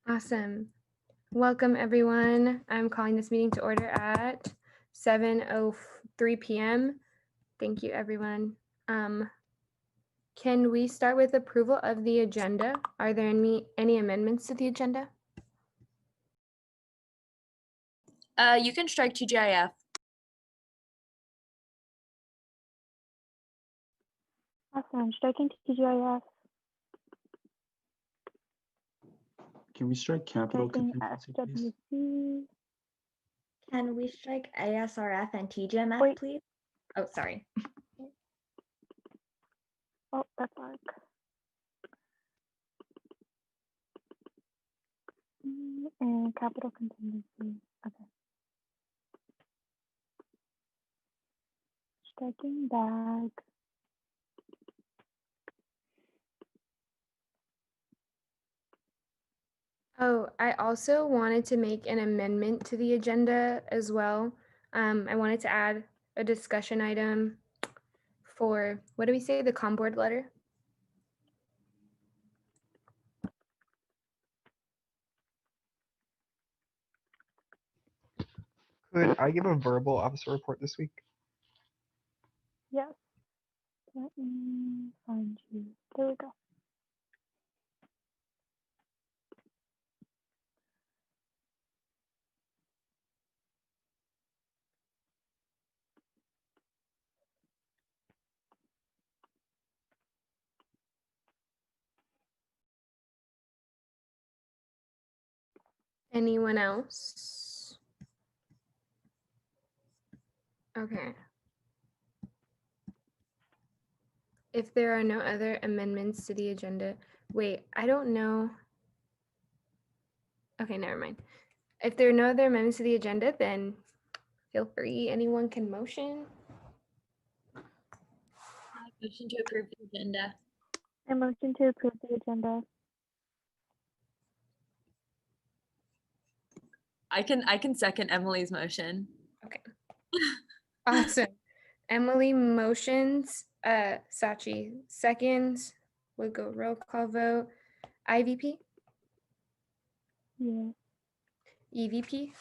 Awesome. Welcome, everyone. I'm calling this meeting to order at 7:03 p.m. Thank you, everyone. Can we start with approval of the agenda? Are there any amendments to the agenda? You can strike TGIF. Awesome. Striking TGIF. Can we strike capital Striking contingency, please? SWC. Can we strike ASRF and TGMF, Wait. please? Oh, sorry. Oh, that's Mark. And capital contingency. Okay. Striking bag. Oh, I also wanted to make an amendment to the agenda as well. I wanted to add a discussion item for, what do we say, the COM board letter? Could I give a verbal officer report this week? Yes. Let me find you. There we go. Anyone else? Okay. If there are no other amendments to the agenda, wait, I don't know. Okay, never mind. If there are no other amendments to the agenda, then feel free, anyone can motion. Motion to approve the agenda. I motion to approve the agenda. I can second Emily's motion. Okay. Awesome. Emily motions, Sachi seconds. We'll go roll call vote. IVP, Yeah. EVP,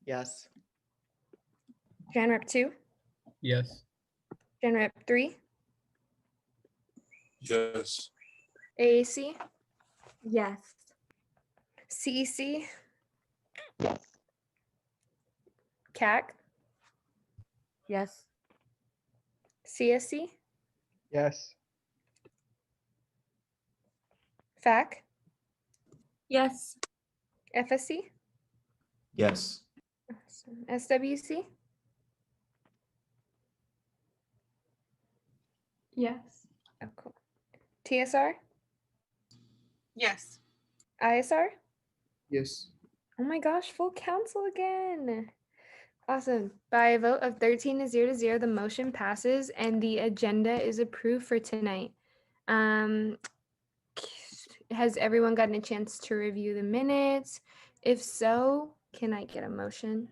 Yes. Gen Rep 2, Yes. Gen Rep 3, Yes. AAC, Yes. CEC, Yes. CAC, Yes. CSC, Yes. FAC, Yes. FSC, Yes. awesome. SWC, Yes. oh cool. TSR, Yes. ISR, Yes. oh my gosh, full council again. Awesome. By a vote of 13 to 0, the motion passes and the agenda is approved for tonight. Has everyone gotten a chance to review the minutes? If so, can I get a motion?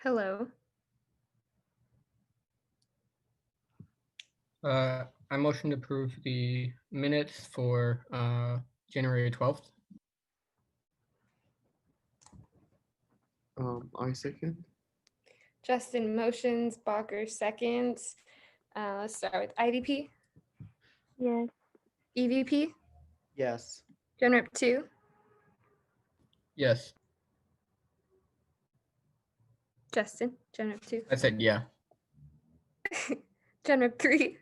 Hello. I motion to approve the minutes for January 12th. I second. Justin motions, Bacher seconds. Let's start with IDP, Yes. EVP, Yes. Gen Rep 2, Yes, Justin, Gen Rep 2, I said yeah. Gen Rep 3,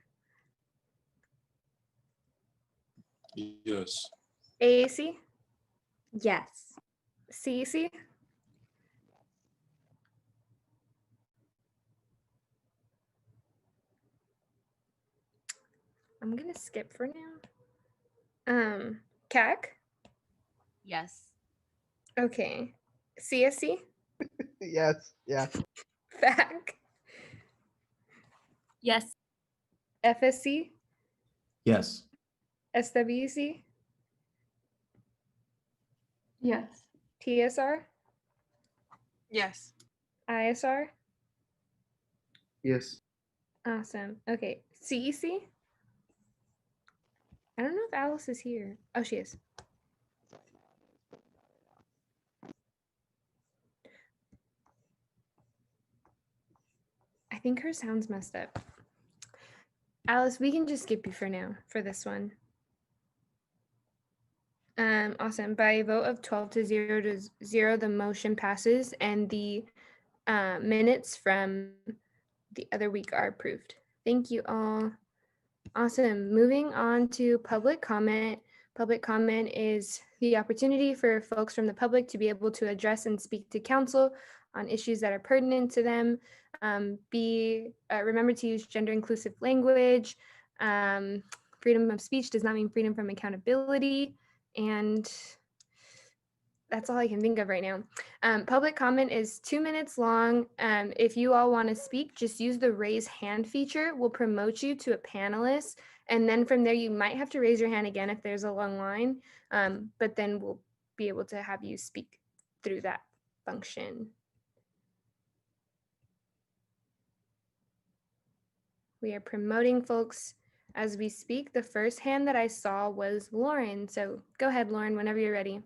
Yes. AAC, Yes. CEC, I'm gonna skip for now. CAC, Yes. okay. CSC, Yes. Yeah. FAC, Yes. FSC, Yes. SWC, Yes. TSR, Yes. ISR. Yes. Awesome. Okay. CEC. I don't know if Alice is here. Oh, she is. I think her sound's messed up. Alice, we can just skip you for now for this one. Awesome. By a vote of 12 to 0, the motion passes and the minutes from the other week are approved. Thank you all. Awesome. Moving on to public comment. Public comment is the opportunity for folks from the public to be able to address and speak to council on issues that are pertinent to them. Remember to use gender inclusive language. Freedom of speech does not mean freedom from accountability. And that's all I can think of right now. Public comment is 2 minutes long. If you all want to speak, just use the raise hand feature. We'll promote you to a panelist. And then from there, you might have to raise your hand again if there's a long line, but then we'll be able to have you speak through that function. We are promoting folks as we speak. The first hand that I saw was Lauren. So go ahead, Lauren, whenever you're ready.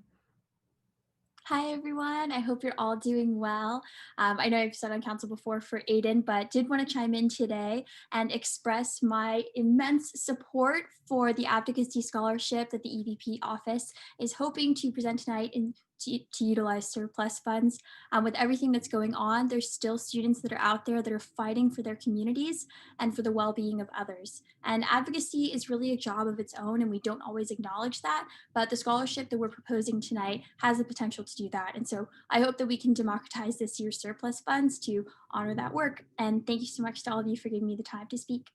Hi, everyone. I hope you're all doing well. I know I've said on council before for Aiden, but did want to chime in today and express my immense support for the advocacy scholarship that the EVP office is hoping to present tonight to utilize surplus funds. With everything that's going on, there's still students that are out there that are fighting for their communities and for the well-being of others. And advocacy is really a job of its own, and we don't always acknowledge that, but the scholarship that we're proposing tonight has the potential to do that. And so I hope that we can democratize this year's surplus funds to honor that work. And thank you so much to all of you for giving me the time to speak.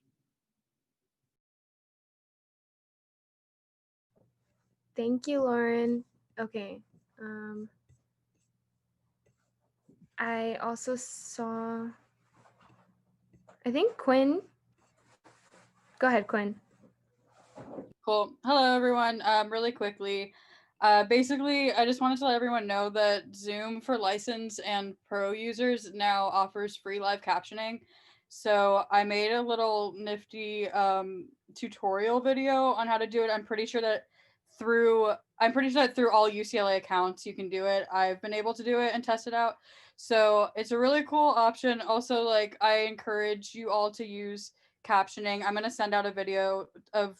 Thank you, Lauren. Okay. I also saw, I think Quinn. Go ahead, Quinn. Cool. Hello, everyone. Really quickly, basically, I just wanted to let everyone know that Zoom for license and pro users now offers free live captioning. So I made a little nifty tutorial video on how to do it. I'm pretty sure that through all UCLA accounts you can do it. I've been able to do it and test it out. So it's a really cool option. Also, like, I encourage you all to use captioning. I'm going to send out a video of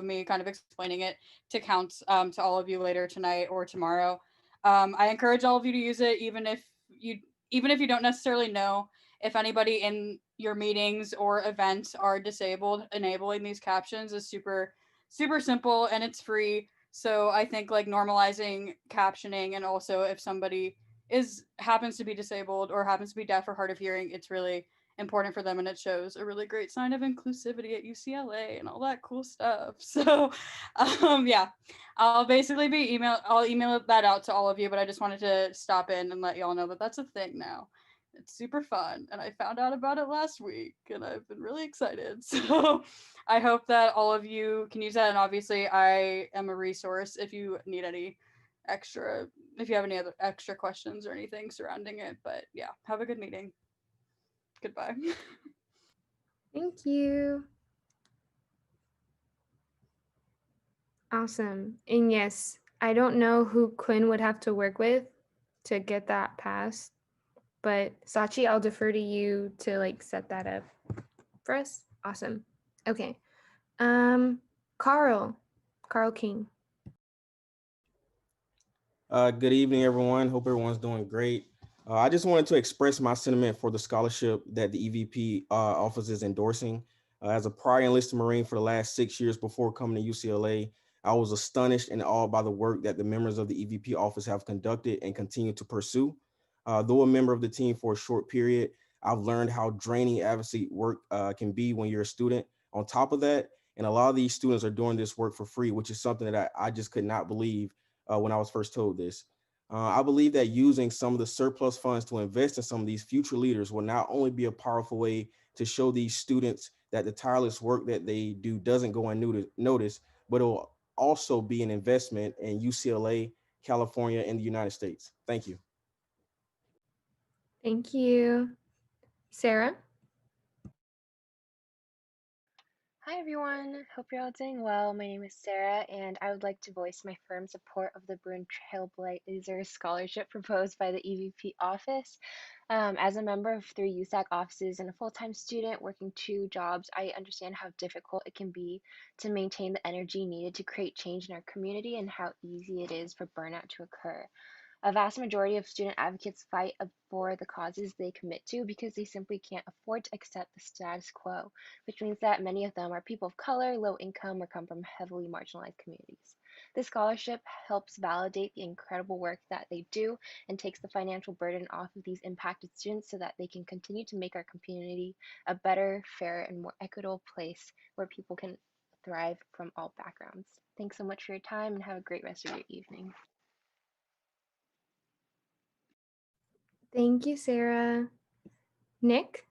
me kind of explaining it to counts to all of you later tonight or tomorrow. I encourage all of you to use it, even if you don't necessarily know if anybody in your meetings or events are disabled. Enabling these captions is super simple and it's free. So I think, like, normalizing captioning, and also if somebody happens to be disabled or happens to be deaf or hard of hearing, it's really important for them, and it shows a really great sign of inclusivity at UCLA and all that cool stuff. So yeah, I'll basically I'll email that out to all of you, but I just wanted to stop in and let y'all know that that's a thing now. It's super fun, and I found out about it last week, and I've been really excited. So I hope that all of you can use that, and obviously I am a resource if you need any if you have any other extra questions or anything surrounding it. But yeah, have a good meeting. Goodbye. Thank you. Awesome. And yes, I don't know who Quinn would have to work with to get that passed, but Sachi, I'll defer to you to like set that up for us. Awesome. Okay. Carl King. Good evening, everyone. Hope everyone's doing great. I just wanted to express my sentiment for the scholarship that the EVP office is endorsing. As a prior enlisted Marine for the last 6 years before coming to UCLA, I was astonished and awed by the work that the members of the EVP office have conducted and continue to pursue. Though a member of the team for a short period, I've learned how draining advocacy work can be when you're a student. On top of that, and a lot of these students are doing this work for free, which is something that I just could not believe when I was first told this. I believe that using some of the surplus funds to invest in some of these future leaders will not only be a powerful way to show these students that the tireless work that they do doesn't go unnoticed, but it will also be an investment in UCLA, California, and the United States. Thank you. Thank you. Sarah? Hi everyone, hope you're all doing well. My name is Sarah, and I would like to voice my firm support of the Bruin Trailblazer Scholarship proposed by the EVP office. As a member of 3 USAC offices and a full-time student working 2 jobs, I understand how difficult it can be to maintain the energy needed to create change in our community and how easy it is for burnout to occur. A vast majority of student advocates fight for the causes they commit to because they simply can't afford to accept the status quo, which means that many of them are people of color, low income, or come from heavily marginalized communities. This scholarship helps validate the incredible work that they do and takes the financial burden off of these impacted students so that they can continue to make our community a better, fairer, and more equitable place where people can thrive from all backgrounds. Thanks so much for your time and have a great rest of your evening. Thank you, Sarah. Nick?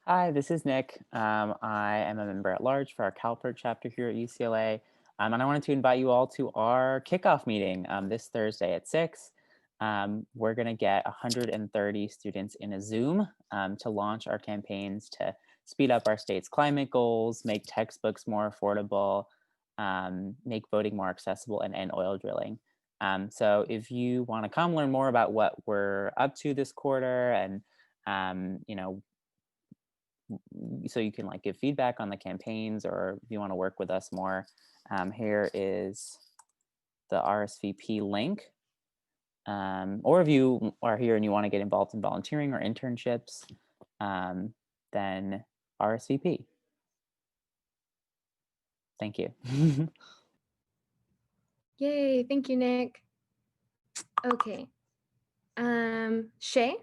Hi, this is Nick. I am a member at large for our CalPERT chapter here at UCLA. And I wanted to invite you all to our kickoff meeting this Thursday at 6. We're going to get 130 students in a Zoom to launch our campaigns to speed up our state's climate goals, make textbooks more affordable, make voting more accessible, and end oil drilling. So if you want to come learn more about what we're up to this quarter and, so you can like give feedback on the campaigns, or if you want to work with us more, here is the RSVP link. Or if you are here and you want to get involved in volunteering or internships, then RSVP. Thank you. Yay, thank you, Nick. Okay. Shay?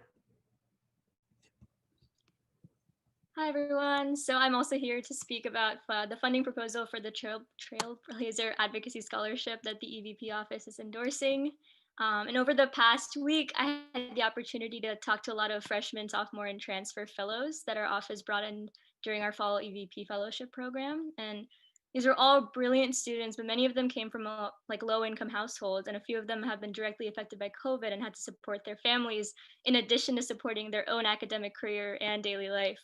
Hi, everyone. So I'm also here to speak about the funding proposal for the Trailblazer Advocacy Scholarship that the EVP office is endorsing. And over the past week, I had the opportunity to talk to a lot of freshmen, sophomore, and transfer fellows that our office brought in during our fall EVP fellowship program. And these are all brilliant students, but many of them came from low-income households, and a few of them have been directly affected by COVID and had to support their families in addition to supporting their own academic career and daily life.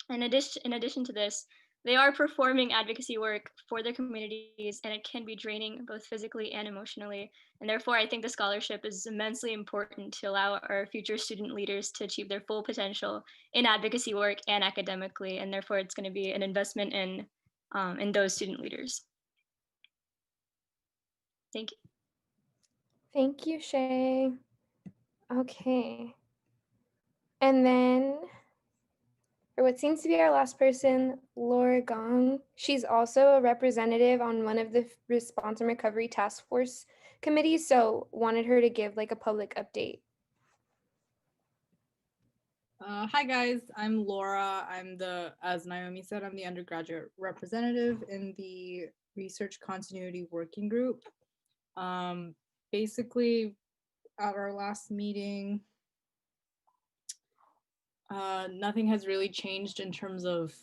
In addition to this, they are performing advocacy work for their communities, and it can be draining both physically and emotionally. And therefore, I think the scholarship is immensely important to allow our future student leaders to achieve their full potential in advocacy work and academically. And therefore, it's going to be an investment in those student leaders. Thank you. Thank you, Shay. Okay. And then for what seems to be our last person, Laura Gong. She's also a representative on one of the Response and Recovery Task Force committees, so wanted her to give like a public update. Hi guys, I'm Laura. As Naomi said, I'm the undergraduate representative in the Research Continuity Working Group. Basically, at our last meeting, nothing has really changed in terms of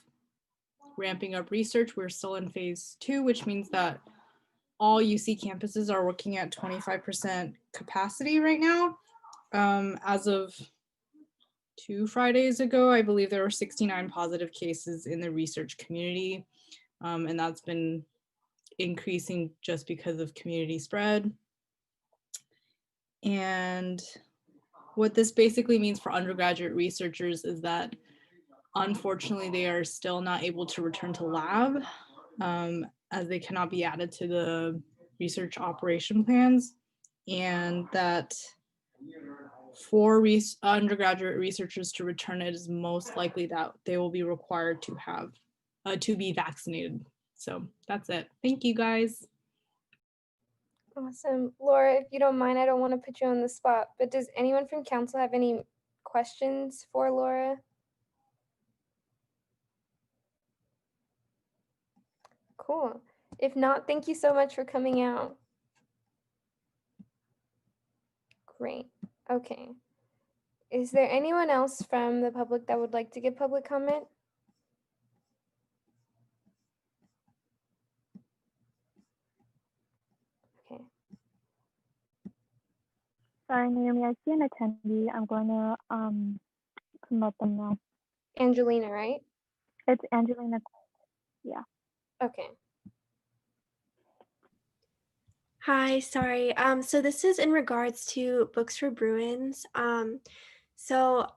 ramping up research. We're still in phase 2, which means that all UC campuses are working at 25% capacity right now. As of 2 Fridays ago, I believe there were 69 positive cases in the research community, and that's been increasing just because of community spread. And what this basically means for undergraduate researchers is that unfortunately they are still not able to return to lab, as they cannot be added to the research operation plans, and that for undergraduate researchers to return, it is most likely that they will be required to have to be vaccinated. So that's it. Thank you guys. Awesome. Laura, if you don't mind, I don't want to put you on the spot, but does anyone from council have any questions for Laura? Cool. If not, thank you so much for coming out. Great. Okay. Is there anyone else from the public that would like to give public comment? Sorry, Naomi, I see an attendee. I'm going to promote them now. Angelina, right? It's Angelina. Yeah. Okay. Hi, sorry. So this is in regards to Books for Bruins. So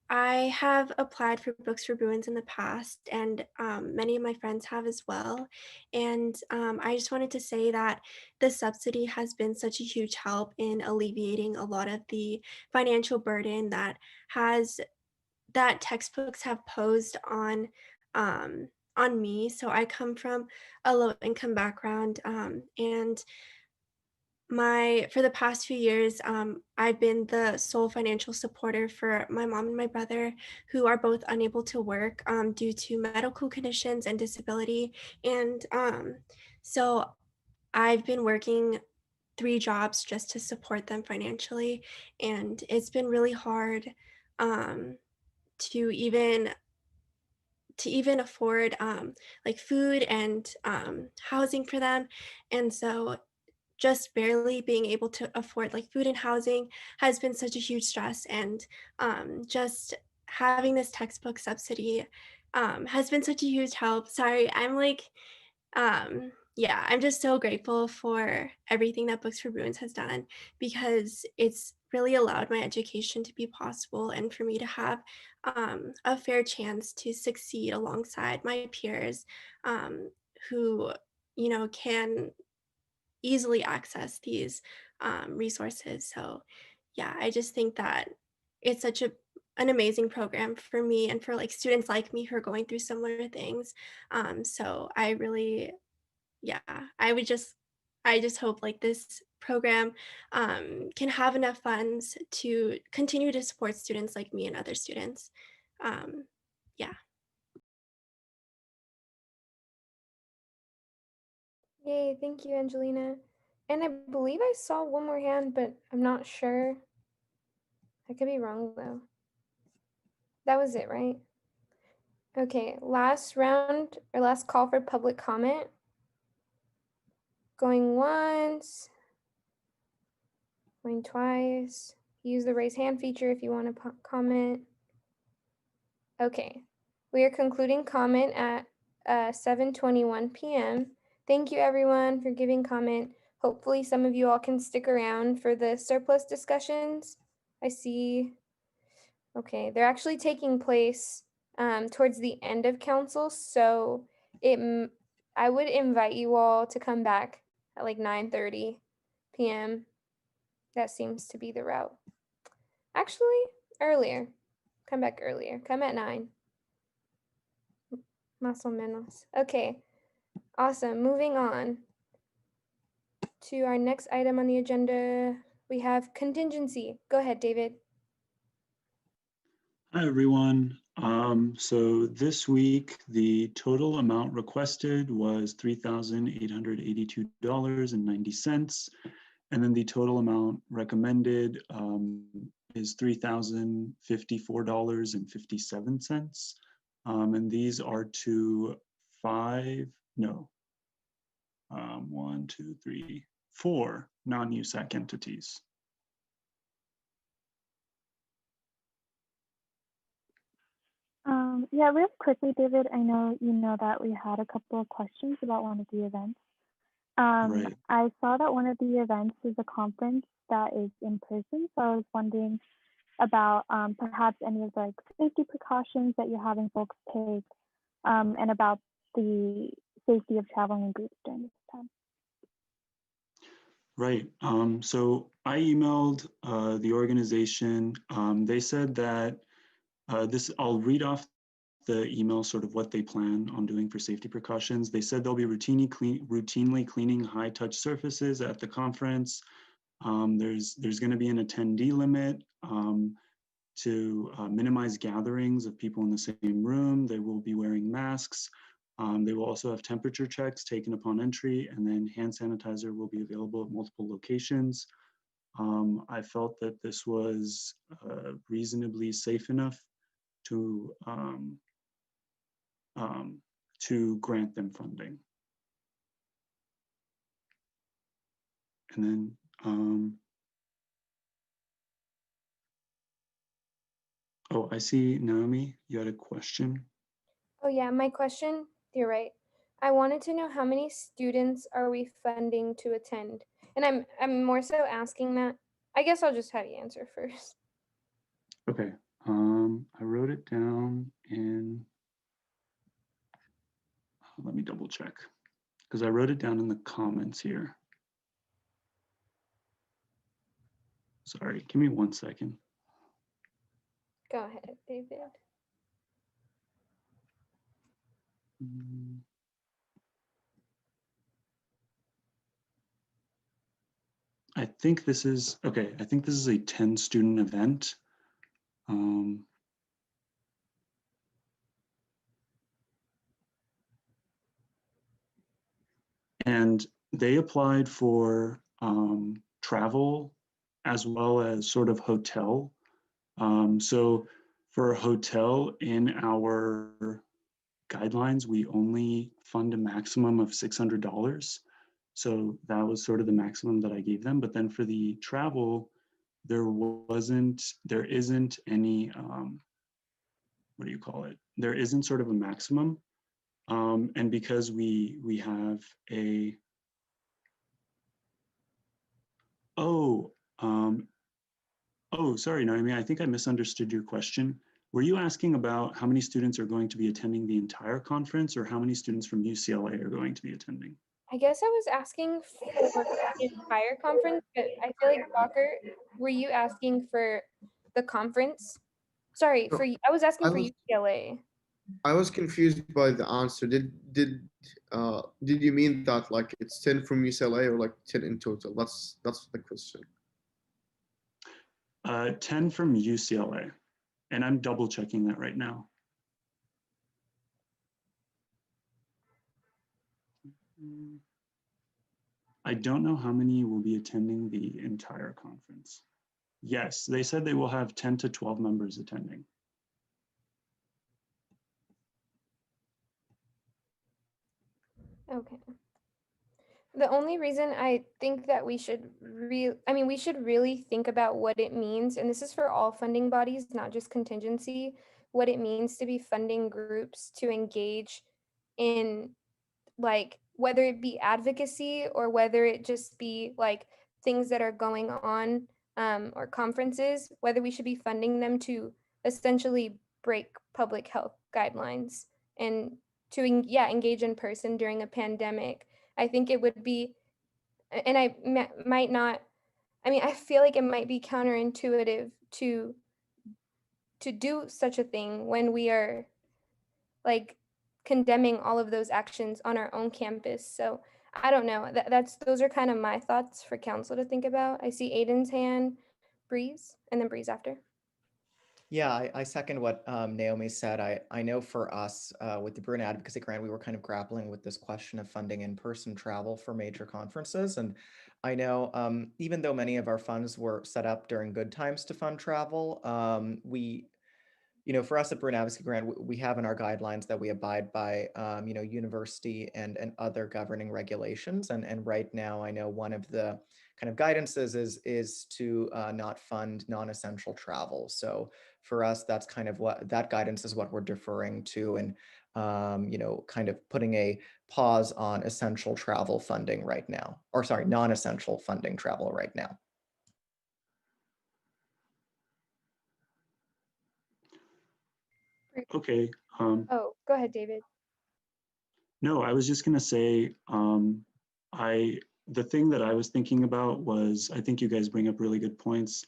I have applied for Books for Bruins in the past, and many of my friends have as well. And I just wanted to say that the subsidy has been such a huge help in alleviating a lot of the financial burden that textbooks have posed on me. So I come from a low income background, and for the past few years, I've been the sole financial supporter for my mom and my brother, who are both unable to work due to medical conditions and disability. And so I've been working 3 jobs just to support them financially, and it's been really hard um, to even afford like food and housing for them. And so just barely being able to afford like food and housing has been such a huge stress. And just having this textbook subsidy has been such a huge help. Sorry, I'm like, yeah, I'm just so grateful for everything that Books for Bruins has done, because it's really allowed my education to be possible and for me to have a fair chance to succeed alongside my peers who, can easily access these resources. So, yeah, I just think that it's such an amazing program for me and for like students like me who are going through similar things. So I really, yeah, I just hope like this program can have enough funds to continue to support students like me and other students. Um, yeah. Yay, thank you, Angelina. And I believe I saw one more hand, but I'm not sure. I could be wrong though. That was it, right? Okay, last round or last call for public comment. Going once, going twice. Use the raise hand feature if you want to comment. Okay, we are concluding comment at 7:21 p.m. Thank you everyone for giving comment. Hopefully some of you all can stick around for the surplus discussions. I see. Okay, they're actually taking place towards the end of council, so I would invite you all to come back at like 9:30 p.m. That seems to be the route. Actually, earlier. Come back earlier. Come at 9. Más o menos. Okay, awesome. Moving on to our next item on the agenda. We have contingency. Go ahead, David. Hi, everyone. So this week, the total amount requested was $3,882.90. And then the total amount recommended is $3,054.57. And these are to four non-USAC entities. Yeah, real quickly, David, I know you know that we had a couple of questions about one of the events. Right. I saw that one of the events is a conference that is in person, so I was wondering about perhaps any of the like safety precautions that you're having folks take, and about the safety of traveling in groups during this time. Right. So I emailed the organization. They said that I'll read off the email, sort of what they plan on doing for safety precautions. They said they'll be routinely cleaning high touch surfaces at the conference. There's going to be an attendee limit to minimize gatherings of people in the same room. They will be wearing masks. They will also have temperature checks taken upon entry, and then hand sanitizer will be available at multiple locations. I felt that this was reasonably safe enough to grant them funding. And then Oh, I see, Naomi, you had a question. Oh yeah, my question, you're right. I wanted to know how many students are we funding to attend? And I'm more so asking that. I guess I'll just have you answer first. Okay, I wrote it down in, let me double check, because I wrote it down in the comments here. Sorry, give me 1 second. Go ahead, David. I think this is, okay, I think this is a 10 student event. And they applied for travel as well as sort of hotel. So for a hotel in our guidelines, we only fund a maximum of $600. So that was sort of the maximum that I gave them. But then for the travel, there isn't any, what do you call it? There isn't sort of a maximum. And because we have a, oh, sorry, Naomi, I think I misunderstood your question. Were you asking about how many students are going to be attending the entire conference or how many students from UCLA are going to be attending? I guess I was asking for the entire conference, but I feel like Walker, were you asking for the conference? Sorry, No, I was asking I for was UCLA. I was confused by the answer. Did you mean that like it's 10 from UCLA or like 10 in total? That's the question. 10 from UCLA, and I'm double checking that right now. I don't know how many will be attending the entire conference. Yes, they said they will have 10 to 12 members attending. Okay. The only reason I think that we should we should really think about what it means, and this is for all funding bodies, not just contingency, what it means to be funding groups to engage in, like, whether it be advocacy or whether it just be like things that are going on, or conferences, whether we should be funding them to essentially break public health guidelines and to engage in person during a pandemic. I think it would be, and might not, I feel like it might be counterintuitive to do such a thing when we are, like, condemning all of those actions on our own campus. So I don't know. Those are kind of my thoughts for council to think about. I see Aiden's hand, Breeze, and then Breeze after. Yeah, I second what Naomi said. I know for us with the Bruin Advocacy Grant, we were kind of grappling with this question of funding in-person travel for major conferences. And I know even though many of our funds were set up during good times to fund travel, for us at Bruin Advocacy Grant, we have in our guidelines that we abide by, university and other governing regulations. And right now, I know one of the kind of guidances is to not fund non-essential travel. So for us, that's kind of what that guidance is what we're deferring to, and kind of putting a pause on essential travel funding right now, or sorry, non-essential funding travel right now. Okay. Oh, go ahead, David. No, I was just going to say, the thing that I was thinking about was, I think you guys bring up really good points.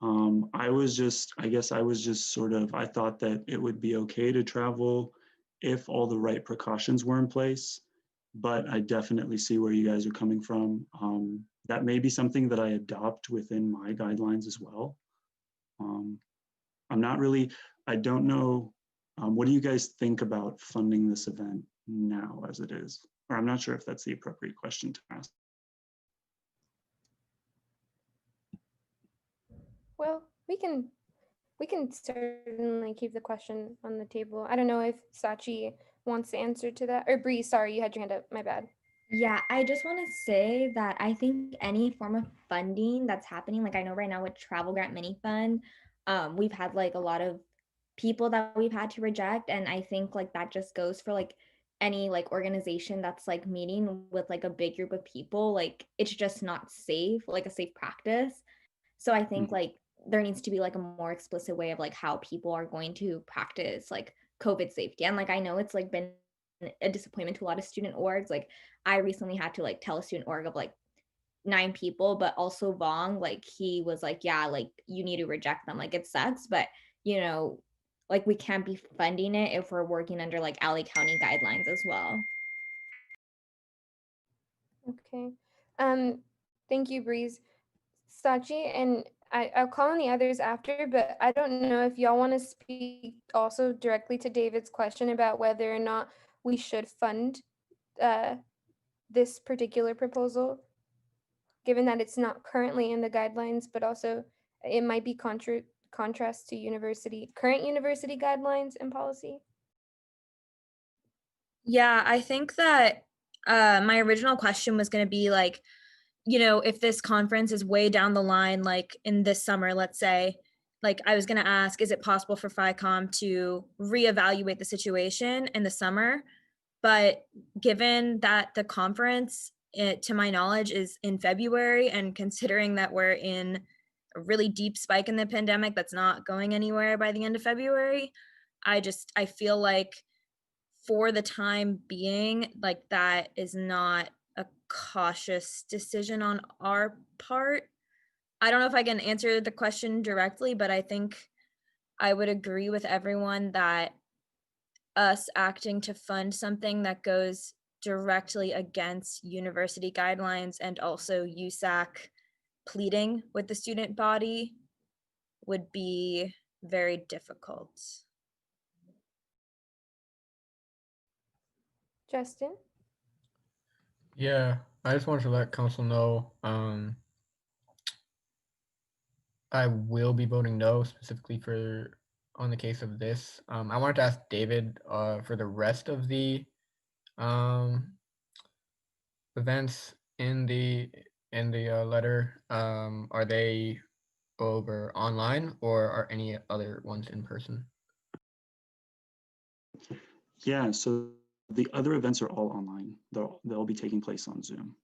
I guess I was just sort of, I thought that it would be okay to travel if all the right precautions were in place, but I definitely see where you guys are coming from. That may be something that I adopt within my guidelines as well. I don't know, what do you guys think about funding this event now as it is? Or I'm not sure if that's the appropriate question to ask. Well, we can certainly keep the question on the table. I don't know if Sachi wants to answer to that, or Bree. Sorry, you had your hand up. My bad. Yeah, I just want to say that I think any form of funding that's happening, like I know right now with Travel Grant Mini Fund, we've had like a lot of people that we've had to reject. And I think like that just goes for like any like organization that's like meeting with like a big group of people. Like it's just not safe, like a safe practice. So I think like there needs to be like a more explicit way of like how people are going to practice like COVID safety. And like I know it's like been a disappointment to a lot of student orgs. Like I recently had to like tell a student org of like 9 people, but also Vong, like he was like, yeah, like you need to reject them. Like it sucks, but you know, like we can't be funding it if we're working under like LA County guidelines as well. Okay. Thank you, Breeze. Sachi, and I'll call on the others after, but I don't know if y'all want to speak also directly to David's question about whether or not we should fund uh, this particular proposal, given that it's not currently in the guidelines, but also it might be contrast to current university guidelines and policy. Yeah, I think that my original question was going to be like, you know, if this conference is way down the line, like in this summer, let's say, like I was going to ask, is it possible for FICOM to reevaluate the situation in the summer? But given that the conference, to my knowledge, is in February, and considering that we're in a really deep spike in the pandemic that's not going anywhere by the end of February, I feel like for the time being, like that is not a cautious decision on our part. I don't know if I can answer the question directly, but I think I would agree with everyone that us acting to fund something that goes directly against university guidelines and also USAC pleading with the student body would be very difficult. Justin? Yeah, I just wanted to let council know I will be voting no, specifically for on the case of this. I wanted to ask David for the rest of the um, events in the letter. Are they over online or are any other ones in person? Yeah, so the other events are all online. They'll be taking place on Zoom.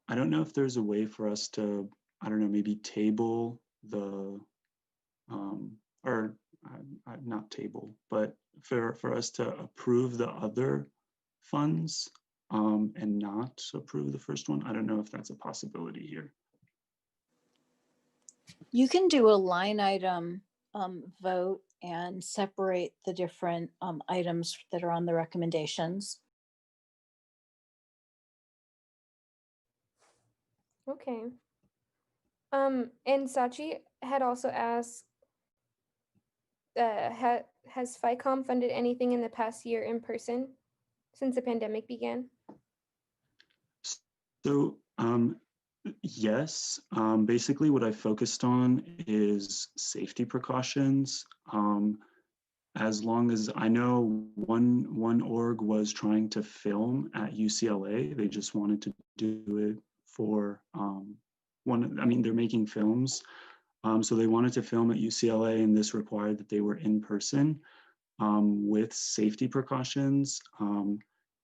I don't know if there's a way for us to, I don't know, maybe table the, or not table, but for us to approve the other funds and not approve the first one. I don't know if that's a possibility here. You can do a line item vote and separate the different items that are on the recommendations. Okay. And Sachi had also asked, has FICOM funded anything in the past year in person since the pandemic began? So yes, basically what I focused on is safety precautions. As long as I know, one org was trying to film at UCLA. They just wanted to do it for I mean, they're making films. So they wanted to film at UCLA, and this required that they were in person with safety precautions.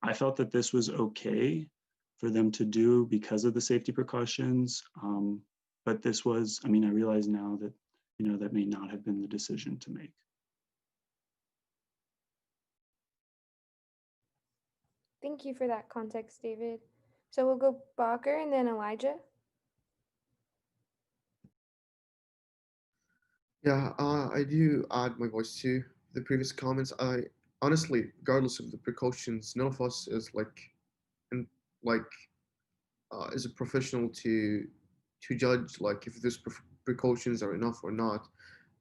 I felt that this was okay for them to do because of the safety precautions. But this was, I mean, I realize now that, you know, that may not have been the decision to make. Thank you for that context, David. So we'll go Bacher and then Elijah. Yeah, I do add my voice to the previous comments. I honestly, regardless of the precautions, none of us is in, like, is a professional to judge like if these precautions are enough or not,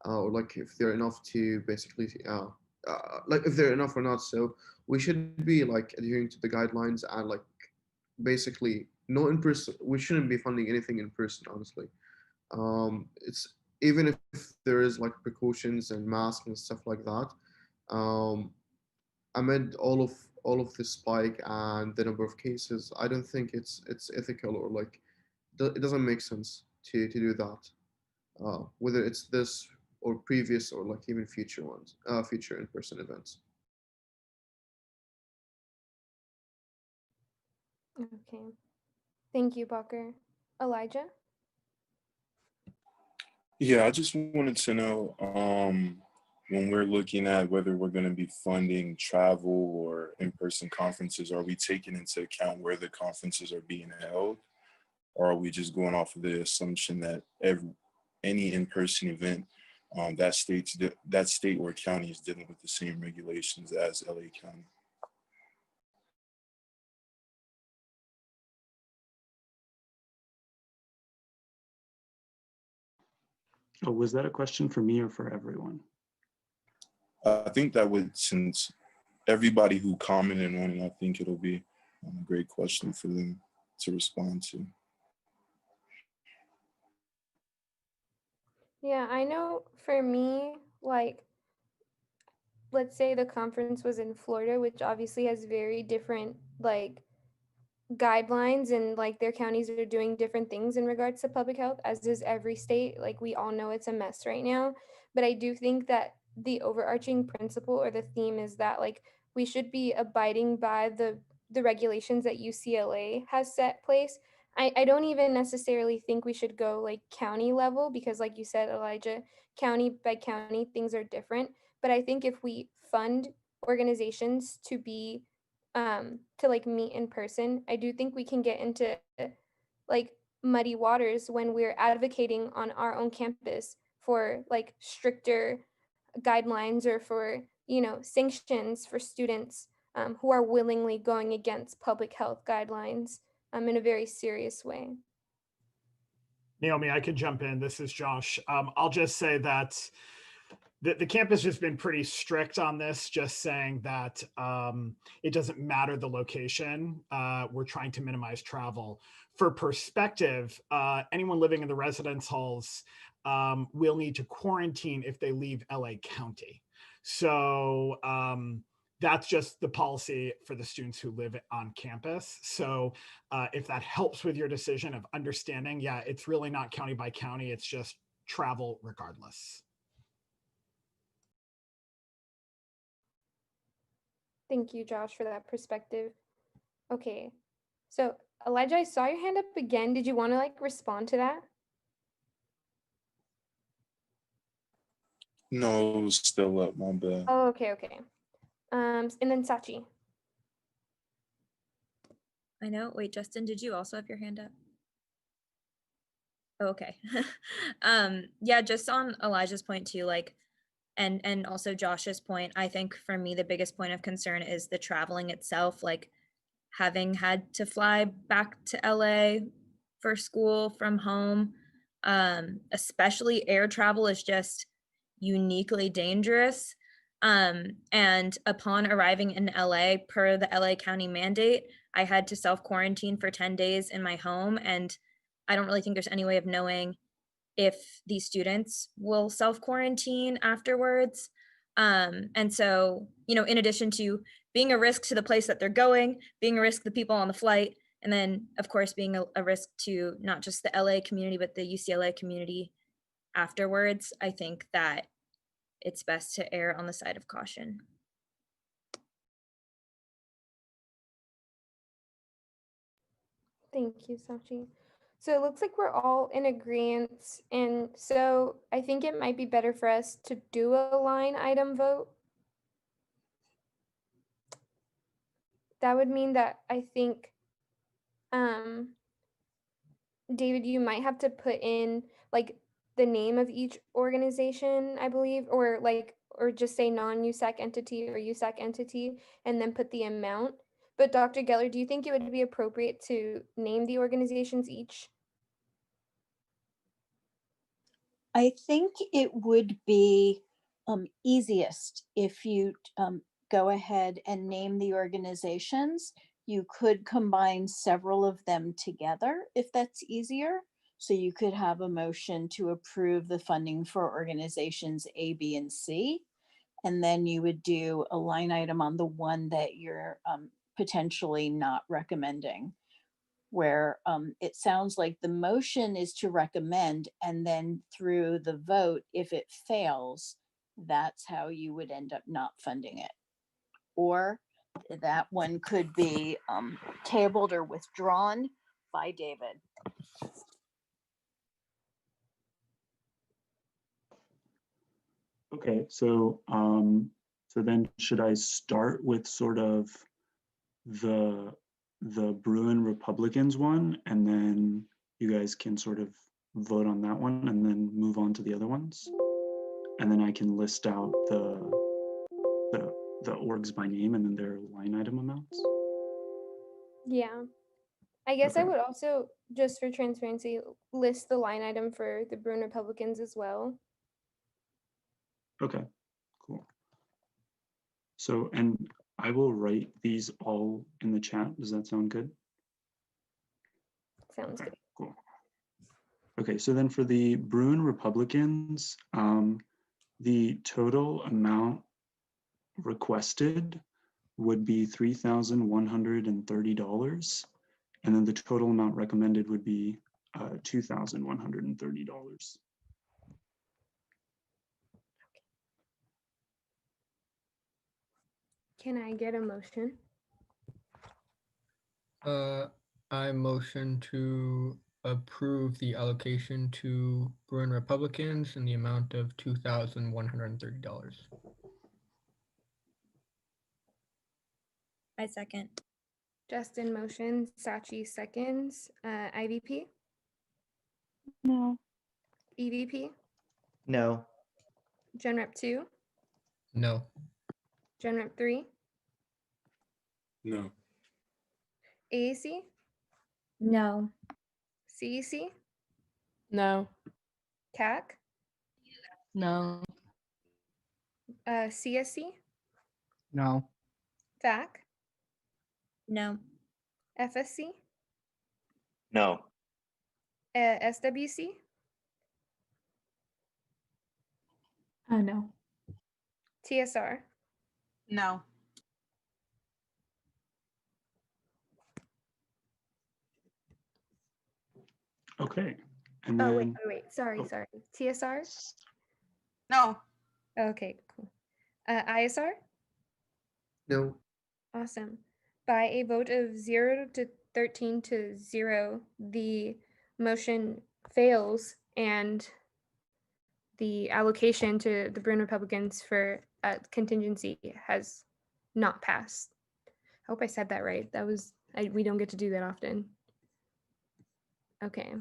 or like if they're enough to basically, like if they're enough or not. So we should be like adhering to the guidelines and like basically no in person. We shouldn't be funding anything in person, honestly. It's even if there is like precautions and masks and stuff like that. Um, amid all of this spike and the number of cases, I don't think it's ethical or like it doesn't make sense to do that, whether it's this or previous or like even future ones, future in-person events. Okay. Thank you, Bacher. Elijah? Yeah, I just wanted to know when we're looking at whether we're going to be funding travel or in-person conferences, are we taking into account where the conferences are being held? Or are we just going off of the assumption that any in-person event that state or county is dealing with the same regulations as LA County? Oh, was that a question for me or for everyone? I think that would, since everybody who commented on it, I think it'll be a great question for them to respond to. Yeah, I know for me, like, let's say the conference was in Florida, which obviously has very different, like, guidelines, and like their counties are doing different things in regards to public health, as is every state. Like, we all know it's a mess right now, but I do think that the overarching principle or the theme is that, like, we should be abiding by the regulations that UCLA has set place. I don't even necessarily think we should go like county level, because like you said, Elijah, county by county things are different. But I think if we fund organizations to like meet in person, I do think we can get into like muddy waters when we're advocating on our own campus for like stricter guidelines or for, sanctions for students who are willingly going against public health guidelines in a very serious way. Naomi, I could jump in. This is Josh. I'll just say that the campus has been pretty strict on this, just saying that it doesn't matter the location. We're trying to minimize travel. For perspective, anyone living in the residence halls will need to quarantine if they leave LA County. So that's just the policy for the students who live on campus. So if that helps with your decision of understanding, yeah, it's really not county by county. It's just travel regardless. Thank you, Josh, for that perspective. Okay, so Elijah, I saw your hand up again. Did you want to like respond to that? No, it was still up, my bad. Oh, okay, okay. And then Sachi. I know. Wait, Justin, did you also have your hand up? Oh, okay. Yeah, just on Elijah's point too, like, and also Josh's point, I think for me the biggest point of concern is the traveling itself, like having had to fly back to LA for school from home. Especially air travel is just uniquely dangerous. And upon arriving in LA, per the LA County mandate, I had to self-quarantine for 10 days in my home. And I don't really think there's any way of knowing if these students will self-quarantine afterwards. And so, in addition to being a risk to the place that they're going, being a risk to the people on the flight, and then of course being a risk to not just the LA community, but the UCLA community afterwards, I think that it's best to err on the side of caution. Thank you, Sachi. So it looks like we're all in agreement, and so I think it might be better for us to do a line item vote. That would mean that I think, David, you might have to put in like the name of each organization, I believe, or just say non-USAC entity or USAC entity, and then put the amount. But Dr. Geller, do you think it would be appropriate to name the organizations each? I think it would be easiest if you go ahead and name the organizations. You could combine several of them together if that's easier. So you could have a motion to approve the funding for organizations A, B, and C. And then you would do a line item on the one that you're potentially not recommending. where it sounds like the motion is to recommend, and then through the vote, if it fails, that's how you would end up not funding it. Or that one could be tabled or withdrawn by David. Okay, so so then should I start with sort of the Bruin Republicans one, and then you guys can sort of vote on that one and then move on to the other ones? And then I can list out the orgs by name and then their line item amounts. Yeah. I guess I Okay. would also, just for transparency, list the line item for the Bruin Republicans as well. Okay, cool. So, and I will write these all in the chat. Does that sound good? Sounds Okay, good. cool. Okay, so then for the Bruin Republicans, the total amount requested would be $3,130, and then the total amount recommended would be $2,130. Can I get a motion? I motion to approve the allocation to Bruin Republicans in the amount of $2,130. I second. Justin motions, Sachi seconds. IVP, No. EVP, No. Gen Rep 2, No. Gen Rep 3, No. AAC, No. CEC, No. CAC, No. CSC, No. FAC, No. FSC, No. SWC, No. TSR. No. Okay, and Oh, then wait. Sorry. TSR? No. Okay, cool. ISR? No. Awesome. By a vote of 0 to 13 to 0, the motion fails and the allocation to the Bruin Republicans for contingency has not passed. I hope I said that right. We don't get to do that often. Okay.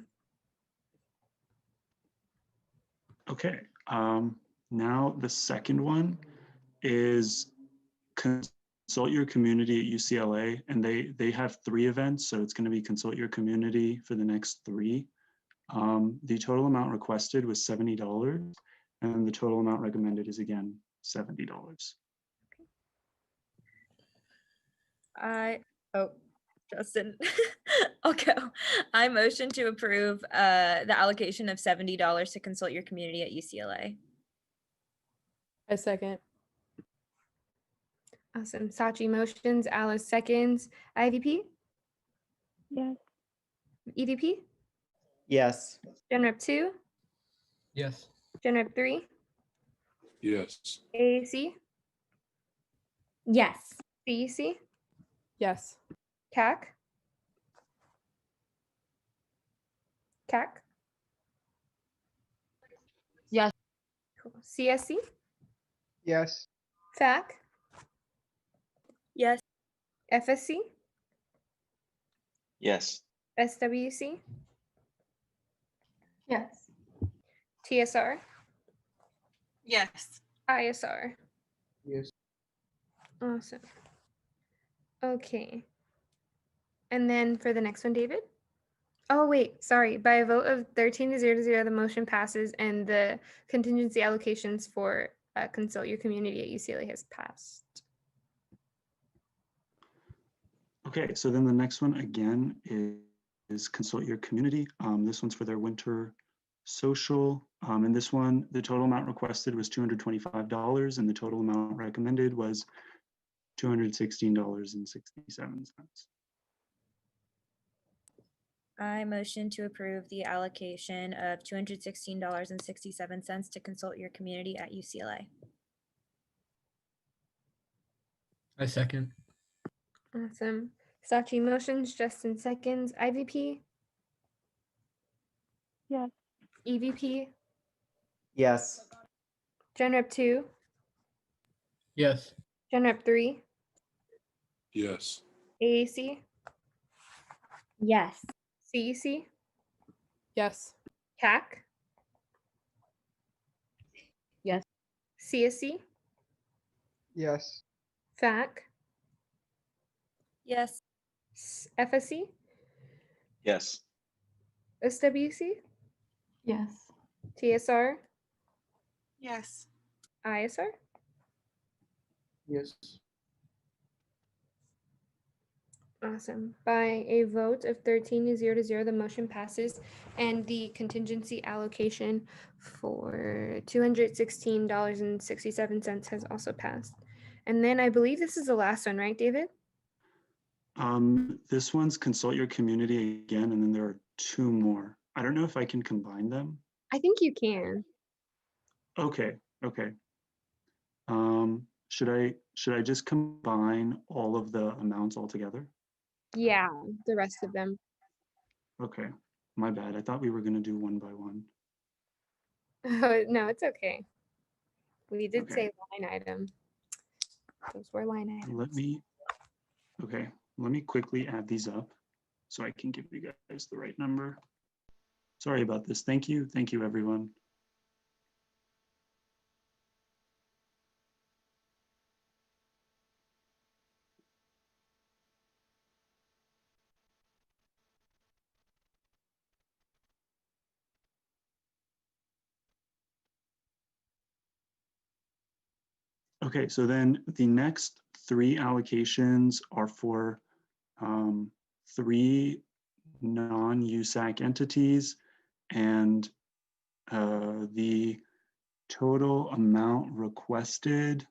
okay, now the second one is consult your community at UCLA, and they have 3 events, so it's going to be consult your community for the next 3. The total amount requested was $70, and the total amount recommended is again $70. Justin, I'll go. I motion to approve the allocation of $70 to consult your community at UCLA. I second. Awesome. Sachi motions, Alice seconds. IVP? Yes. EVP? Yes. Gen Rep 2? Yes. Gen Rep 3? Yes. AAC? Yes. CEC? Yes. CAC? CAC? Yes. Cool. CSC? Yes. FAC? Yes. FSC? Yes. SWC? Yes. TSR? Yes. ISR? Yes. Awesome. Okay. And then for the next one, David? Oh, wait, sorry. By a vote of 13 to 0 to 0, the motion passes and the contingency allocations for consult your community at UCLA has passed. Okay, so then the next one again is consult your community. This one's for their winter social. And this one, the total amount requested was $225 and the total amount recommended was $216.67. I motion to approve the allocation of $216.67 to consult your community at UCLA. I second. Awesome. Sachi motions, Justin seconds. IVP, Yes. EVP, Yes. Gen Rep 2, Yes. Gen Rep 3, Yes. AAC, Yes. CEC, Yes. CAC, Yes. CSC, Yes. FAC, Yes. FSC, Yes. SWC, Yes. TSR, Yes. ISR. Yes. Awesome. By a vote of 13-0, the motion passes, and the contingency allocation for $216.67 has also passed. And then I believe this is the last one, right, David? This one's consult your community again, and then there are two more. I don't know if I can combine them. I think you can. Okay, okay. Should I just combine all of the amounts all together? Yeah, the rest of them. Okay, my bad. I thought we were gonna do one by one. No, it's okay. We did Okay. say line item. Those were line items. Let me quickly add these up so I can give you guys the right number. Sorry about this. Thank you, everyone. Okay, so then the next three allocations are for three non-USAC entities, and the total amount requested,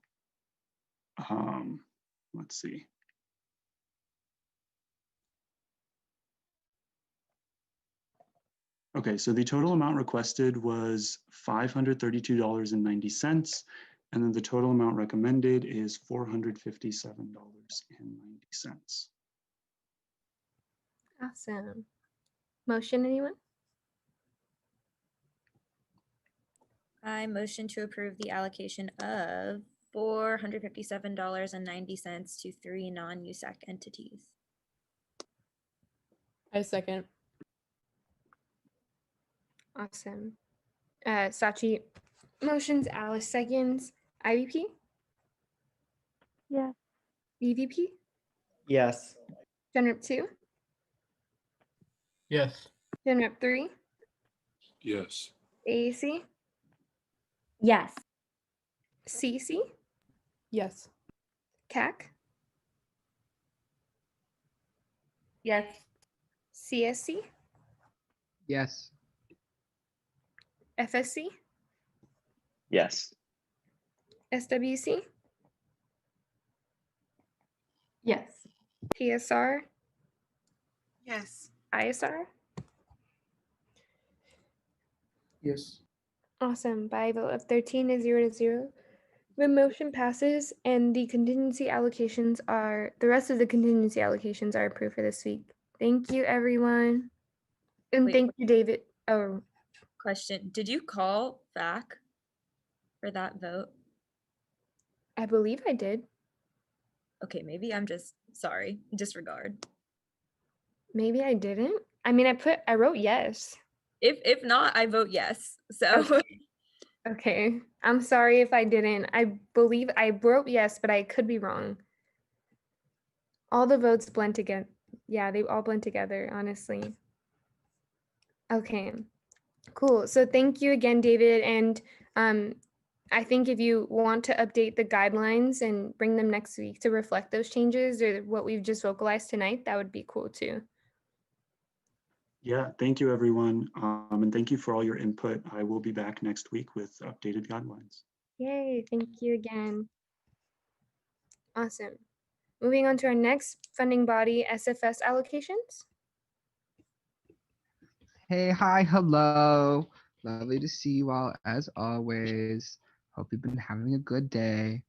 let's see. Okay, so the total amount requested was $532.90, and then the total amount recommended is $457.90. Awesome. Motion, anyone? I motion to approve the allocation of $457.90 to three non-USAC entities. I second. Awesome. Sachi motions, Alice seconds. IVP, Yes. EVP, Yes. Gen Rep 2, Yes. Gen Rep 3, Yes. AAC, Yes. CC, Yes. CAC, Yes. CSC, Yes. FSC, Yes. SWC, Yes. TSR, Yes. ISR. Yes. Awesome. By a vote of 13-0, the motion passes, and the rest of the contingency allocations are approved for this week. Thank you, everyone. And Wait. thank you, David. Oh, Question, did you call back for that vote? I believe I did. Okay, maybe I'm just sorry. Disregard. Maybe I didn't. I mean, I wrote yes. If not, I vote yes. So Okay. I'm sorry if I didn't. I believe I wrote yes, but I could be wrong. All the votes blend together. Yeah, they all blend together, honestly. Okay. Cool. So thank you again, David. And I think if you want to update the guidelines and bring them next week to reflect those changes or what we've just vocalized tonight, that would be cool too. Yeah, thank you, everyone. And thank you for all your input. I will be back next week with updated guidelines. Yay, thank you again. Awesome. Moving on to our next funding body, SFS allocations. Hey, hi, hello. Lovely to see you all as always. Hope you've been having a good day.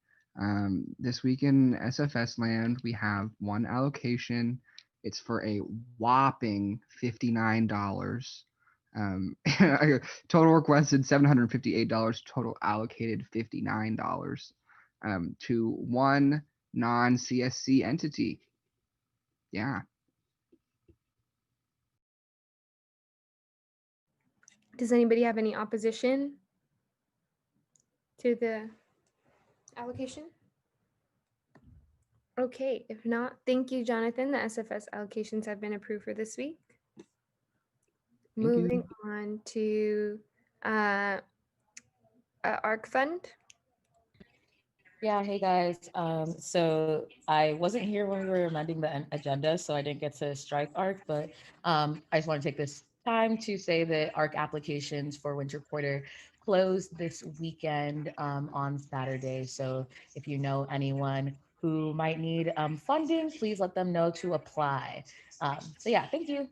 This week in SFS land, we have one allocation. It's for a whopping $59. Total requested $758, total allocated $59 to one non-CSC entity. Yeah. Does anybody have any opposition to the allocation? Okay, if not, thank you, Jonathan. The SFS allocations have been approved for this week. Thank you. Moving on to ARC Fund. Yeah, hey guys. So I wasn't here when we were amending the agenda, so I didn't get to strike ARC, but I just want to take this time to say that ARC applications for winter quarter closed this weekend on Saturday. So if you know anyone who might need funding, please let them know to apply. So yeah, thank you.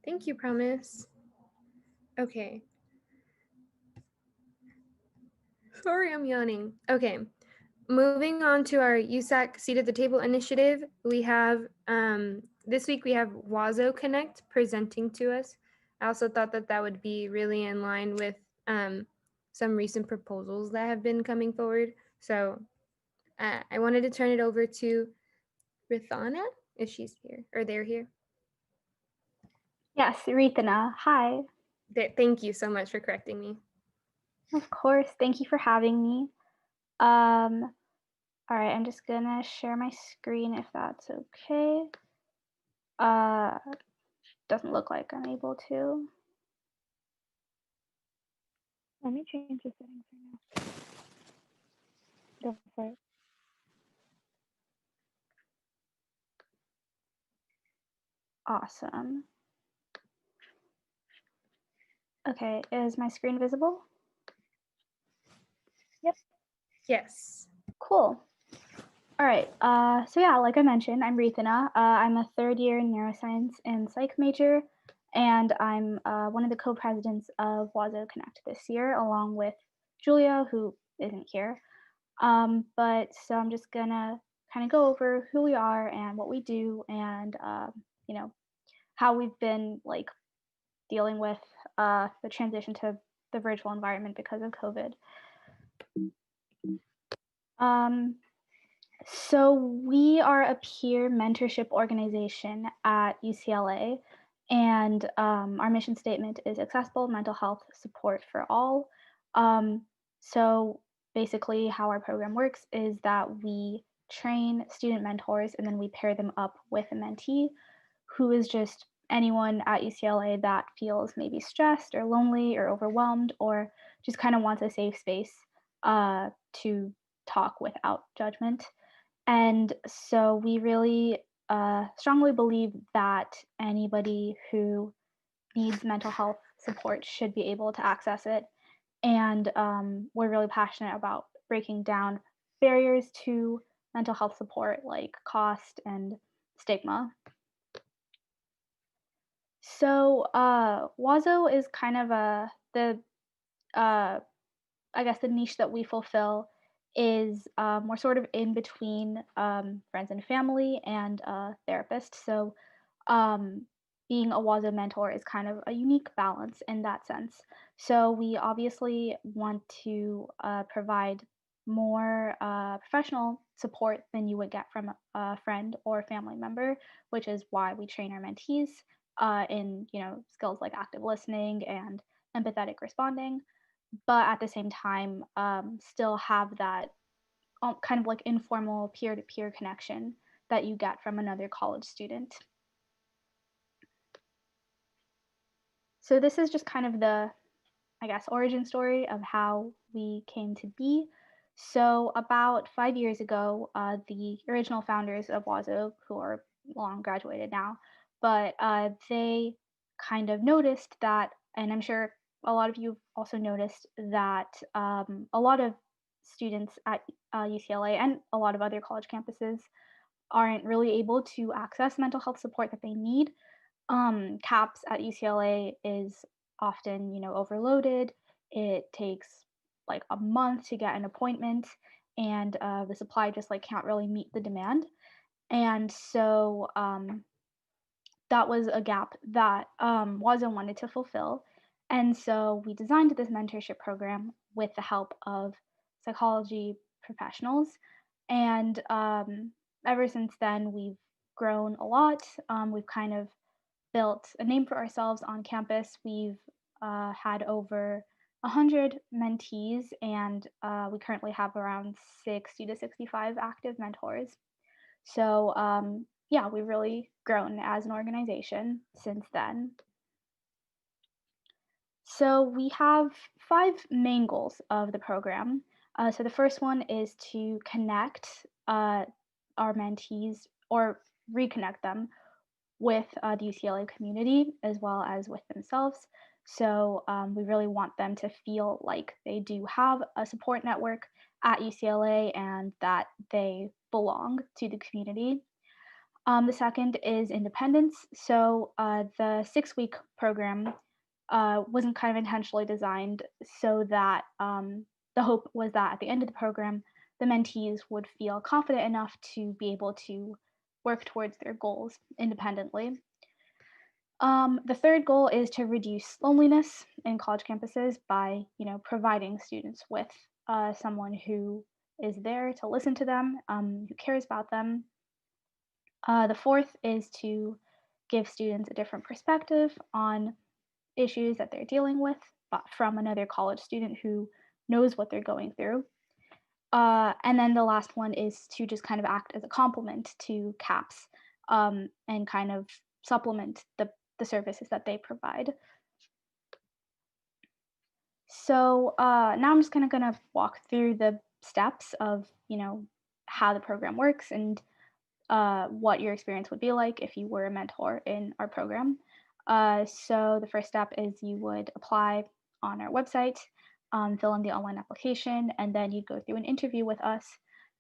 Thank you, Promise. Okay. Sorry, I'm yawning. Okay. Moving on to our USAC Seat at the Table initiative, we have this week we have Wazo Connect presenting to us. I also thought that that would be really in line with some recent proposals that have been coming forward. So I wanted to turn it over to Rithana, if she's here, or they're here. Yes, Rithana. Hi. Thank you so much for correcting me. Of course. Thank you for having me. All right, I'm just gonna share my screen if that's okay. Doesn't look like I'm able to. Let me change the settings right now. Go for it. Awesome. Okay, is my screen visible? Yep. Yes. Cool. All right, so yeah, like I mentioned, I'm Rithana. I'm a third year neuroscience and psych major, and I'm one of the co-presidents of Wazo Connect this year, along with Julia, who isn't here. But so I'm just gonna kind of go over who we are and what we do, and you know, how we've been like dealing with the transition to the virtual environment because of COVID. So we are a peer mentorship organization at UCLA, and our mission statement is accessible mental health support for all. So basically how our program works is that we train student mentors and then we pair them up with a mentee who is just anyone at UCLA that feels maybe stressed or lonely or overwhelmed or just kind of wants a safe space to talk without judgment. And so we really strongly believe that anybody who needs mental health support should be able to access it. And we're really passionate about breaking down barriers to mental health support like cost and stigma. So Wazo is kind of I guess the niche that we fulfill is we're sort of in between friends and family and therapists. So being a Wazo mentor is kind of a unique balance in that sense. So we obviously want to provide more professional support than you would get from a friend or family member, which is why we train our mentees in skills like active listening and empathetic responding, but at the same time still have that kind of like informal peer-to-peer connection that you get from another college student. So this is just kind of the, I guess, origin story of how we came to be. So about 5 years ago, the original founders of Wazo, who are long graduated now, but they kind of noticed that, and I'm sure a lot of you also noticed that a lot of students at UCLA and a lot of other college campuses aren't really able to access mental health support that they need CAPS at UCLA is often, overloaded. It takes like a month to get an appointment, and the supply just like can't really meet the demand. And so that was a gap that WASO wanted to fulfill. And so we designed this mentorship program with the help of psychology professionals. And ever since then, we've grown a lot. We've kind of built a name for ourselves on campus. We've had over 100 mentees, and we currently have around 60 to 65 active mentors. So, yeah, we've really grown as an organization since then. So, we have 5 main goals of the program. So, the first one is to connect our mentees or reconnect them with the UCLA community as well as with themselves. So we really want them to feel like they do have a support network at UCLA and that they belong to the community. The second is independence. So the 6-week program wasn't kind of intentionally designed so that the hope was that at the end of the program, the mentees would feel confident enough to be able to work towards their goals independently. The third goal is to reduce loneliness in college campuses by, providing students with someone who is there to listen to them, who cares about them. The fourth is to give students a different perspective on issues that they're dealing with, but from another college student who knows what they're going through. And then the last one is to just kind of act as a complement to CAPS and kind of supplement the services that they provide. So now I'm just kind of going to walk through the steps of, how the program works and what your experience would be like if you were a mentor in our program. So the first step is you would apply on our website, fill in the online application, and then you'd go through an interview with us.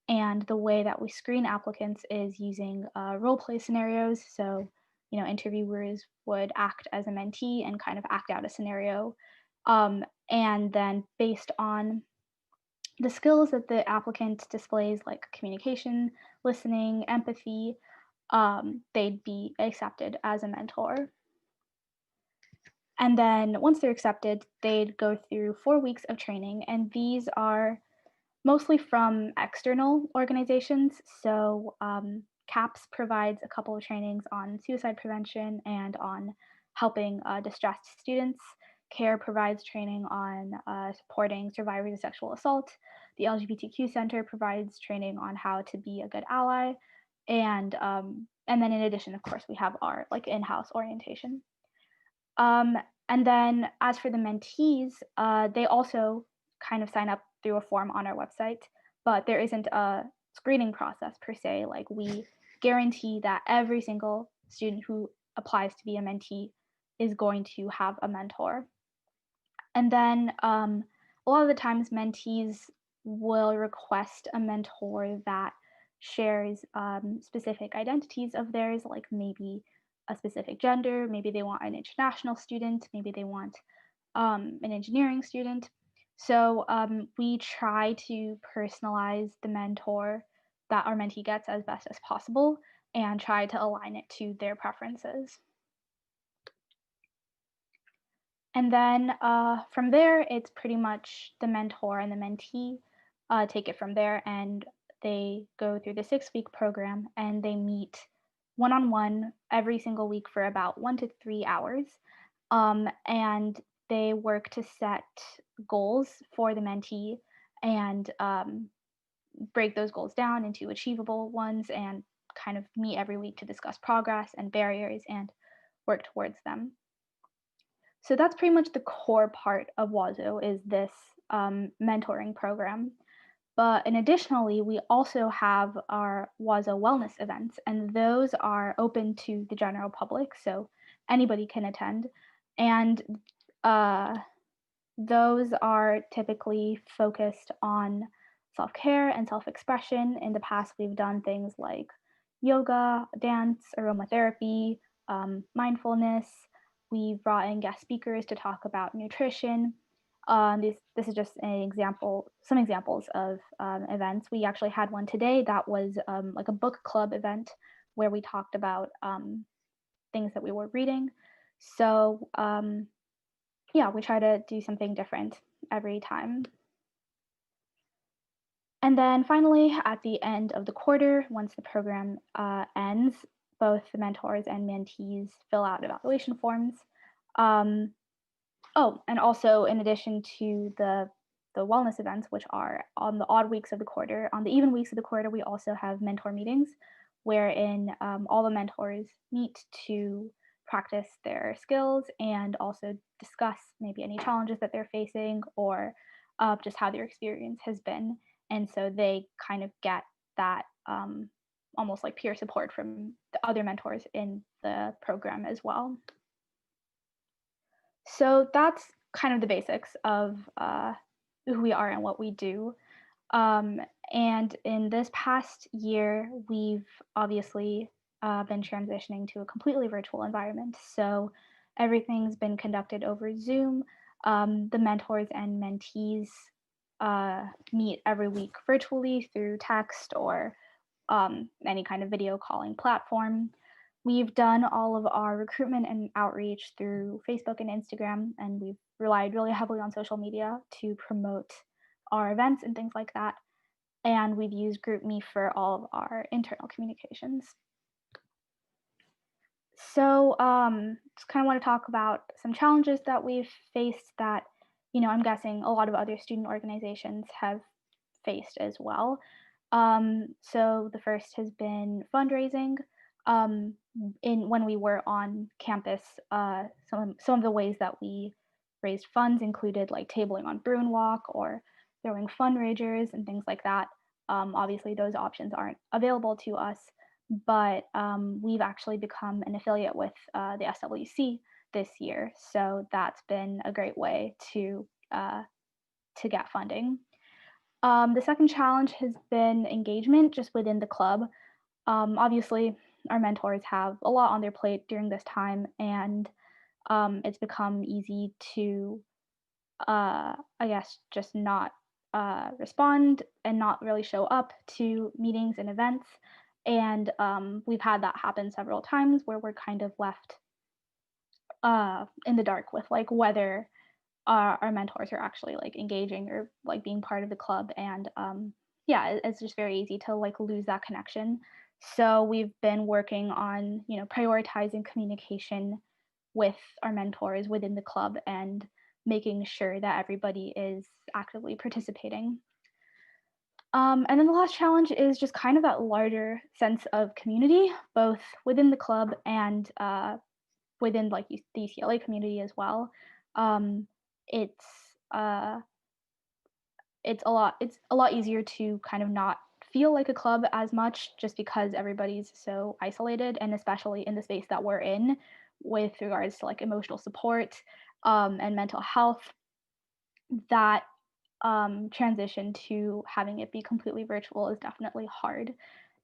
And the way that we screen applicants is using role play scenarios. So, interviewers would act as a mentee and kind of act out a scenario. And then based on the skills that the applicant displays, like communication, listening, empathy, they'd be accepted as a mentor. And then once they're accepted, they'd go through 4 weeks of training. And these are mostly from external organizations. So CAPS provides a couple of trainings on suicide prevention and on helping distressed students. CARE provides training on supporting survivors of sexual assault. The LGBTQ Center provides training on how to be a good ally. And then in addition, of course, we have our like in-house orientation. And then as for the mentees, they also kind of sign up through a form on our website, but there isn't a screening process per se. Like we guarantee that every single student who applies to be a mentee is going to have a mentor. And then a lot of the times mentees will request a mentor that shares specific identities of theirs, like maybe a specific gender, maybe they want an international student, maybe they want an engineering student. So we try to personalize the mentor that our mentee gets as best as possible and try to align it to their preferences. And then from there, it's pretty much the mentor and the mentee take it from there, and they go through the 6-week program and they meet one-on-one every single week for about 1 to 3 hours. And they work to set goals for the mentee and break those goals down into achievable ones and kind of meet every week to discuss progress and barriers and work towards them. So that's pretty much the core part of WASO is this mentoring program. And additionally, we also have our WASO wellness events, and those are open to the general public, so anybody can attend. And those are typically focused on self-care and self-expression. In the past, we've done things like yoga, dance, aromatherapy, mindfulness. We brought in guest speakers to talk about nutrition. This is just an example, some examples of events. We actually had one today that was like a book club event where we talked about things that we were reading. So yeah, we try to do something different every time. And then finally, at the end of the quarter, once the program ends, both the mentors and mentees fill out evaluation forms. Oh, and also in addition to the wellness events, which are on the odd weeks of the quarter, on the even weeks of the quarter, we also have mentor meetings wherein all the mentors meet to practice their skills and also discuss maybe any challenges that they're facing or just how their experience has been. And so they kind of get that almost like peer support from the other mentors in the program as well. So that's kind of the basics of who we are and what we do. And in this past year, we've obviously been transitioning to a completely virtual environment. So everything's been conducted over Zoom. The mentors and mentees meet every week virtually through text or any kind of video calling platform. We've done all of our recruitment and outreach through Facebook and Instagram, and we've relied really heavily on social media to promote our events and things like that. And we've used GroupMe for all of our internal communications. So just kind of want to talk about some challenges that we've faced that, you know, I'm guessing a lot of other student organizations have faced as well. So the first has been fundraising. When we were on campus, some of the ways that we raised funds included like tabling on Bruin Walk or throwing fundraisers and things like that. Obviously, those options aren't available to us, but we've actually become an affiliate with the SWC this year, so that's been a great way to get funding. The second challenge has been engagement just within the club. Obviously, our mentors have a lot on their plate during this time, and it's become easy to, I guess, just not respond and not really show up to meetings and events. And we've had that happen several times where we're kind of left in the dark with like whether our mentors are actually like engaging or like being part of the club. And yeah, it's just very easy to like lose that connection. So we've been working on, you know, prioritizing communication with our mentors within the club and making sure that everybody is actively participating. And then the last challenge is just kind of that larger sense of community, both within the club and within like the UCLA community as well. It's it's a lot easier to kind of not feel like a club as much just because everybody's so isolated, and especially in the space that we're in with regards to like emotional support and mental health, that transition to having it be completely virtual is definitely hard.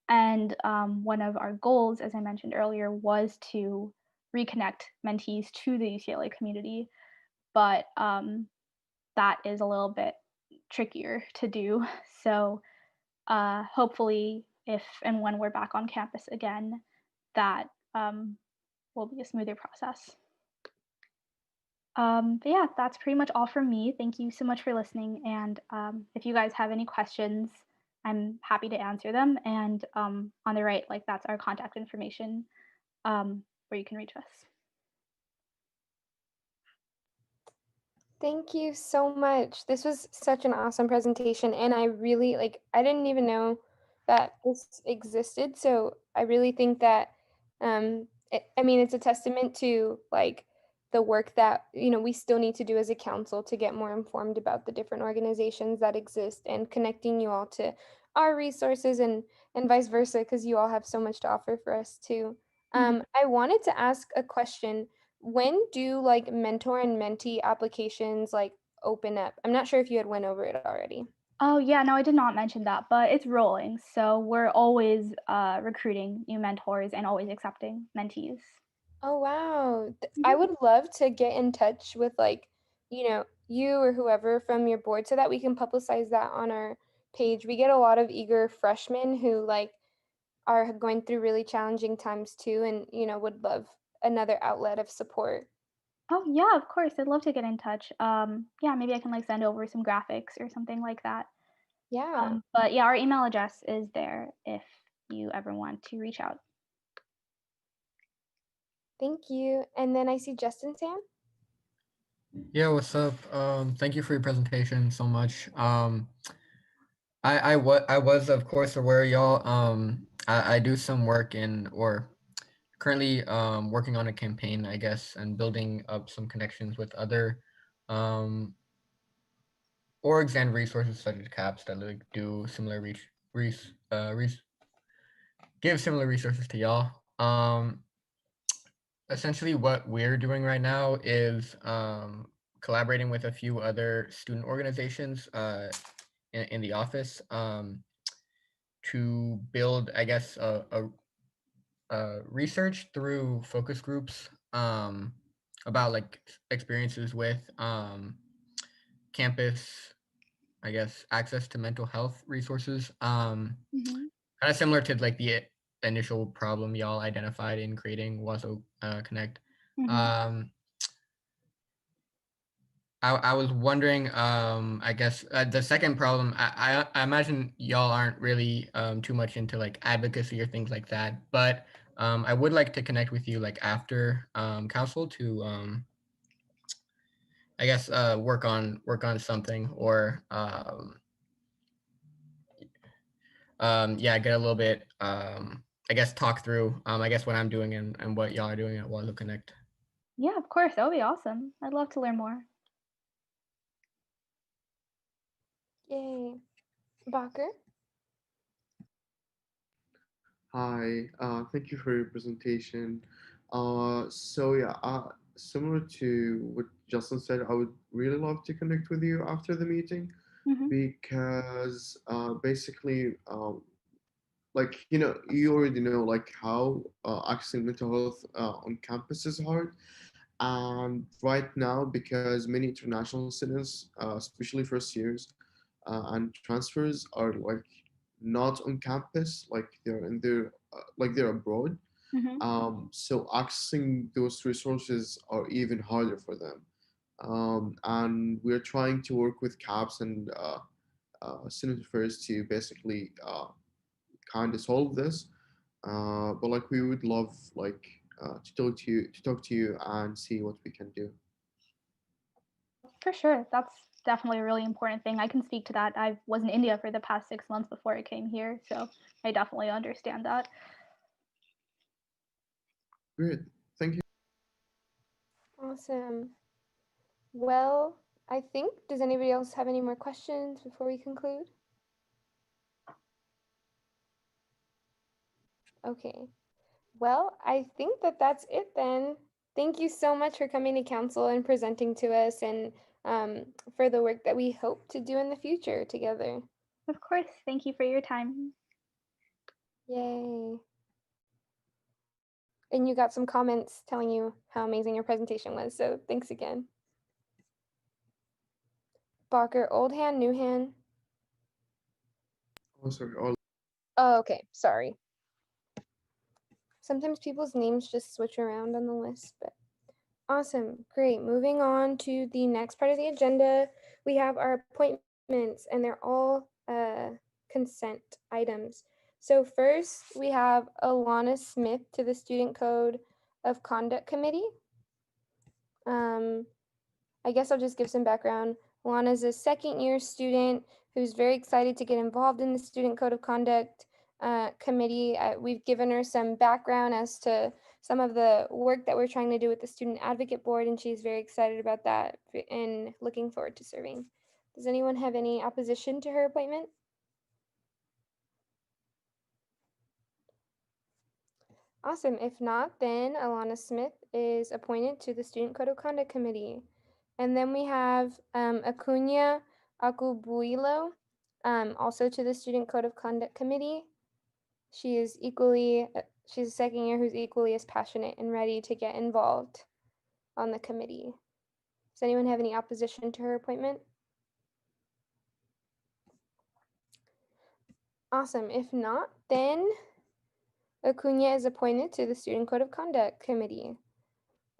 And one of our goals, as I mentioned earlier, was to reconnect mentees to the UCLA community, but that is a little bit trickier to do. So hopefully, if and when we're back on campus again, that will be a smoother process. But yeah, that's pretty much all from me. Thank you so much for listening. And if you guys have any questions, I'm happy to answer them. And on the right, like that's our contact information where you can reach us. Thank you so much. This was such an awesome presentation, and I really I didn't even know that this existed. So I really think that I mean it's a testament to like the work that we still need to do as a council to get more informed about the different organizations that exist and connecting you all to our resources and vice versa, because you all have so much to offer for us too. I wanted to ask a question. When do like mentor and mentee applications like open up? I'm not sure if you had went over it already. Oh yeah, no, I did not mention that, but it's rolling. So we're always recruiting new mentors and always accepting mentees. Oh, wow. I would love to get in touch with like, you or whoever from your board so that we can publicize that on our page. We get a lot of eager freshmen who like are going through really challenging times too and, would love another outlet of support. Oh yeah, of course. I'd love to get in touch. Yeah, maybe I can like send over some graphics or something like that. Yeah. But yeah, our email address is there if you ever want to reach out. Thank you. And then I see Justin Sam. Yeah, what's up? Thank you for your presentation so much. I was of course aware, y'all. I do some work in or currently working on a campaign, I guess, and building up some connections with other orgs and resources such as CAPS that like do similar give similar resources to y'all. Essentially what we're doing right now is collaborating with a few other student organizations in the office to build, I guess, research through focus groups about like experiences with campus, I guess, access to mental health resources. Kind of similar to like the initial problem y'all identified in creating Wazo Connect. I was wondering, I guess the second problem, I imagine y'all aren't really too much into like advocacy or things like that, but I would like to connect with you like after council to, I guess, work on something or yeah, get a little bit, I guess, talk through, I guess, what I'm doing and what y'all are doing at Wazo Connect. Yeah, of course. That would be awesome. I'd love to learn more. Yay. Baker? Hi, thank you for your presentation. So yeah, similar to what Justin said, I would really love to connect with you after the meeting because basically, like you already know like how accessing mental health on campus is hard, and right now because many international students, especially first years and transfers, are like not on campus, like they're in their like they're abroad. So accessing those resources are even harder for them. And we're trying to work with CAPS and student affairs to basically kind of solve this. But like we would love like to talk to you and see what we can do. For sure. That's definitely a really important thing. I can speak to that. I was in India for the past 6 months before I came here, so I definitely understand that. Great. Thank you. Awesome. Well, I think, does anybody else have any more questions before we conclude? Okay. Well, I think that that's it then. Thank you so much for coming to council and presenting to us and for the work that we hope to do in the future together. Of course. Thank you for your time. Yay. And you got some comments telling you how amazing your presentation was, so thanks again. Barker, old hand, new hand? Oh, sorry. Oh, okay, sorry. Sometimes people's names just switch around on the list, but awesome, great. Moving on to the next part of the agenda, we have our appointments and they're all consent items. So first we have Alana Smith to the Student Code of Conduct Committee. I guess I'll just give some background. Alana's a second-year student who's very excited to get involved in the Student Code of Conduct Committee. We've given her some background as to some of the work that we're trying to do with the Student Advocate Board, and she's very excited about that and looking forward to serving. Does anyone have any opposition to her appointment? Awesome. If not, then Alana Smith is appointed to the Student Code of Conduct Committee. And then we have Acuna Acubuilo, also to the Student Code of Conduct Committee. She's a second year who's equally as passionate and ready to get involved on the committee. Does anyone have any opposition to her appointment? Awesome. If not, then Acuna is appointed to the Student Code of Conduct Committee.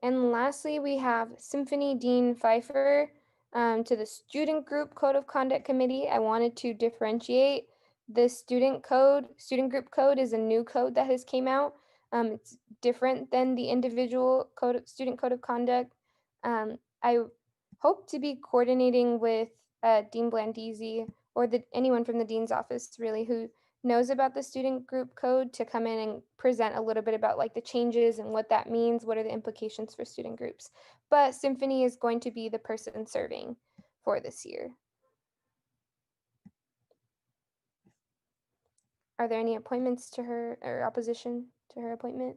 And lastly, we have Symphony Dean Pfeiffer to the Student Group Code of Conduct Committee. I wanted to differentiate the student code. Student group code is a new code that has came out. It's different than the individual student code of conduct. I hope to be coordinating with Dean Blandisi or anyone from the dean's office really who knows about the student group code to come in and present a little bit about like the changes and what that means, what are the implications for student groups. But Symphony is going to be the person serving for this year. Are there any appointments to her or opposition to her appointment?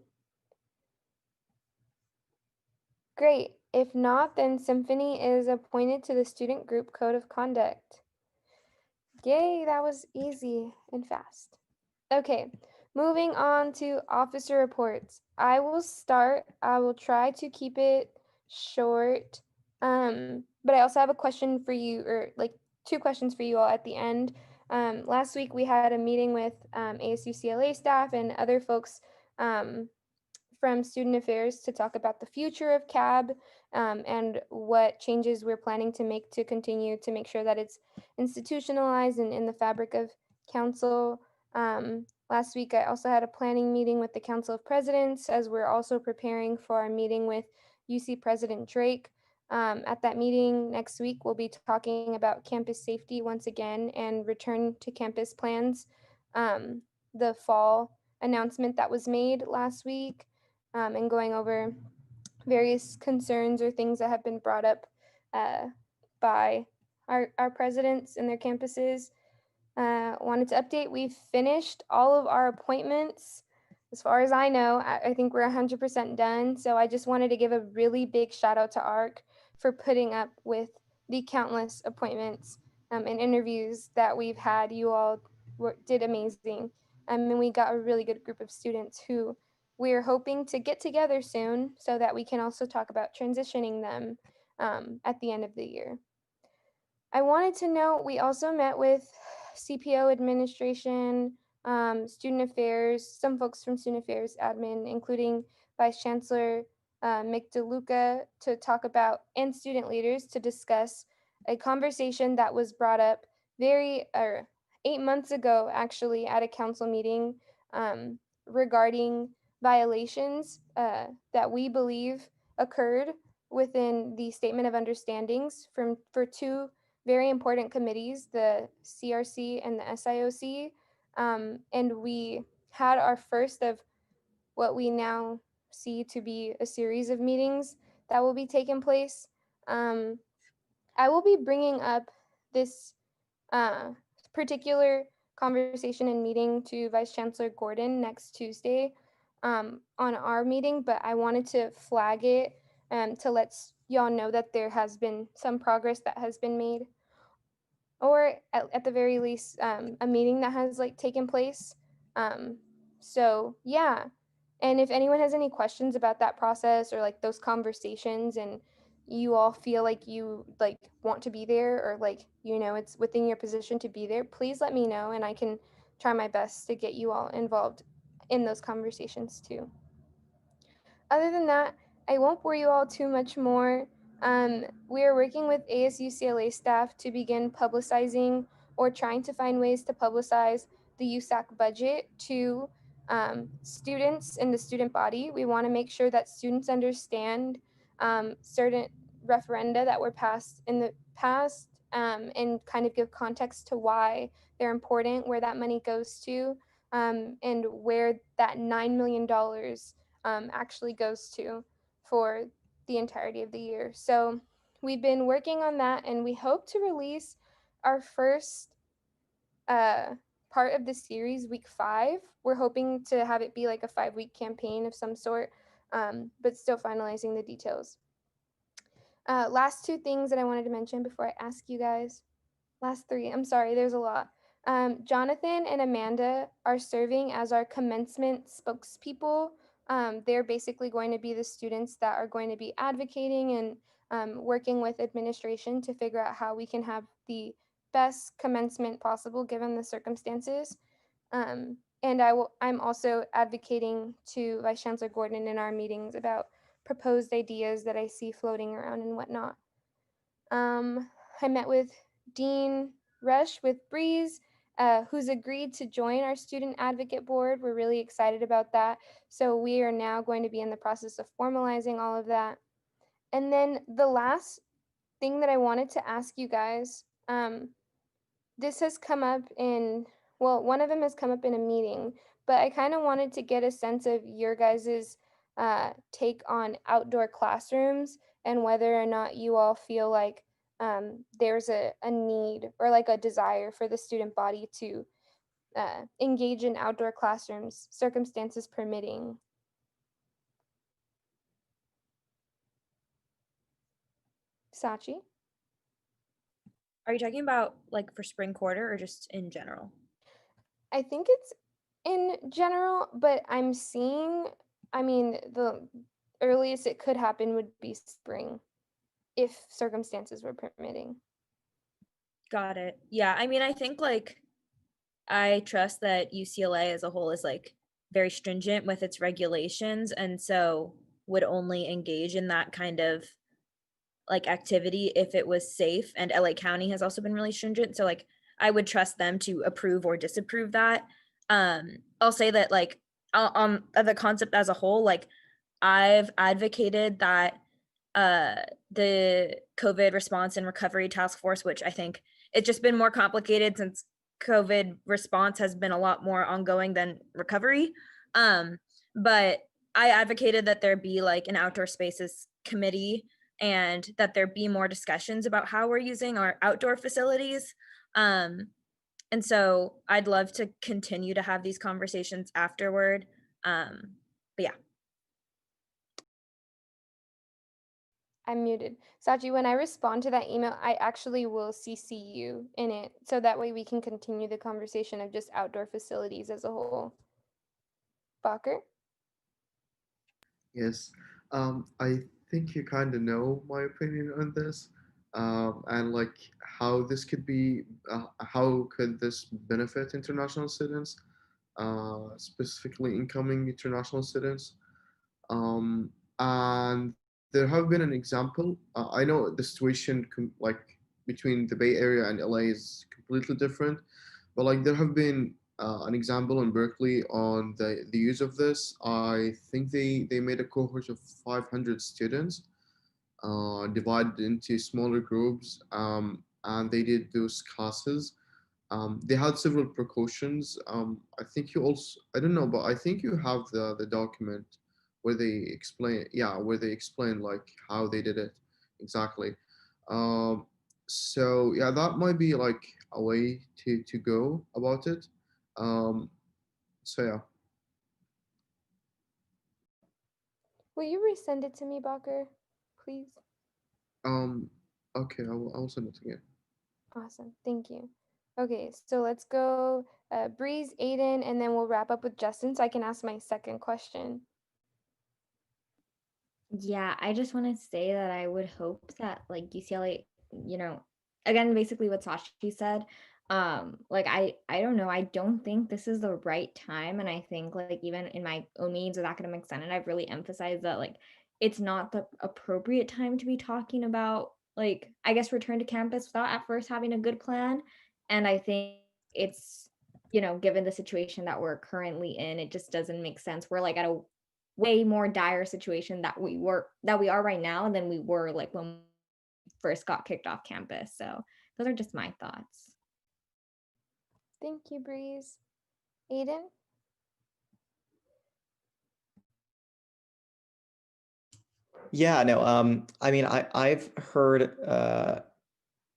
Great. If not, then Symphony is appointed to the Student Group Code of Conduct. Yay, that was easy and fast. Okay, moving on to officer reports. I will start. I will try to keep it short. But I also have a question for you, or like 2 questions for you all at the end. Last week we had a meeting with ASU CLA staff and other folks from Student Affairs to talk about the future of CAB and what changes we're planning to make to continue to make sure that it's institutionalized and in the fabric of council. Last week, I also had a planning meeting with the Council of Presidents as we're also preparing for our meeting with UC President Drake. At that meeting next week, we'll be talking about campus safety once again and return to campus plans. The fall announcement that was made last week and going over various concerns or things that have been brought up by our presidents and their campuses. Wanted to update, we've finished all of our appointments. As far as I know, I think we're 100% done. So I just wanted to give a really big shout out to ARC for putting up with the countless appointments and interviews that we've had. You all did amazing. And we got a really good group of students who we're hoping to get together soon so that we can also talk about transitioning them at the end of the year. I wanted to note we also met with CPO administration, student affairs, some folks from student affairs admin, including Vice Chancellor Mick DeLuca to talk about, and student leaders to discuss a conversation that was brought up 8 months ago actually at a council meeting regarding violations that we believe occurred within the statement of understandings for 2 very important committees, the CRC and the SIOC. And we had our first of what we now see to be a series of meetings that will be taking place. I will be bringing up this particular conversation and meeting to Vice Chancellor Gordon next Tuesday on our meeting, but I wanted to flag it to let y'all know that there has been some progress that has been made, or at the very least a meeting that has like taken place. So yeah, and if anyone has any questions about that process or like those conversations and you all feel like you like want to be there or like it's within your position to be there, please let me know and I can try my best to get you all involved in those conversations too. Other than that, I won't bore you all too much more. We are working with ASU CLA staff to begin publicizing or trying to find ways to publicize the USAC budget to students in the student body. We want to make sure that students understand certain referenda that were passed in the past and kind of give context to why they're important, where that money goes to, and where that $9 million actually goes to for the entirety of the year. So we've been working on that and we hope to release our first part of the series week 5. We're hoping to have it be like a 5-week campaign of some sort, but still finalizing the details. Last 2 things that I wanted to mention before I ask you guys. Last 3, I'm sorry, there's a lot. Jonathan and Amanda are serving as our commencement spokespeople. They're basically going to be the students that are going to be advocating and working with administration to figure out how we can have the best commencement possible given the circumstances. And I'm also advocating to Vice Chancellor Gordon in our meetings about proposed ideas that I see floating around and whatnot. I met with Dean Rush with Breeze, who's agreed to join our student advocate board. We're really excited about that. So we are now going to be in the process of formalizing all of that. And then the last thing that I wanted to ask you guys, this has come up in, well, one of them has come up in a meeting, but I kind of wanted to get a sense of your guys's take on outdoor classrooms and whether or not you all feel like there's a need or like a desire for the student body to engage in outdoor classrooms, circumstances permitting. Sachi? Are you talking about like for spring quarter or just in general? I think it's in general, but I'm seeing, I mean, the earliest it could happen would be spring if circumstances were permitting. Got it. Yeah, I mean, I think like I trust that UCLA as a whole is like very stringent with its regulations and so would only engage in that kind of like activity if it was safe. And LA County has also been really stringent. So like I would trust them to approve or disapprove that. I'll say that like on the concept as a whole, like I've advocated that the COVID response and recovery task force, which I think it's just been more complicated since COVID response has been a lot more ongoing than recovery. But I advocated that there be like an outdoor spaces committee and that there be more discussions about how we're using our outdoor facilities. And so I'd love to continue to have these conversations afterward. But yeah. I'm muted. Sachi, when I respond to that email, I actually will CC you in it. So that way we can continue the conversation of just outdoor facilities as a whole. Bacher? Yes, I think you kind of know my opinion on this, and like how this could be, how could this benefit international students, specifically incoming international students. And there have been an example. I know the situation like between the Bay Area and LA is completely different, but like there have been an example in Berkeley on the use of this. I think they made a cohort of 500 students, divided into smaller groups, and they did those classes. They had several precautions. I think you also, I don't know, but I think you have the document where they explain, yeah, where they explain like how they did it exactly. Um, so yeah, that might be like a way to go about it. Um, so yeah. Will you resend it to me, Bacher, please? Um, okay, I will send it again. Awesome, thank you. Okay, so let's go Breeze, Aiden, and then we'll wrap up with Justin so I can ask my second question. Yeah, I just want to say that I would hope that like UCLA, again, basically what Sashi said, like I don't know, I don't think this is the right time. And I think like even in my own meetings with academic senate, I've really emphasized that like it's not the appropriate time to be talking about like I guess return to campus without at first having a good plan. And I think it's given the situation that we're currently in, it just doesn't make sense. We're like at a way more dire situation that we are right now than we were like when we first got kicked off campus. So those are just my thoughts. Thank you, Breeze. Aiden? Yeah, no, I mean, I've heard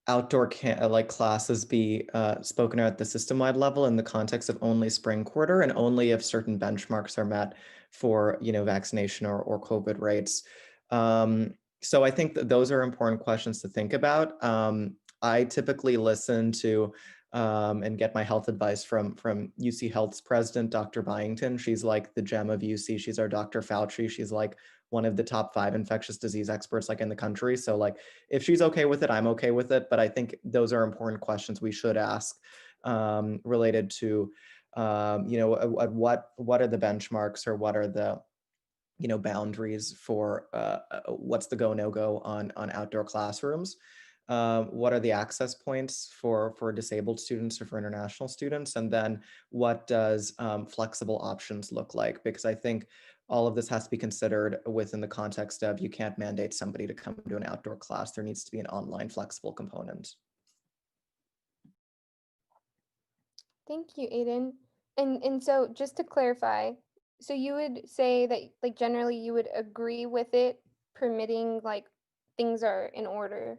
outdoor like classes be spoken at the system-wide level in the context of only spring quarter and only if certain benchmarks are met for vaccination or COVID rates. So I think that those are important questions to think about. I typically listen to and get my health advice from UC Health's president, Dr. Byington. She's like the gem of UC. She's our Dr. Fauci. She's like one of the top 5 infectious disease experts like in the country. So like if she's okay with it, I'm okay with it. But I think those are important questions we should ask related to, what are the benchmarks, or what are the boundaries for what's the go no go on outdoor classrooms. What are the access points for disabled students or for international students? And then what does flexible options look like? Because I think all of this has to be considered within the context of, you can't mandate somebody to come to an outdoor class. There needs to be an online flexible component. Thank you, Aiden. And so just to clarify, so you would say that like generally you would agree with it permitting like things are in order.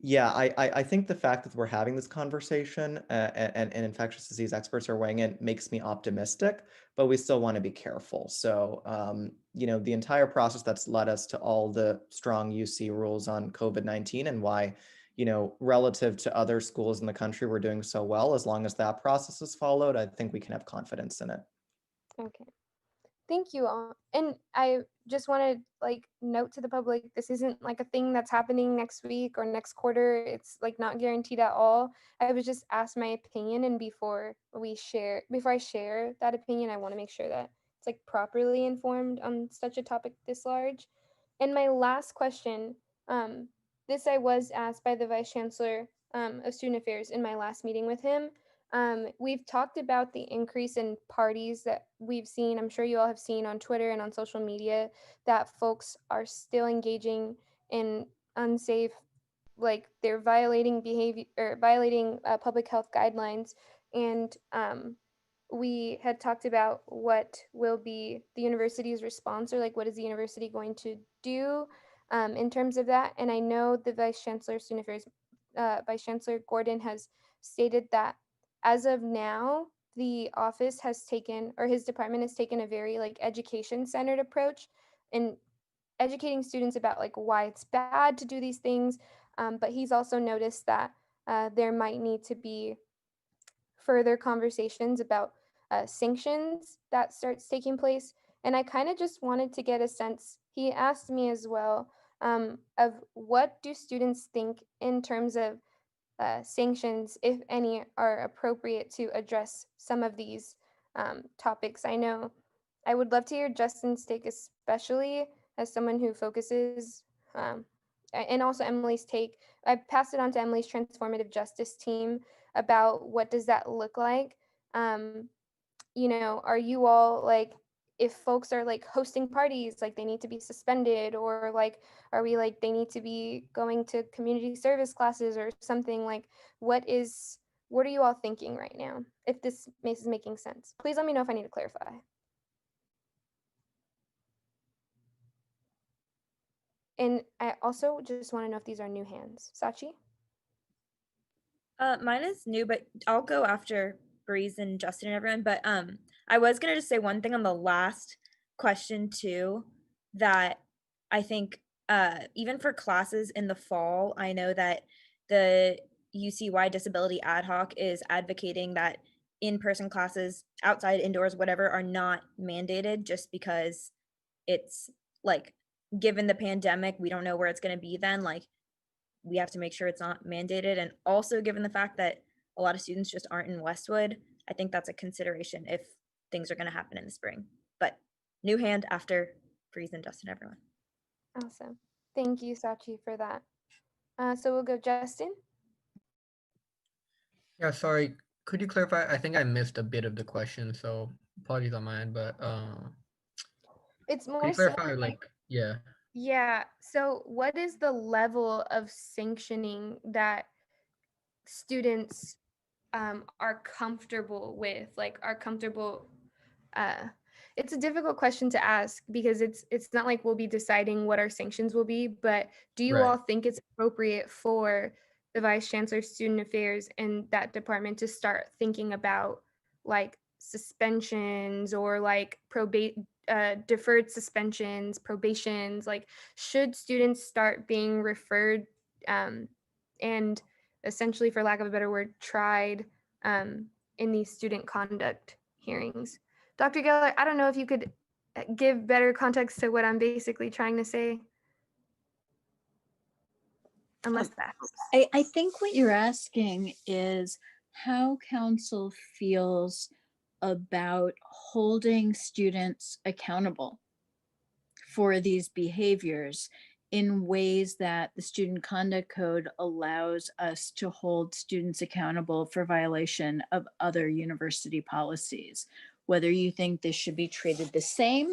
Yeah, I think the fact that we're having this conversation and infectious disease experts are weighing in makes me optimistic, but we still want to be careful. So, the entire process that's led us to all the strong UC rules on COVID-19, and why, relative to other schools in the country, we're doing so well. As long as that process is followed, I think we can have confidence in it. Okay. Thank you all. And I just want to like note to the public, this isn't like a thing that's happening next week or next quarter. It's like not guaranteed at all. I was just asked my opinion, and before I share that opinion, I want to make sure that it's like properly informed on such a topic this large. And my last question, this I was asked by the Vice Chancellor of Student Affairs in my last meeting with him. We've talked about the increase in parties that we've seen. I'm sure you all have seen on Twitter and on social media that folks are still engaging in unsafe, like they're violating behavior or violating public health guidelines. And we had talked about what will be the university's response, or like what is the university going to do in terms of that. And I know the Vice Chancellor of Student Affairs, Vice Chancellor Gordon, has stated that as of now, the office has taken, or his department has taken, a very like education centered approach in educating students about like why it's bad to do these things. But he's also noticed that there might need to be further conversations about sanctions that starts taking place. And I kind of just wanted to get a sense, he asked me as well, of what do students think in terms of sanctions, if any, are appropriate to address some of these topics. I know I would love to hear Justin's take, especially as someone who focuses, and also Emily's take. I passed it on to Emily's transformative justice team about what does that look like. Um, are you all like, if folks are like hosting parties, like they need to be suspended, or like, are we like they need to be going to community service classes or something? Like, what are you all thinking right now? If this is making sense, please let me know if I need to clarify. And I also just want to know if these are new hands. Sachi? Mine is new, but I'll go after Breeze and Justin and everyone. But I was gonna just say one thing on the last question too, that I think even for classes in the fall, I know that the UCY Disability Ad Hoc is advocating that in-person classes, outside, indoors, whatever, are not mandated, just because it's like, given the pandemic, we don't know where it's gonna be then. Like, we have to make sure it's not mandated. And also, given the fact that a lot of students just aren't in Westwood, I think that's a consideration if things are going to happen in the spring. But new hand after Breeze and Justin, everyone. Awesome. Thank you, Sachi, for that. So we'll go Justin. Yeah, sorry. Could you clarify? I think I missed a bit of the question, so apologies on my end. But It's could you more so clarify? Like, yeah. Yeah. So, what is the level of sanctioning that students are comfortable with? Like, are comfortable? Uh, it's a difficult question to ask because it's not like we'll be deciding what our sanctions will be. But do you Right. all think it's appropriate for the Vice Chancellor of Student Affairs and that department to start thinking about like suspensions or like deferred suspensions, probations? Like, should students start being referred and essentially, for lack of a better word, tried in these student conduct hearings. Dr. Geller, I don't know if you could give better context to what I'm basically trying to say. Unless that helps. I think what you're asking is how council feels about holding students accountable for these behaviors in ways that the student conduct code allows us to hold students accountable for violation of other university policies. Whether you think this should be treated the same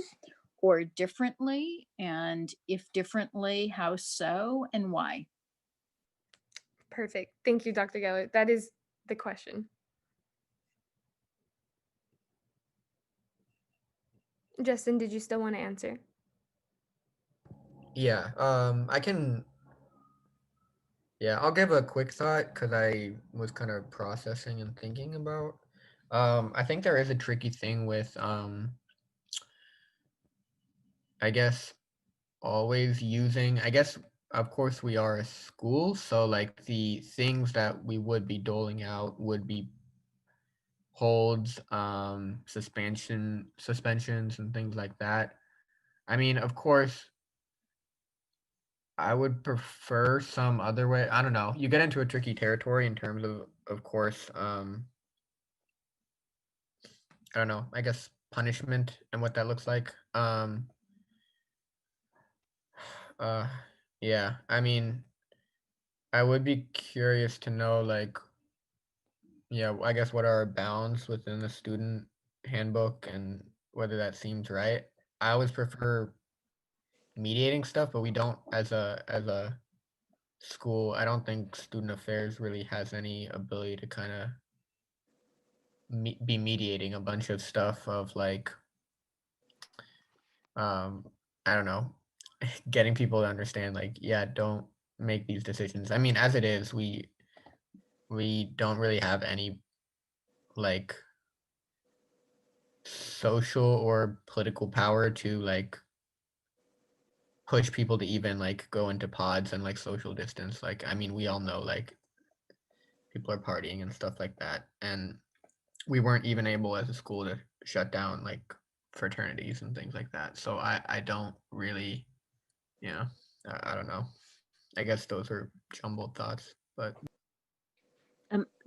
or differently, and if differently, how so and why? Perfect. Thank you, Dr. Geller. That is the question. Justin, did you still want to answer? Yeah, I can, yeah, I'll give a quick thought because I was kind of processing and thinking about. I think there is a tricky thing with, I guess, always using, I guess, of course, we are a school, so like the things that we would be doling out would be holds, suspensions and things like that. I mean, of course, I would prefer some other way. I don't know. You get into a tricky territory in terms of course, I don't know, I guess punishment and what that looks like. Uh, yeah, I mean, I would be curious to know, like, yeah, I guess what are our bounds within the student handbook and whether that seems right. I always prefer mediating stuff, but we don't as a school. I don't think student affairs really has any ability to kind of be mediating a bunch of stuff of like, um, I don't know, getting people to understand like, yeah, don't make these decisions. I mean, as it is, we don't really have any like social or political power to like push people to even like go into pods and like social distance. Like, I mean, we all know like people are partying and stuff like that, and we weren't even able as a school to shut down like fraternities and things like that. So I don't really, you know, I don't know. I guess those are jumbled thoughts, but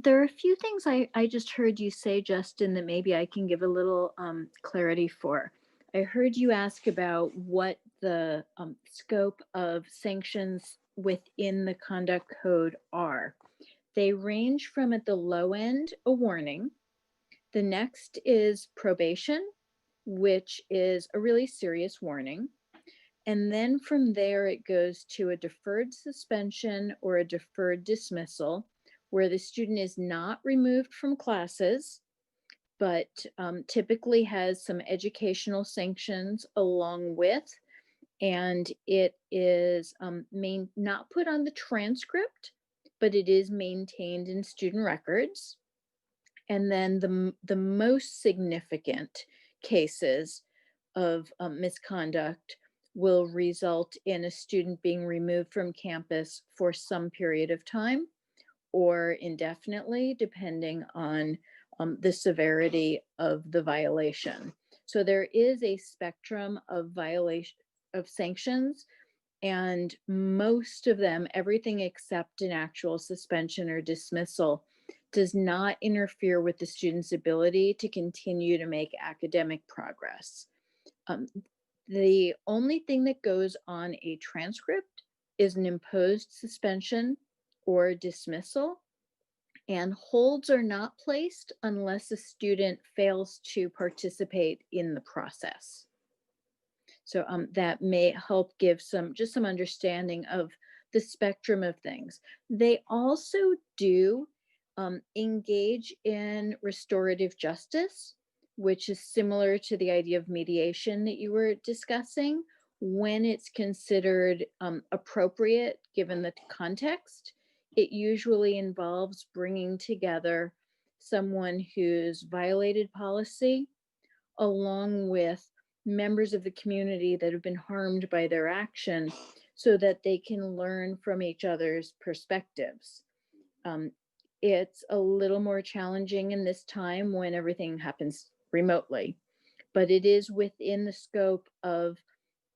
There are a few things I just heard you say, Justin, that maybe I can give a little clarity for. I heard you ask about what the scope of sanctions within the conduct code are. They range from, at the low end, a warning. The next is probation, which is a really serious warning. And then from there, it goes to a deferred suspension or a deferred dismissal, where the student is not removed from classes, but typically has some educational sanctions along with, and it is not put on the transcript, but it is maintained in student records. And then the most significant cases of misconduct will result in a student being removed from campus for some period of time or indefinitely, depending on the severity of the violation. So there is a spectrum of violation of sanctions, and most of them, everything except an actual suspension or dismissal, does not interfere with the student's ability to continue to make academic progress. The only thing that goes on a transcript is an imposed suspension or dismissal, and holds are not placed unless a student fails to participate in the process. So that may help give some understanding of the spectrum of things. They also do engage in restorative justice, which is similar to the idea of mediation that you were discussing, when it's considered appropriate given the context. It usually involves bringing together someone who's violated policy along with members of the community that have been harmed by their action, so that they can learn from each other's perspectives. It's a little more challenging in this time when everything happens remotely, but it is within the scope of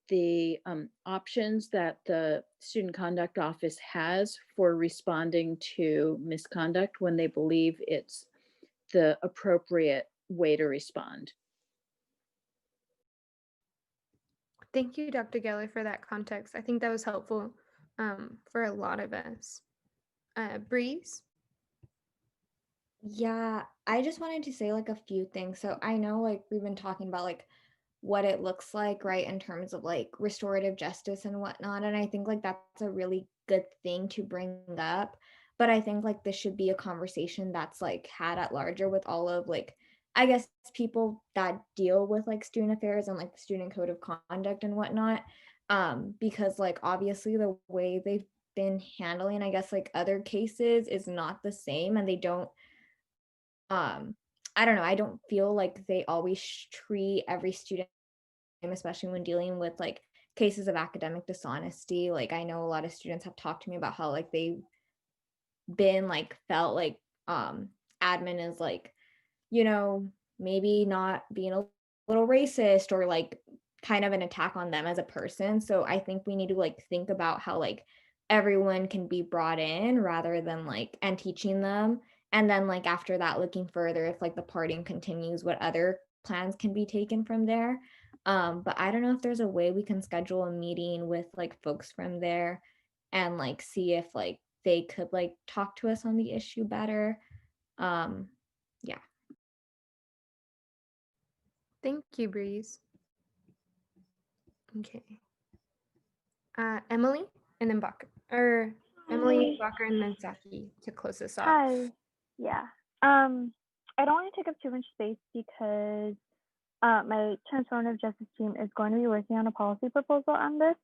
the options that the Student Conduct Office has for responding to misconduct when they believe it's the appropriate way to respond. Thank you, Dr. Geller, for that context. I think that was helpful for a lot of us. Breeze? Yeah, I just wanted to say like a few things. So I know like we've been talking about like what it looks like, right, in terms of like restorative justice and whatnot. And I think like that's a really good thing to bring up. But I think like this should be a conversation that's like had at larger with all of like, I guess, people that deal with like student affairs and like the student code of conduct and whatnot. Because like obviously the way they've been handling, I guess, like other cases is not the same, and they don't I don't know, I don't feel like they always treat every student, especially when dealing with like cases of academic dishonesty. Like I know a lot of students have talked to me about how like they've been like felt like admin is like, you know, maybe not being a little racist or like kind of an attack on them as a person. So I think we need to like think about how like everyone can be brought in rather than like and teaching them. And then like after that, looking further if like the parting continues, what other plans can be taken from there. But I don't know if there's a way we can schedule a meeting with like folks from there and like see if like they could like talk to us on the issue better. Yeah. Thank you, Breeze. Okay. Emily and then Bacher. Or Emily, Bacher, and then Saki to close this off. Hi. Yeah. I don't want to take up too much space because my transformative justice team is going to be working on a policy proposal on this.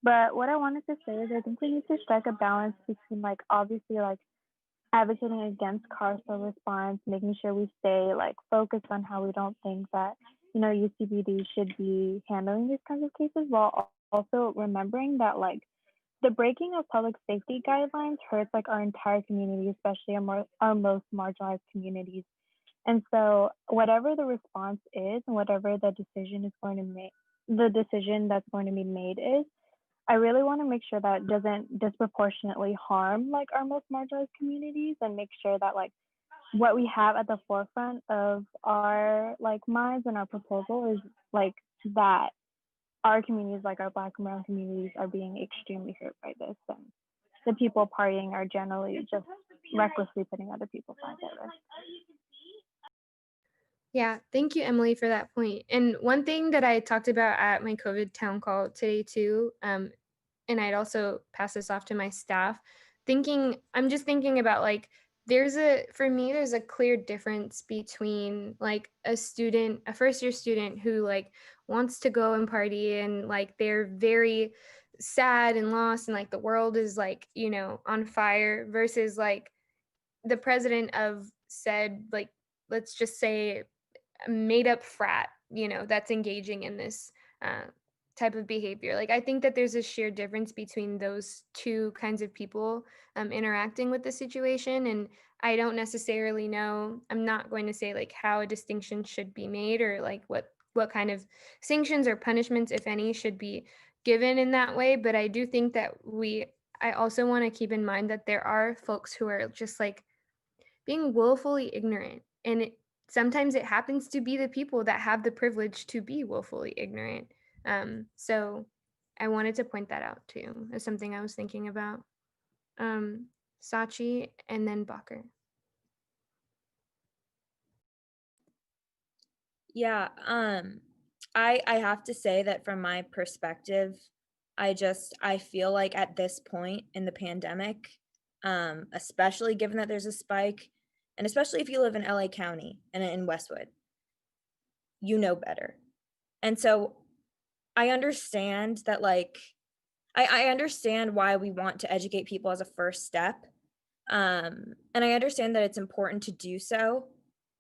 But what I wanted to say is I think we need to strike a balance between like obviously like advocating against carceral response, making sure we stay like focused on how we don't think that, you know, UCBD should be handling these kinds of cases, while also remembering that like the breaking of public safety guidelines hurts like our entire community, especially our most marginalized communities. And so whatever the response is and whatever the decision is going to make, the decision that's going to be made is, I really want to make sure that it doesn't disproportionately harm like our most marginalized communities, and make sure that like what we have at the forefront of our like minds and our proposal is like that our communities, like our Black and brown communities, are being extremely hurt by this, and the people partying are generally just recklessly putting other people's lives at risk. Yeah, thank you, Emily, for that point. And one thing that I talked about at my COVID town call today too, and I'd also pass this off to my staff, I'm just thinking about like, for me, there's a clear difference between like a first year student who like wants to go and party and like they're very sad and lost and like the world is like, you know, on fire, versus like the president of said, like, let's just say a made up frat, you know, that's engaging in this type of behavior. Like, I think that there's a sheer difference between those two kinds of people interacting with the situation. And I don't necessarily know, I'm not going to say like how a distinction should be made or like what kind of sanctions or punishments, if any, should be given in that way. But I do think that I also want to keep in mind that there are folks who are just like being willfully ignorant. And sometimes it happens to be the people that have the privilege to be willfully ignorant. So I wanted to point that out too as something I was thinking about. Sachi and then Bacher. Yeah, I have to say that from my perspective, I feel like at this point in the pandemic, especially given that there's a spike, and especially if you live in LA County and in Westwood, you know better. And so I understand that like I understand why we want to educate people as a first step. And I understand that it's important to do so.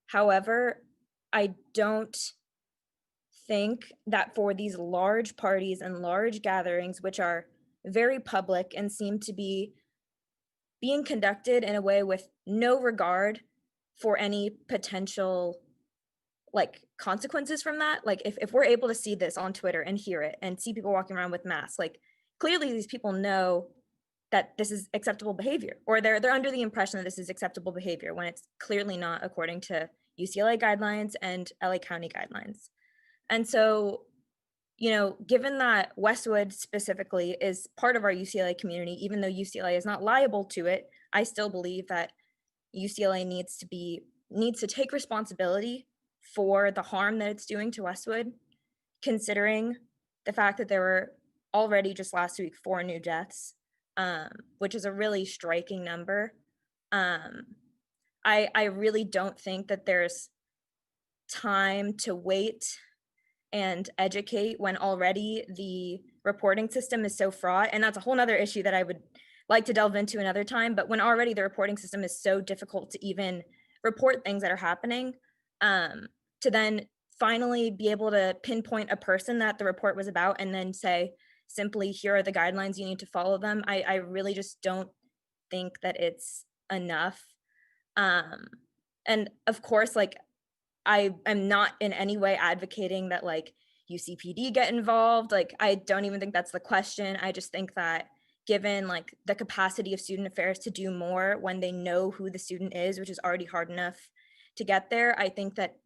However, I don't think that for these large parties and large gatherings, which are very public and seem to be being conducted in a way with no regard for any potential like consequences from that. Like if we're able to see this on Twitter and hear it and see people walking around with masks, like clearly these people know that this is acceptable behavior, or they're under the impression that this is acceptable behavior when it's clearly not according to UCLA guidelines and LA County guidelines. And so, you know, given that Westwood specifically is part of our UCLA community, even though UCLA is not liable to it, I still believe that UCLA needs to take responsibility for the harm that it's doing to Westwood, considering the fact that there were already just last week 4 new deaths, which is a really striking number. I really don't think that there's time to wait and educate when already the reporting system is so fraught. And that's a whole nother issue that I would like to delve into another time. But when already the reporting system is so difficult to even report things that are happening, to then finally be able to pinpoint a person that the report was about and then say, simply, here are the guidelines, you need to follow them. I really just don't think that it's enough. And of course, like, I am not in any way advocating that like UCPD get involved. Like, I don't even think that's the question. I just think that given like the capacity of student affairs to do more when they know who the student is, which is already hard enough to get there, I think that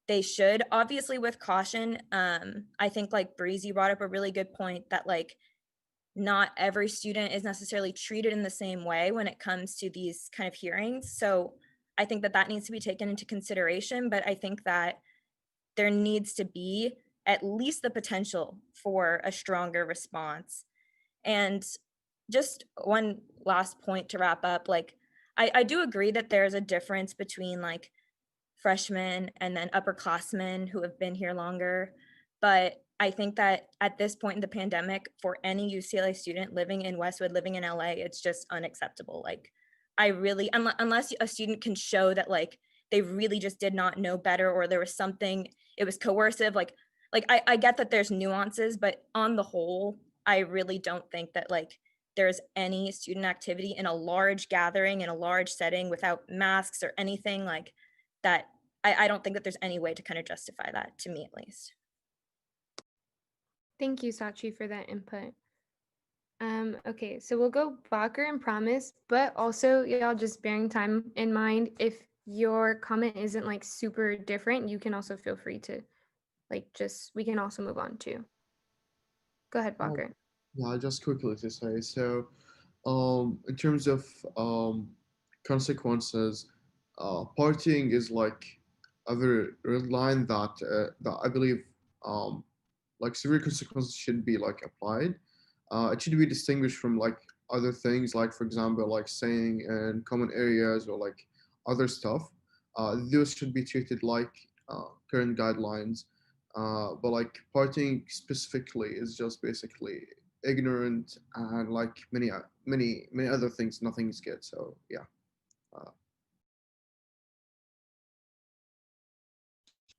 they should, obviously with caution. I think like Breezy brought up a really good point that like not every student is necessarily treated in the same way when it comes to these kind of hearings. So I think that that needs to be taken into consideration, but I think that there needs to be at least the potential for a stronger response. And just one last point to wrap up, like I do agree that there's a difference between like freshmen and then upperclassmen who have been here longer. But I think that at this point in the pandemic, for any UCLA student living in Westwood, living in LA, it's just unacceptable. Like, I really, unless a student can show that like they really just did not know better, or there was something, it was coercive. Like I get that there's nuances, but on the whole, I really don't think that like there's any student activity in a large gathering in a large setting without masks or anything like that. I don't think that there's any way to kind of justify that, to me at least. Thank you, Sachi, for that input. Okay, so we'll go Bacher and Promise, but also y'all just bearing time in mind, if your comment isn't like super different, you can also feel free to like we can also move on too. Go ahead, Bacher. Yeah, just quickly to say, so in terms of consequences, partying is like a very red line that I believe like severe consequences should be like applied. It should be distinguished from like other things, like for example, like saying in common areas or like other stuff. Those should be treated like current guidelines. But like partying specifically is just basically ignorant and like many other things. Nothing is good. So yeah. Uh,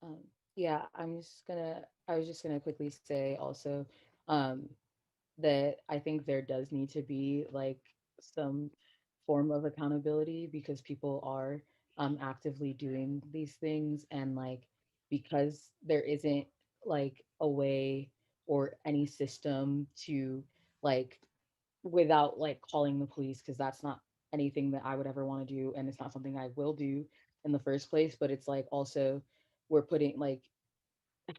Um, yeah, I was just gonna quickly say also um, that I think there does need to be like some form of accountability because people are actively doing these things, and like because there isn't like a way or any system to like without like calling the police, because that's not anything that I would ever want to do, and it's not something I will do in the first place. But it's like also we're putting like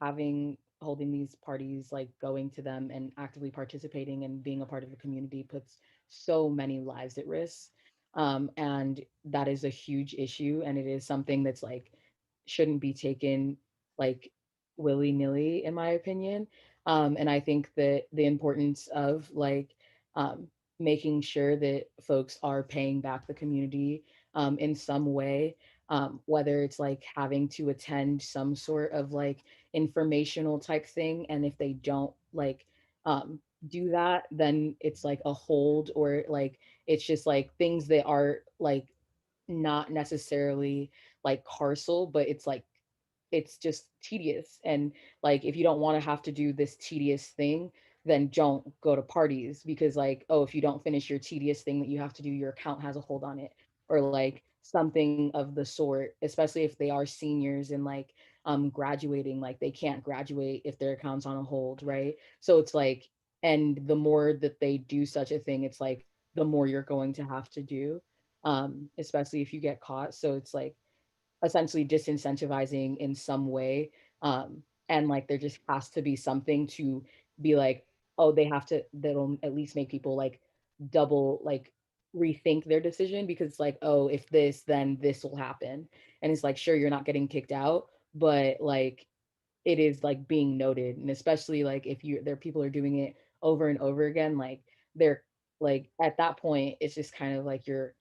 having holding these parties, like going to them and actively participating and being a part of the community puts so many lives at risk. And that is a huge issue, and it is something that's like shouldn't be taken like willy-nilly, in my opinion. And I think that the importance of like um, making sure that folks are paying back the community in some way, whether it's like having to attend some sort of like informational type thing, and if they don't like do that, then it's like a hold, or like it's just like things that are like not necessarily like carceral, but it's just tedious. And like if you don't want to have to do this tedious thing, then don't go to parties because like, oh, if you don't finish your tedious thing that you have to do, your account has a hold on it, or like something of the sort, especially if they are seniors and like graduating, like they can't graduate if their account's on a hold, right? So it's like, and the more that they do such a thing, it's like the more you're going to have to do, especially if you get caught. So it's like essentially disincentivizing in some way. And like there just has to be something to be like, oh, they have to, that'll at least make people like double like rethink their decision, because it's like, oh, if this, then this will happen. And it's like, sure, you're not getting kicked out, but like it is like being noted. And especially like if you there people are doing it over and over again, like they're like at that point it's just kind of like you're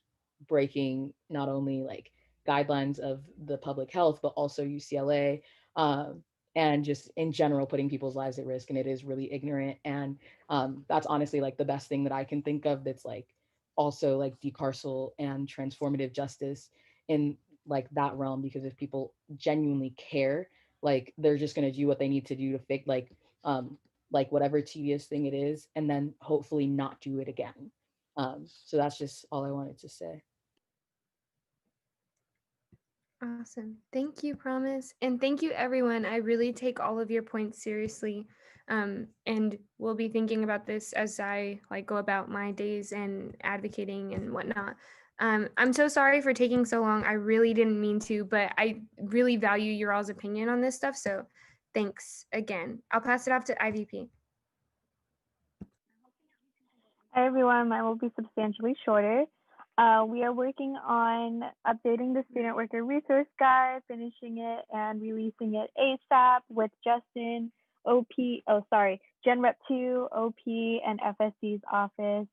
breaking not only like guidelines of the public health but also UCLA, um, and just in general putting people's lives at risk. And it is really ignorant. And that's honestly like the best thing that I can think of that's like also like decarceral and transformative justice in like that realm, because if people genuinely care, like they're just going to do what they need to do to fix like whatever tedious thing it is, and then hopefully not do it again. So that's just all I wanted to say. Awesome. Thank you, Promise. And thank you, everyone. I really take all of your points seriously. And we'll be thinking about this as I like go about my days and advocating and whatnot. I'm so sorry for taking so long. I really didn't mean to, but I really value your all's opinion on this stuff. So thanks again. I'll pass it off to IVP. Hi everyone, mine will be substantially shorter. We are working on updating the student worker resource guide, finishing it and releasing it ASAP with Justin, Gen Rep 2, OP, and FSC's office.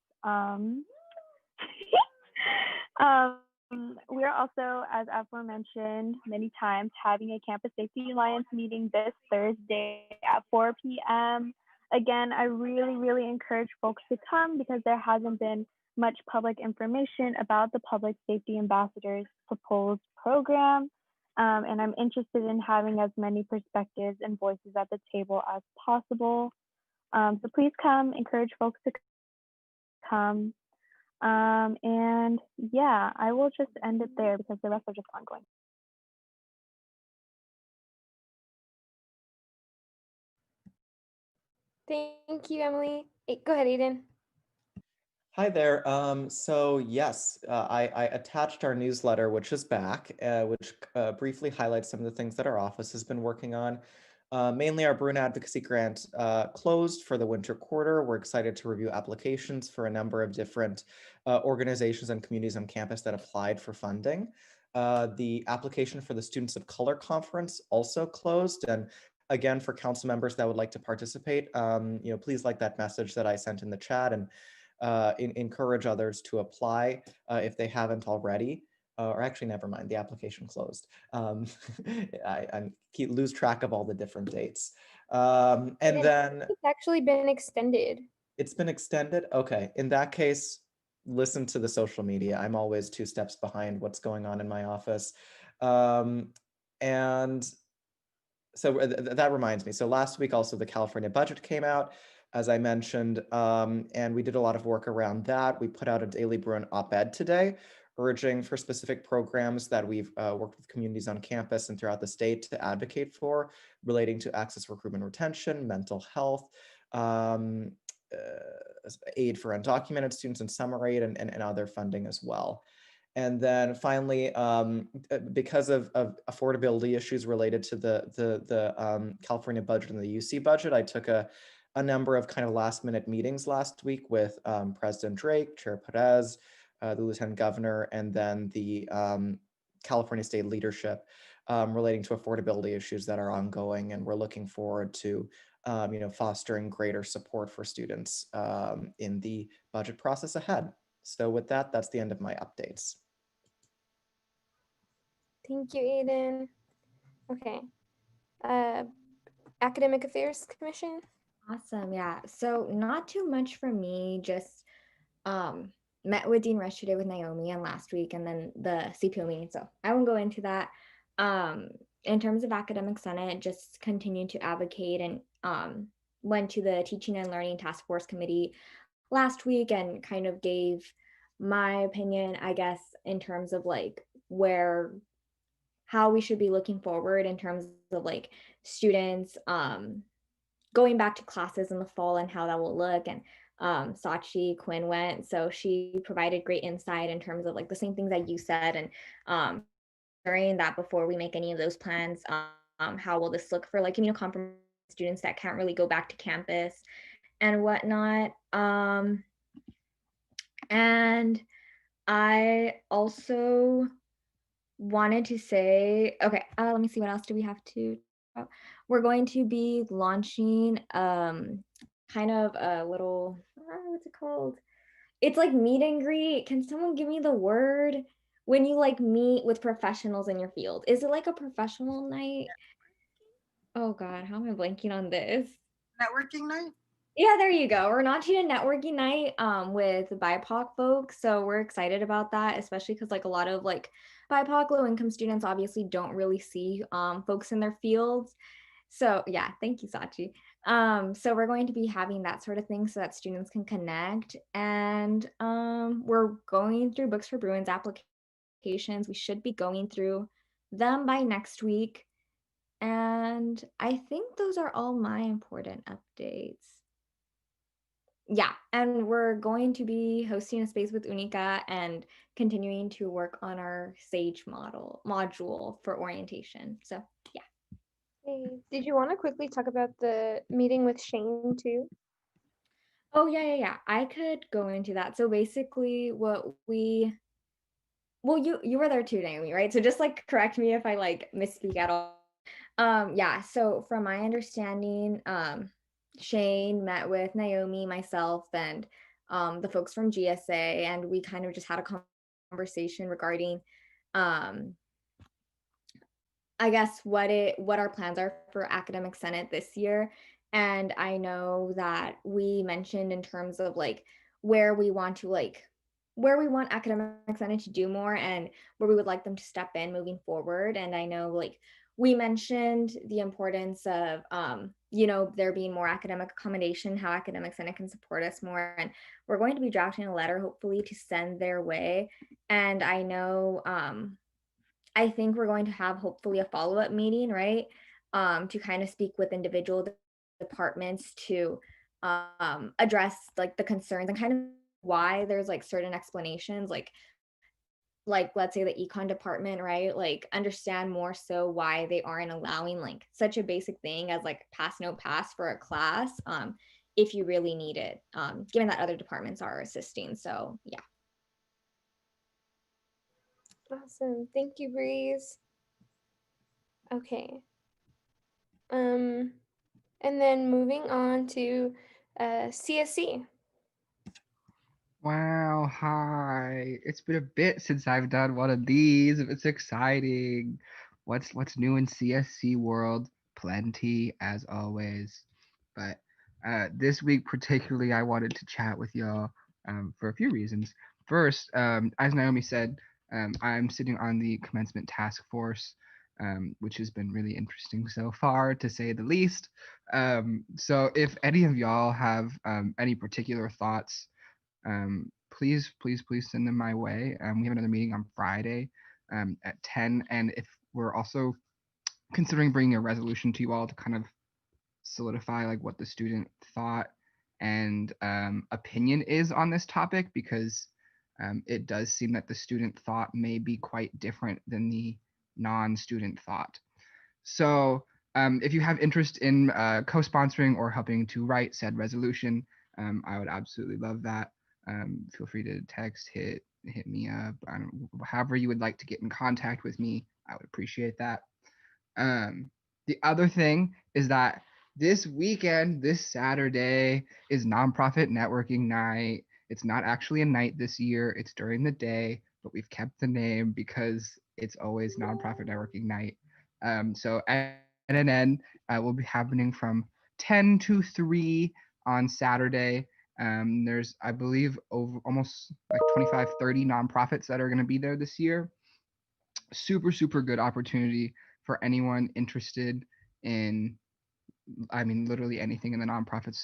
We are also, as aforementioned many times, having a Campus Safety Alliance meeting this Thursday at 4 p.m. Again, I really encourage folks to come because there hasn't been much public information about the Public Safety Ambassadors proposed program. And I'm interested in having as many perspectives and voices at the table as possible. So please come, encourage folks to come. And yeah, I will just end it there because the rest are just ongoing. Thank you, Emily. Go ahead, Aiden. Hi there. So yes, I attached our newsletter, which is back, which briefly highlights some of the things that our office has been working on. Mainly our Bruin Advocacy Grant closed for the winter quarter. We're excited to review applications for a number of different organizations and communities on campus that applied for funding. The application for the Students of Color Conference also closed. And again, for council members that would like to participate, please like that message that I sent in the chat and encourage others to apply if they haven't already. Or actually, never mind, the application closed. I lose track of all the different dates. And then it's actually been extended. It's been extended? Okay, in that case, listen to the social media. I'm always 2 steps behind what's going on in my office. And so that reminds me. So last week also the California budget came out, as I mentioned, and we did a lot of work around that. We put out a Daily Bruin op-ed today, urging for specific programs that we've worked with communities on campus and throughout the state to advocate for, relating to access, recruitment, retention, mental health, aid for undocumented students and summer aid, and other funding as well. And then finally, because of affordability issues related to the California budget and the UC budget, I took a number of kind of last minute meetings last week with President Drake, Chair Perez, the Lieutenant Governor, and then the California State leadership relating to affordability issues that are ongoing. And we're looking forward to fostering greater support for students in the budget process ahead. So with that, that's the end of my updates. Thank you, Aiden. Okay. Academic Affairs Commission. Awesome. Yeah. So not too much for me, just met with Dean Rush today with Naomi and last week, and then the CPO meeting. So I won't go into that. In terms of Academic Senate, just continue to advocate and went to the Teaching and Learning Task Force Committee last week and kind of gave my opinion, I guess, in terms of like how we should be looking forward in terms of like students going back to classes in the fall and how that will look. And Sachi Quinn went, so she provided great insight in terms of like the same things that you said, and during that before we make any of those plans, how will this look for like immunocompromised students that can't really go back to campus and whatnot. And I also wanted to say, okay, let me see, what else do we have to talk about? We're going to be launching kind of a little, what's it called? It's like meet and greet. Can someone give me the word when you like meet with professionals in your field? Is it like a professional night? Oh God, how am I blanking on this? Networking night? Yeah, there you go. We're launching a networking night with BIPOC folks. So we're excited about that, especially because like a lot of like BIPOC low income students obviously don't really see folks in their fields. So yeah, thank you, Sachi. So we're going to be having that sort of thing so that students can connect. And we're going through Books for Bruins applications. We should be going through them by next week. And I think those are all my important updates. Yeah, and we're going to be hosting a space with Unica and continuing to work on our SAGE module for orientation. So yeah. Hey, did you want to quickly talk about the meeting with Shane too? Oh yeah. I could go into that. So basically you were there too, Naomi, right? So just like correct me if I like misspeak at all. Yeah, so from my understanding, Shane met with Naomi, myself, and the folks from GSA, and we kind of just had a conversation regarding I guess what our plans are for academic senate this year. And I know that we mentioned in terms of like where we want academic senate to do more and where we would like them to step in moving forward. And I know like we mentioned the importance of there being more academic accommodation, how academic senate can support us more, and we're going to be drafting a letter hopefully to send their way. And I know I think we're going to have hopefully a follow-up meeting, right? To kind of speak with individual departments to address like the concerns and kind of why there's like certain explanations, like let's say the econ department, right? Like understand more so why they aren't allowing like such a basic thing as like pass no pass for a class if you really need it, given that other departments are assisting. So yeah. Awesome. Thank you, Breeze. Okay. And then moving on to CSC. Wow, hi. It's been a bit since I've done one of these. It's exciting. What's new in CSC world? Plenty as always. But this week particularly I wanted to chat with y'all for a few reasons. First, as Naomi said, I'm sitting on the commencement task force, which has been really interesting so far, to say the least. So if any of y'all have any particular thoughts, please send them my way. We have another meeting on Friday at 10. And if we're also considering bringing a resolution to you all to kind of solidify like what the student thought and opinion is on this topic, because it does seem that the student thought may be quite different than the non-student thought. So if you have interest in co-sponsoring or helping to write said resolution, I would absolutely love that. Feel free to text, hit me up, however you would like to get in contact with me. I would appreciate that. The other thing is that this weekend, this Saturday, is nonprofit networking night. It's not actually a night this year, it's during the day, but we've kept the name because it's always nonprofit networking night. So NNN will be happening from 10 to 3 on Saturday. There's, I believe, over almost like 25, 30 nonprofits that are going to be there this year. Super good opportunity for anyone interested in I mean, literally anything in the nonprofit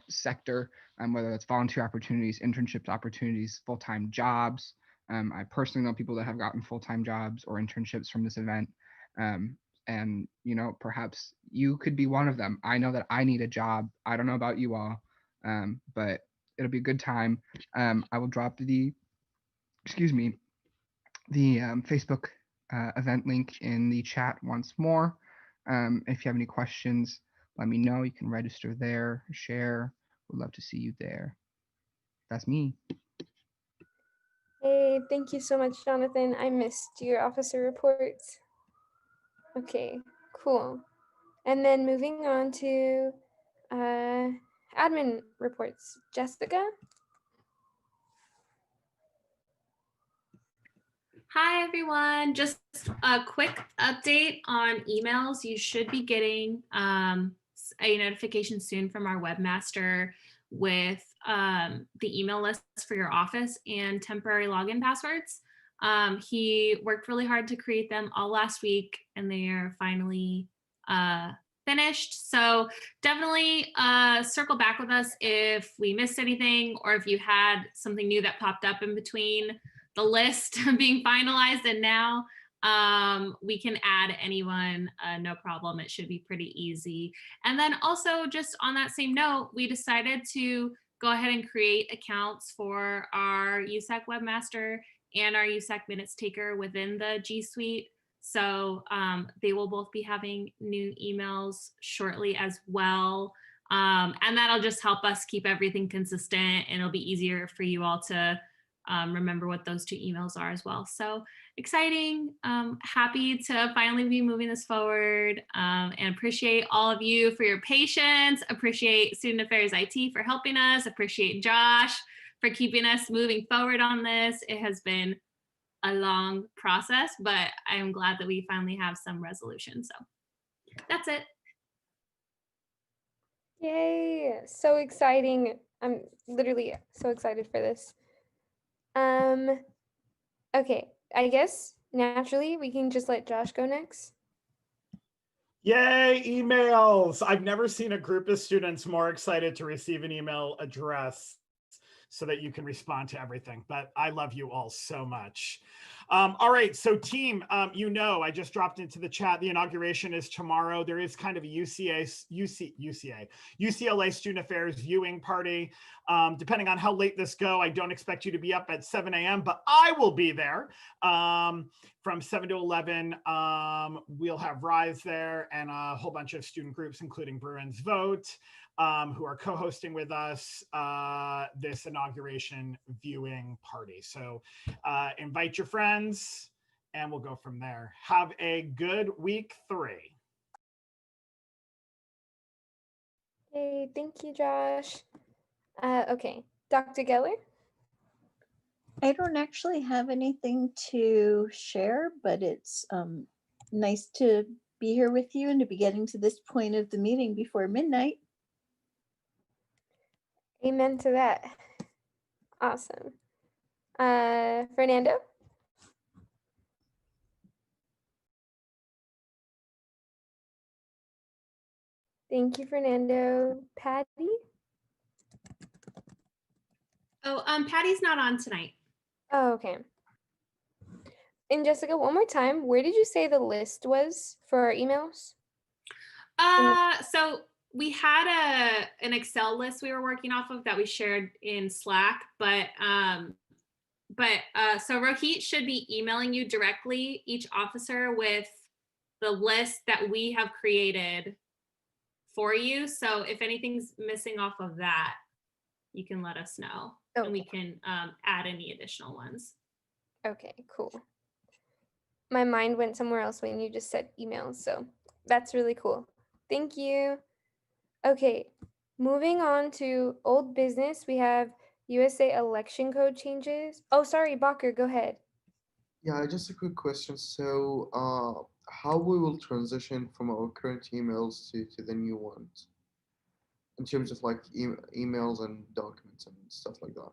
sector, whether that's volunteer opportunities, internships opportunities, full-time jobs. I personally know people that have gotten full-time jobs or internships from this event. And, you know, perhaps you could be one of them. I know that I need a job. I don't know about you all, but it'll be a good time. I will drop the, the Facebook event link in the chat once more. If you have any questions, let me know. You can register there, share. Would love to see you there. That's me. Hey, thank you so much, Jonathan. I missed your officer reports. Okay, cool. And then moving on to admin reports. Jessica? Hi, everyone. Just a quick update on emails. You should be getting a notification soon from our webmaster with the email list for your office and temporary login passwords. He worked really hard to create them all last week, and they are finally finished. So definitely circle back with us if we missed anything or if you had something new that popped up in between the list being finalized and now. We can add anyone, no problem. It should be pretty easy. And then also just on that same note, we decided to go ahead and create accounts for our USAC webmaster and our USAC minutes taker within the G Suite. So they will both be having new emails shortly as well. And that'll just help us keep everything consistent, and it'll be easier for you all to remember what those two emails are as well. So exciting, happy to finally be moving this forward, and appreciate all of you for your patience, appreciate Student Affairs IT for helping us, appreciate Josh for keeping us moving forward on this. It has been a long process, but I'm glad that we finally have some resolution. So that's it. Yay, so exciting. I'm literally so excited for this. Okay, I guess naturally we can just let Josh go next. Yay, emails. I've never seen a group of students more excited to receive an email address so that you can respond to everything. But I love you all so much. All right, so team, you know, I just dropped into the chat. The inauguration is tomorrow. There is kind of a UCLA Student Affairs viewing party. Depending on how late this go, I don't expect you to be up at 7 a.m., but I will be there from 7 to 11. We'll have Rise there and a whole bunch of student groups, including Bruins Vote, who are co-hosting with us this inauguration viewing party. So invite your friends and we'll go from there. Have a good week 3. Hey, thank you, Josh. Okay, Dr. Geller? I don't actually have anything to share, but it's nice to be here with you and to be getting to this point of the meeting before midnight. Amen to that. Awesome. Fernando? Thank you, Fernando. Patty? Oh, Patty's not on tonight. Oh, okay. And Jessica, one more time, where did you say the list was for our emails? So we had an Excel list we were working off of that we shared in Slack, but so Rohit should be emailing you directly, each officer, with the list that we have created for you. So if anything's missing off of that, you can let us know, and we can add any additional ones. Okay, cool. My mind went somewhere else when you just said emails, so that's really cool. Thank you. Okay, moving on to old business, we have USA election code changes. Oh, sorry, Bakker, go ahead. Yeah, just a quick question. So, how we will transition from our current emails to the new ones in terms of like emails and documents and stuff like that?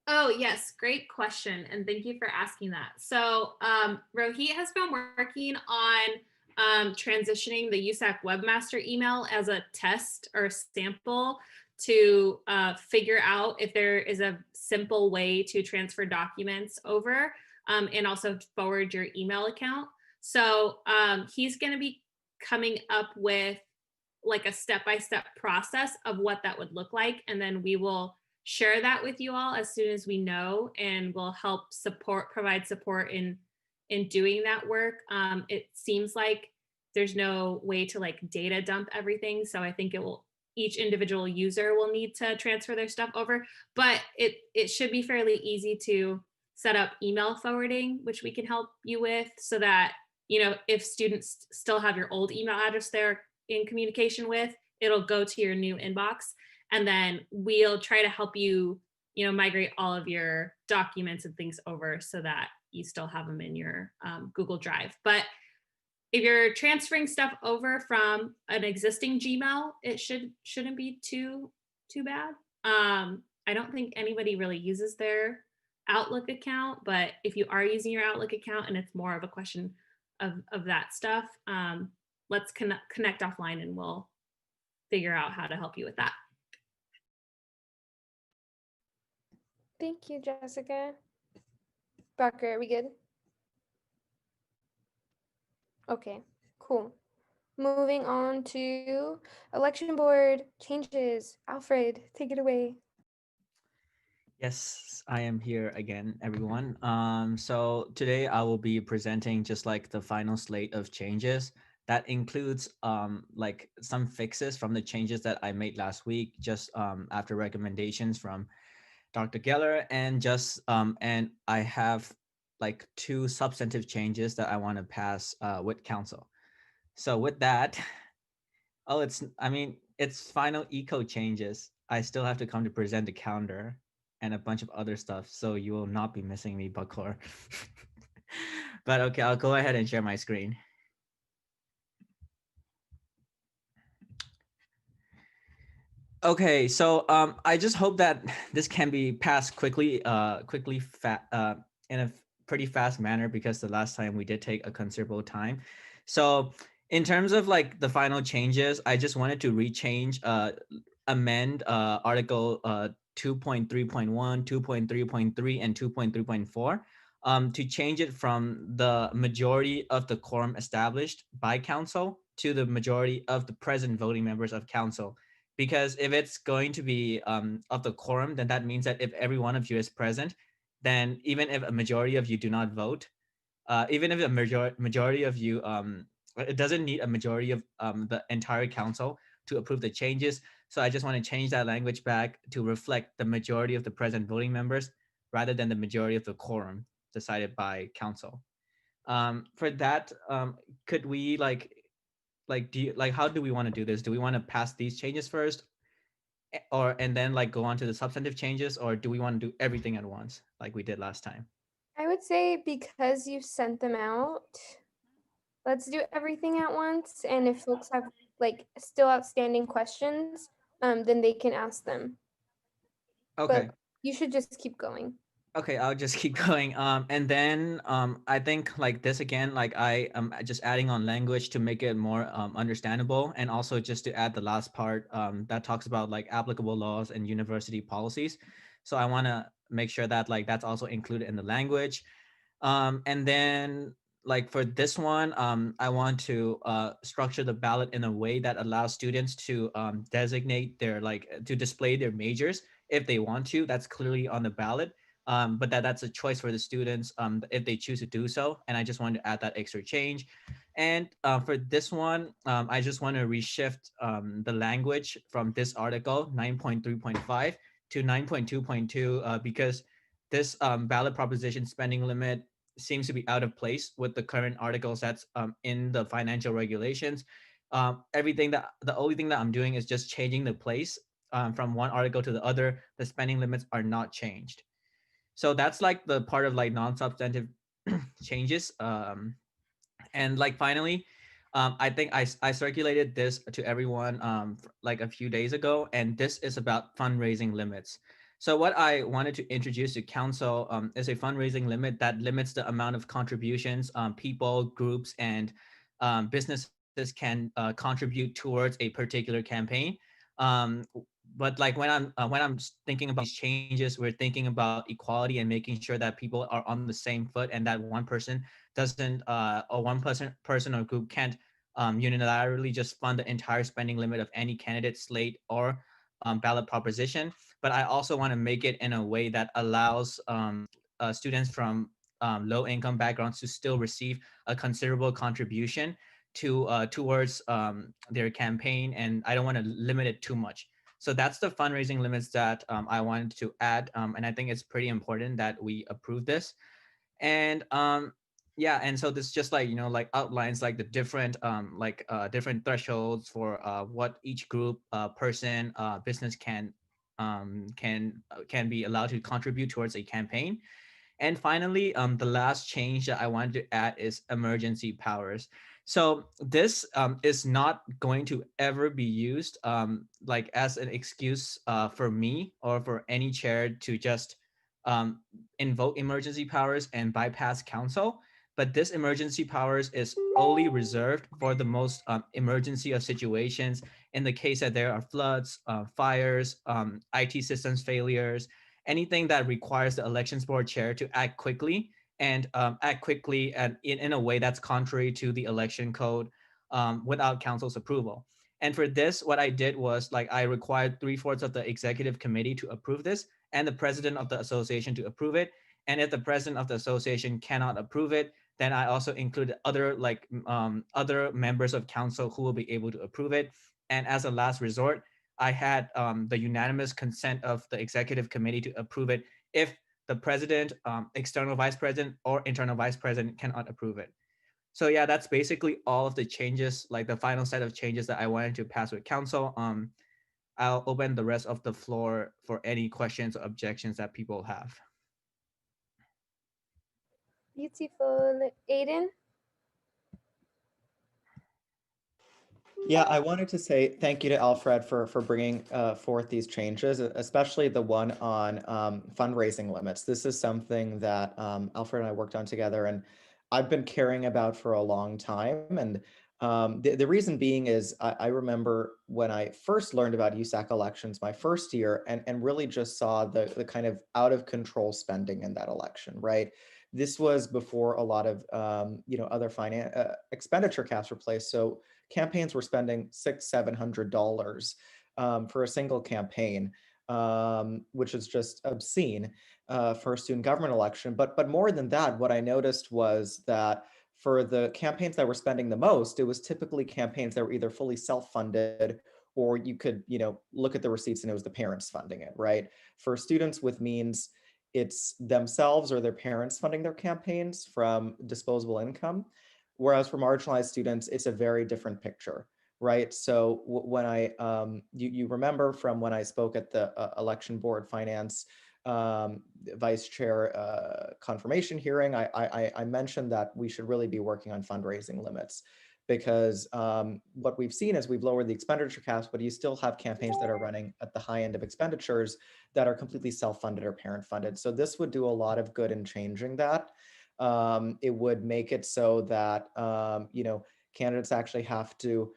Oh, yes, great question. And thank you for asking that. So Rohit has been working on transitioning the USAC webmaster email as a test or sample to figure out if there is a simple way to transfer documents over, and also forward your email account. So he's going to be coming up with like a step-by-step process of what that would look like. And then we will share that with you all as soon as we know, and we'll help provide support in doing that work. It seems like there's no way to like data dump everything. So I think each individual user will need to transfer their stuff over, but it should be fairly easy to set up email forwarding, which we can help you with, so that, if students still have your old email address they're in communication with, it'll go to your new inbox. And then we'll try to help you, migrate all of your documents and things over so that you still have them in your Google Drive. But if you're transferring stuff over from an existing Gmail, it shouldn't be too bad. I don't think anybody really uses their Outlook account, but if you are using your Outlook account and it's more of a question of that stuff, let's connect offline and we'll figure out how to help you with that. Thank you, Jessica. Barker, are we good? Okay, cool. Moving on to election board changes. Alfred, take it away. Yes, I am here again, everyone. So today I will be presenting just like the final slate of changes. That includes like some fixes from the changes that I made last week, just after recommendations from Dr. Geller, and and I have like 2 substantive changes that I want to pass with council. So with that, it's final eco changes. I still have to come to present the calendar and a bunch of other stuff, so you will not be missing me, Bakor. But okay, I'll go ahead and share my screen. Okay, so I just hope that this can be passed quickly, in a pretty fast manner, because the last time we did take a considerable time. So in terms of like the final changes, I just wanted to amend Article 2.3.1, 2.3.3, and 2.3.4 to change it from the majority of the quorum established by council to the majority of the present voting members of council. Because if it's going to be of the quorum, then that means that if every one of you is present, then even if a majority of you do not vote, even if a majority of you, it doesn't need a majority of the entire council to approve the changes. So I just want to change that language back to reflect the majority of the present voting members rather than the majority of the quorum decided by council. For that, could we how do we want to do this? Do we want to pass these changes first, and then like go on to the substantive changes, or do we want to do everything at once like we did last time? I would say because you sent them out, let's do everything at once. And if folks have like still outstanding questions, then they can ask them. Okay. But you should just keep going. Okay, I'll just keep going. And then I think like this again, like I am just adding on language to make it more understandable, and also just to add the last part that talks about like applicable laws and university policies. So I want to make sure that like that's also included in the language. And then like for this one, I want to structure the ballot in a way that allows students to designate to display their majors if they want to. That's clearly on the ballot. But that's a choice for the students if they choose to do so. And I just wanted to add that extra change. And for this one, I just want to reshift the language from this article 9.3.5 to 9.2.2 because this ballot proposition spending limit seems to be out of place with the current articles that's in the financial regulations. The only thing that I'm doing is just changing the place from one article to the other. The spending limits are not changed. So that's like the part of like non-substantive changes. And like finally, I think I circulated this to everyone like a few days ago, and this is about fundraising limits. So what I wanted to introduce to council is a fundraising limit that limits the amount of contributions people, groups, and businesses can contribute towards a particular campaign. But like when I'm thinking about these changes, we're thinking about equality and making sure that people are on the same foot, and that one person doesn't or one person or group can't unilaterally just fund the entire spending limit of any candidate slate or ballot proposition. But I also want to make it in a way that allows students from low income backgrounds to still receive a considerable contribution to towards their campaign, and I don't want to limit it too much. So that's the fundraising limits that I wanted to add, and I think it's pretty important that we approve this. And yeah, and so this just like like outlines like the different different thresholds for what each group, person, business can be allowed to contribute towards a campaign. And finally, the last change that I wanted to add is emergency powers. So this is not going to ever be used like as an excuse for me or for any chair to just invoke emergency powers and bypass council. But this emergency powers is only reserved for the most emergency of situations. In the case that there are floods, fires, IT systems failures, anything that requires the elections board chair to act quickly and act quickly and in a way that's contrary to the election code without council's approval. And for this, what I did was like I required 3/4 of the executive committee to approve this and the president of the association to approve it. And if the president of the association cannot approve it, then I also included other other members of council who will be able to approve it. And as a last resort, I had the unanimous consent of the executive committee to approve it if the president, external vice president, or internal vice president cannot approve it. So yeah, that's basically all of the changes, like the final set of changes that I wanted to pass with council. I'll open the rest of the floor for any questions or objections that people have. Beautiful. Aiden? Yeah, I wanted to say thank you to Alfred for bringing forth these changes, especially the one on fundraising limits. This is something that Alfred and I worked on together, and I've been caring about for a long time. And the reason being is I remember when I first learned about USAC elections my first year, and really just saw the kind of out of control spending in that election, right? This was before a lot of other finance expenditure caps were placed. So campaigns were spending $600-700 for a single campaign, which is just obscene for a student government election. But more than that, what I noticed was that for the campaigns that were spending the most, it was typically campaigns that were either fully self-funded, or you could look at the receipts and it was the parents funding it, right? For students with means, it's themselves or their parents funding their campaigns from disposable income. Whereas for marginalized students, it's a very different picture, right? So when you remember from when I spoke at the election board finance vice chair confirmation hearing, I mentioned that we should really be working on fundraising limits, because what we've seen is we've lowered the expenditure caps, but you still have campaigns that are running at the high end of expenditures that are completely self-funded or parent-funded. So this would do a lot of good in changing that. It would make it so that candidates actually have to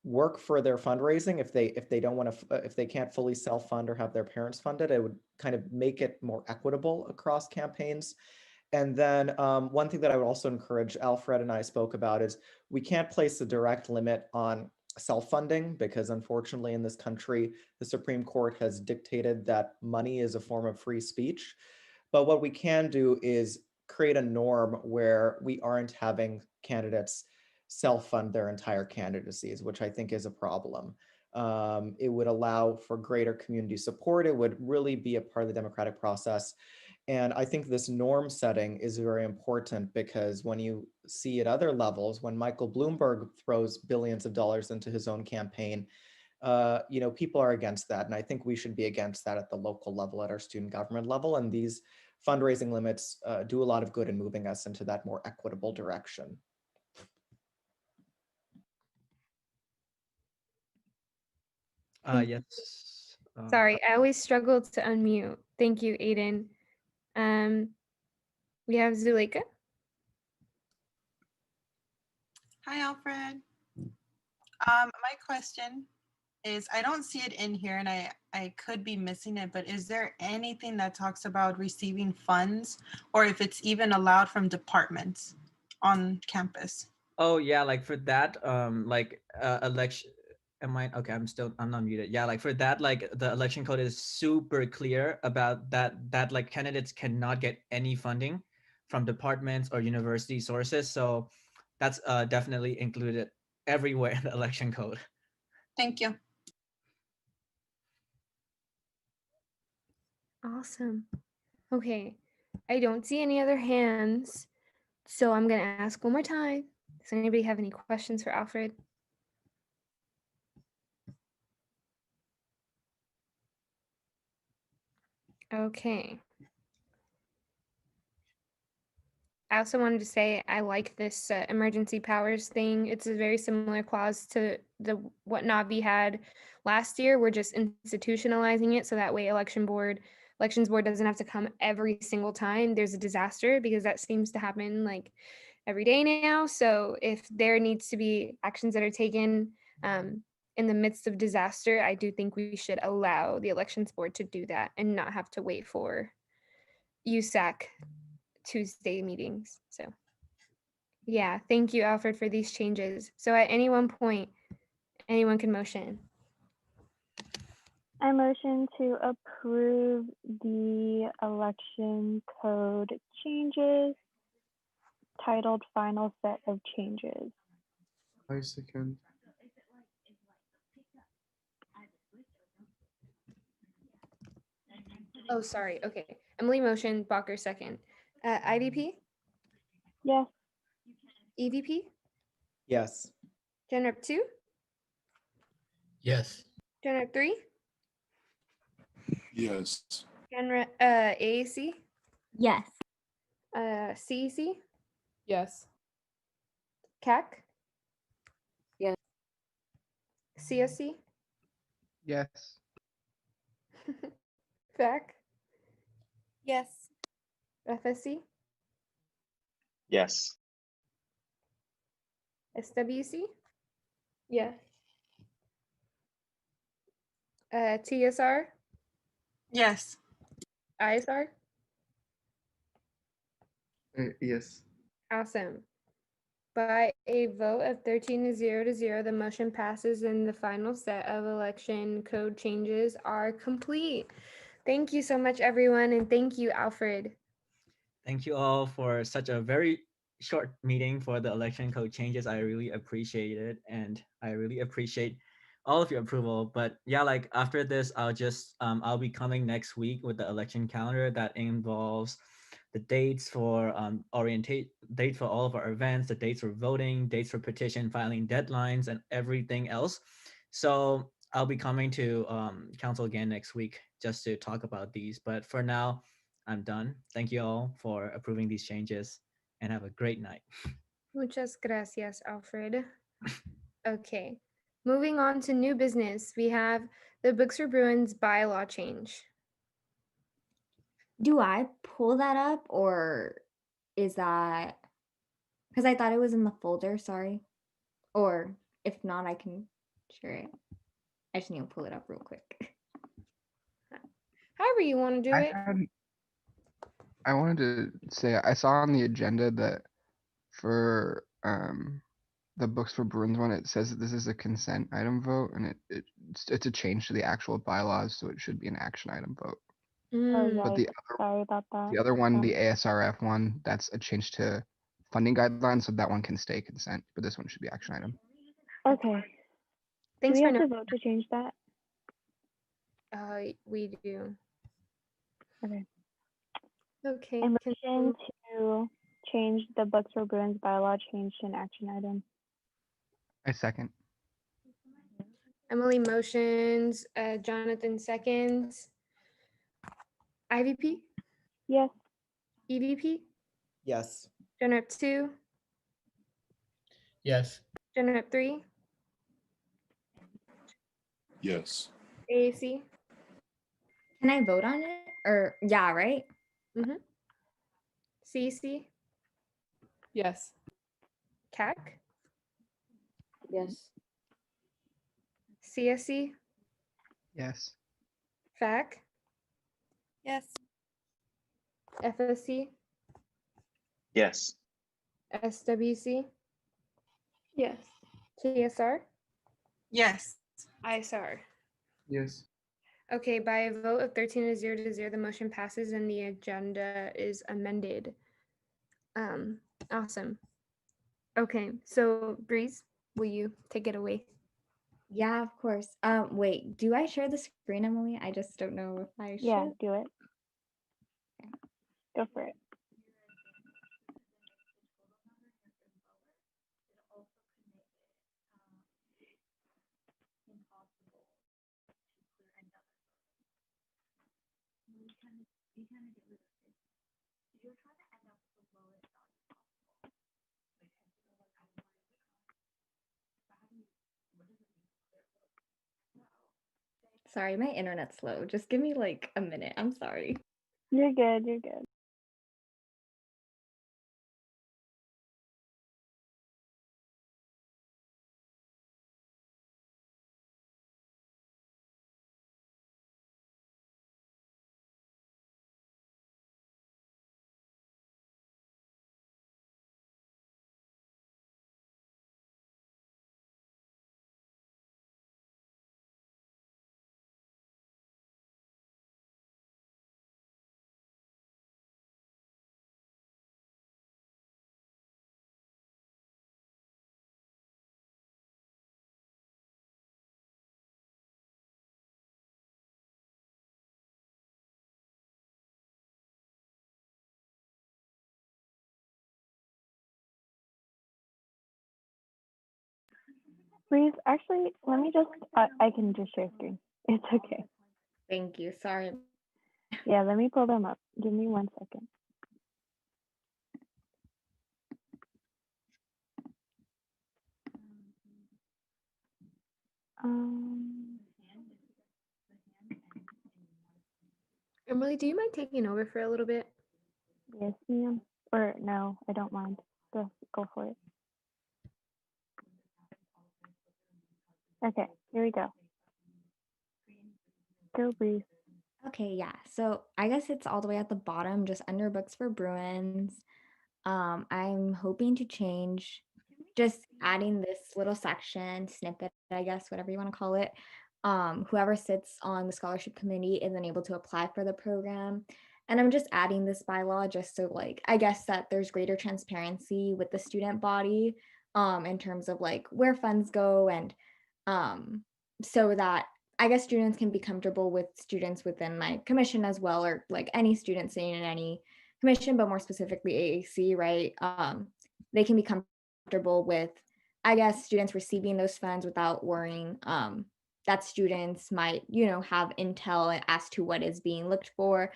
work for their fundraising if they don't want to, if they can't fully self-fund or have their parents fund it. It would kind of make it more equitable across campaigns. And then one thing that I would also encourage, Alfred and I spoke about, is we can't place a direct limit on self-funding, because unfortunately in this country, the Supreme Court has dictated that money is a form of free speech. But what we can do is create a norm where we aren't having candidates self-fund their entire candidacies, which I think is a problem. It would allow for greater community support. It would really be a part of the democratic process. And I think this norm setting is very important, because when you see at other levels, when Michael Bloomberg throws billions of dollars into his own campaign, people are against that. And I think we should be against that at the local level, at our student government level. And these fundraising limits do a lot of good in moving us into that more equitable direction. Yes. Sorry, I always struggle to unmute. Thank you, Aiden. We have Zuleika. Hi, Alfred. My question is, I don't see it in here and I could be missing it, but is there anything that talks about receiving funds or if it's even allowed from departments on campus? Oh yeah, like for that, election. Am I okay? I'm not muted. Yeah, like for that, like the election code is super clear about that. That like candidates cannot get any funding from departments or university sources. So that's definitely included everywhere in the election code. Thank you. Awesome. Okay, I don't see any other hands, so I'm gonna ask one more time. Does anybody have any questions for Alfred? Okay. I also wanted to say I like this emergency powers thing. It's a very similar clause to what Navi had last year. We're just institutionalizing it so that way elections board doesn't have to come every single time there's a disaster, because that seems to happen like every day now. So if there needs to be actions that are taken in the midst of disaster, I do think we should allow the elections board to do that and not have to wait for USAC Tuesday meetings. So yeah, thank you, Alfred, for these changes. So at any one point, anyone can motion. I motion to approve the election code changes titled Final Set of Changes. I second. Oh, sorry. Okay. Emily motion, Bacher second. IVP? Yes. EVP? Yes. Gen Rep 2? Yes. Gen Rep 3? Yes. Gen Rep AAC? Yes. CEC? Yes. CAC? Yes. CSC? Yes. FAC? Yes. FSC? Yes. SWC? Yes. TSR? Yes. ISR? Yes. Awesome. By a vote of 13-0, the motion passes and the final set of election code changes are complete. Thank you so much, everyone, and thank you, Alfred. Thank you all for such a very short meeting for the election code changes. I really appreciate it, and I really appreciate all of your approval. But yeah, like after this, I'll be coming next week with the election calendar that involves the dates for date for all of our events, the dates for voting, dates for petition filing deadlines, and everything else. So I'll be coming to council again next week just to talk about these. But for now, I'm done. Thank you all for approving these changes and have a great night. Muchas gracias, Alfred. Okay, moving on to new business. We have the Books for Bruins bylaw change. Do I pull that up or is that because I thought it was in the folder, sorry. Or if not, I can share it. I just need to pull it up real quick. However you want to do it. I wanted to say I saw on the agenda that for the Books for Bruins one, it says that this is a consent item vote, and it's a change to the actual bylaws, so it should be an action item vote. Oh, But yikes. Sorry about that. the other one, the ASRF one, that's a change to funding guidelines, so that one can stay consent, but this one should be action item. Okay. Thanks Do we for have to vote to change that? We do. Okay. Okay. I motion to change the Books for Bruins bylaw change to an action item. I second. Emily motions, Jonathan seconds. IVP? Yes. EVP? Yes. Gen Rep 2? Yes. Gen Rep 3? Yes. AAC? Can I vote on it? Or yeah, right? Mm-hmm. CC? Yes. CAC? Yes. CSC, Yes. FAC, Yes. FSC, Yes. SWC, Yes. TSR, Yes. ISR. Yes. Okay, by a vote of 13-0, the motion passes and the agenda is amended. Awesome. Okay, so Breeze, will you take it away? Yeah, of course. Wait, do I share the screen, Emily? I just don't know if I should. Yeah, do it. Go for it. Sorry, my internet's slow. Just give me like a minute. I'm sorry. You're good. You're good. Please, actually, let me just, I can just share screen. It's okay. Thank you. Sorry. Yeah, let me pull them up. Give me 1 second. Um, Emily, do you mind taking over for a little bit? yes, ma'am. Or no, I don't mind. Go for it. Okay, here we go. Go, Breeze. Okay, yeah. So I guess it's all the way at the bottom, just under books for Bruins. I'm hoping to change, just adding this little section, snippet, I guess, whatever you want to call it. Whoever sits on the scholarship committee isn't able to apply for the program. And I'm just adding this bylaw just so like I guess that there's greater transparency with the student body in terms of like where funds go and um so that I guess students can be comfortable with students within my commission as well, or like any student sitting in any commission, but more specifically AAC, right? They can be comfortable with, I guess, students receiving those funds without worrying that students might, have intel as to what is being looked for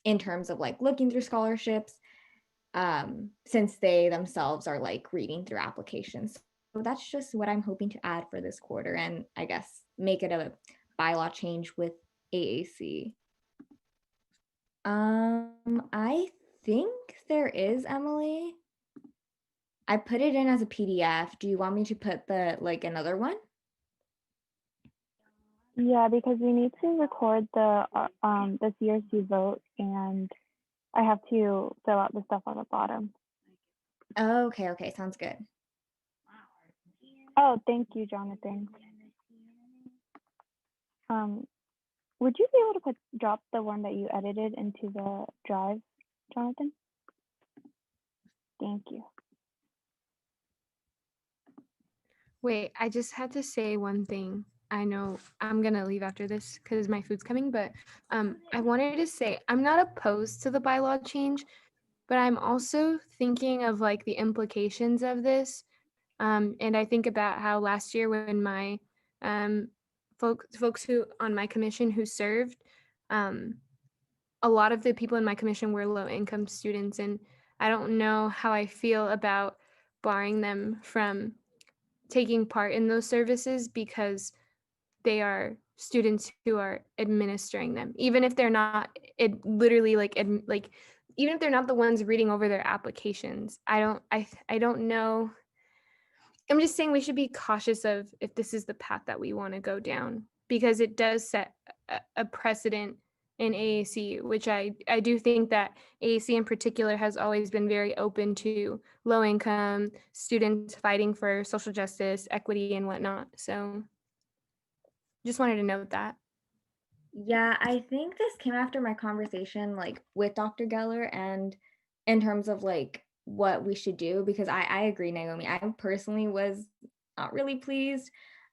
in terms of like looking through scholarships, since they themselves are like reading through applications. So that's just what I'm hoping to add for this quarter, and I guess make it a bylaw change with AAC. I think there is, Emily. I put it in as a PDF. Do you want me to put another one? Yeah, because we need to record the CRC vote, and I have to fill out the stuff on the bottom. Okay, sounds good. Oh, thank you, Jonathan. Would you be able to drop the one that you edited into the drive, Jonathan? Thank you. Wait, I just had to say one thing. I know I'm gonna leave after this because my food's coming, but I wanted to say I'm not opposed to the bylaw change, but I'm also thinking of like the implications of this. And I think about how last year when my folks who on my commission who served, a lot of the people in my commission were low income students, and I don't know how I feel about barring them from taking part in those services because they are students who are administering them, even if they're not literally like even if they're not the ones reading over their applications. I don't know. I'm just saying we should be cautious of if this is the path that we want to go down, because it does set a precedent in AAC, which I do think that AAC in particular has always been very open to low income students fighting for social justice, equity, and whatnot. So just wanted to note that. Yeah, I think this came after my conversation like with Dr. Geller and in terms of like what we should do, because I agree, Naomi. I personally was not really pleased.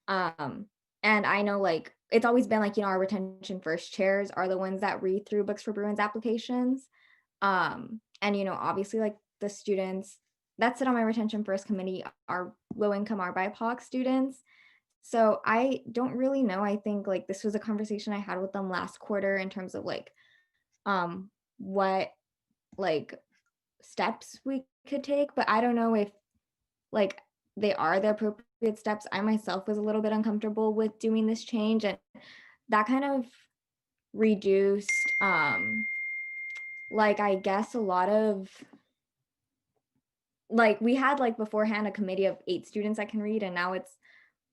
Um and I know like it's always been like, our retention first chairs are the ones that read through Books for Bruins applications. And obviously like the students that sit on my retention first committee are low income, are BIPOC students. So I don't really know. I think like this was a conversation I had with them last quarter in terms of like what like steps we could take, but I don't know if like they are the appropriate steps. I myself was a little bit uncomfortable with doing this change, and that kind of reduced like I guess a lot of like we had like beforehand a committee of 8 students that can read, and now it's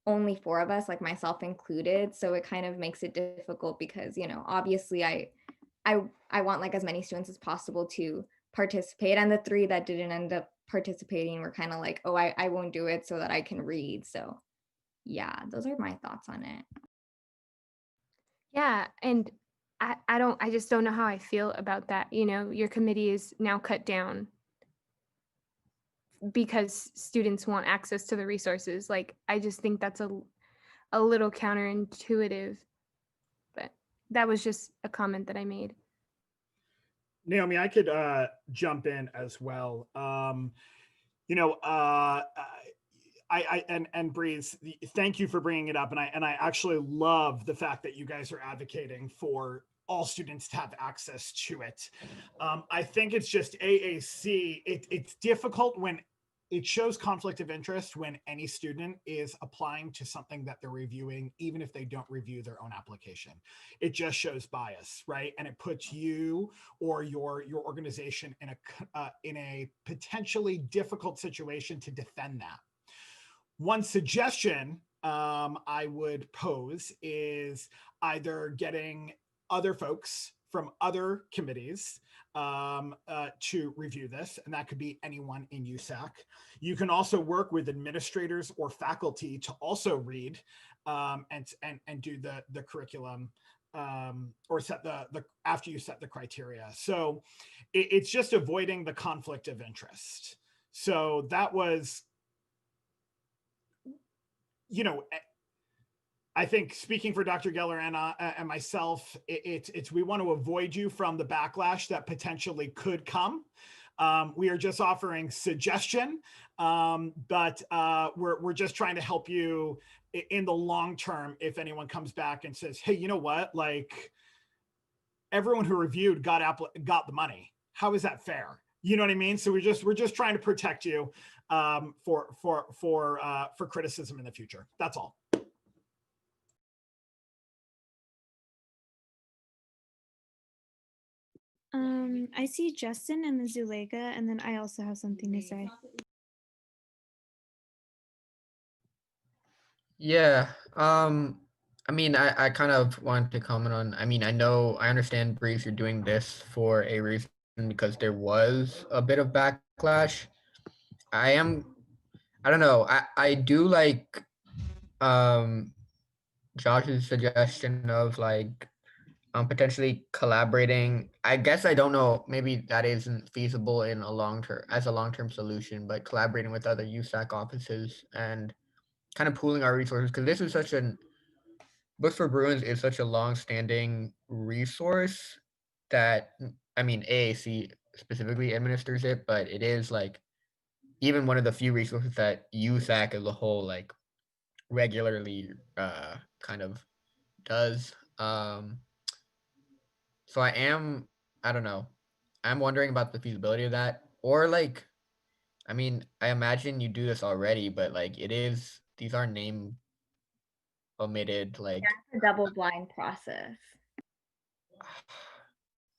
only 4 of us, like myself included. So it kind of makes it difficult because, obviously I want like as many students as possible to participate. And the 3 that didn't end up participating were kind of like, oh, I won't do it so that I can read. So yeah, those are my thoughts on it. Yeah, and I just don't know how I feel about that. Your committee is now cut down because students want access to the resources. Like, I just think that's a little counterintuitive, but that was just a comment that I made. Naomi, I could jump in as well. And Breeze, thank you for bringing it up, and I actually love the fact that you guys are advocating for all students to have access to it. I think it's just AAC. It's difficult when it shows conflict of interest when any student is applying to something that they're reviewing, even if they don't review their own application. It just shows bias, right? And it puts you or your organization in a potentially difficult situation to defend that. One suggestion I would pose is either getting other folks from other committees to review this, and that could be anyone in USAC. You can also work with administrators or faculty to also read and do the curriculum or set the after you set the criteria. So it's just avoiding the conflict of interest. So that was, I think speaking for Dr. Geller and myself, it's we want to avoid you from the backlash that potentially could come. We are just offering suggestion, but we're just trying to help you in the long term. If anyone comes back and says, "Hey, you know what? Like everyone who reviewed got the money. How is that fair?" You know what I mean? So we're just trying to protect you for criticism in the future. That's all. I see Justin and then Zulega, and then I also have something to say. Yeah. I mean, I kind of want to comment on, I mean, I understand, Breeze, you're doing this for a reason because there was a bit of backlash. I don't know. I do like Josh's suggestion of like potentially collaborating. I guess I don't know, maybe that isn't feasible in a long-term solution, but collaborating with other USAC offices and kind of pooling our resources, because this is Books for Bruins is such a long-standing resource that, I mean, AAC specifically administers it, but it is like even one of the few resources that USAC as a whole like regularly kind of does. So I don't know. I'm wondering about the feasibility of that. Or like, I mean, I imagine you do this already, but like these are name omitted, like Yeah, it's a double blind process.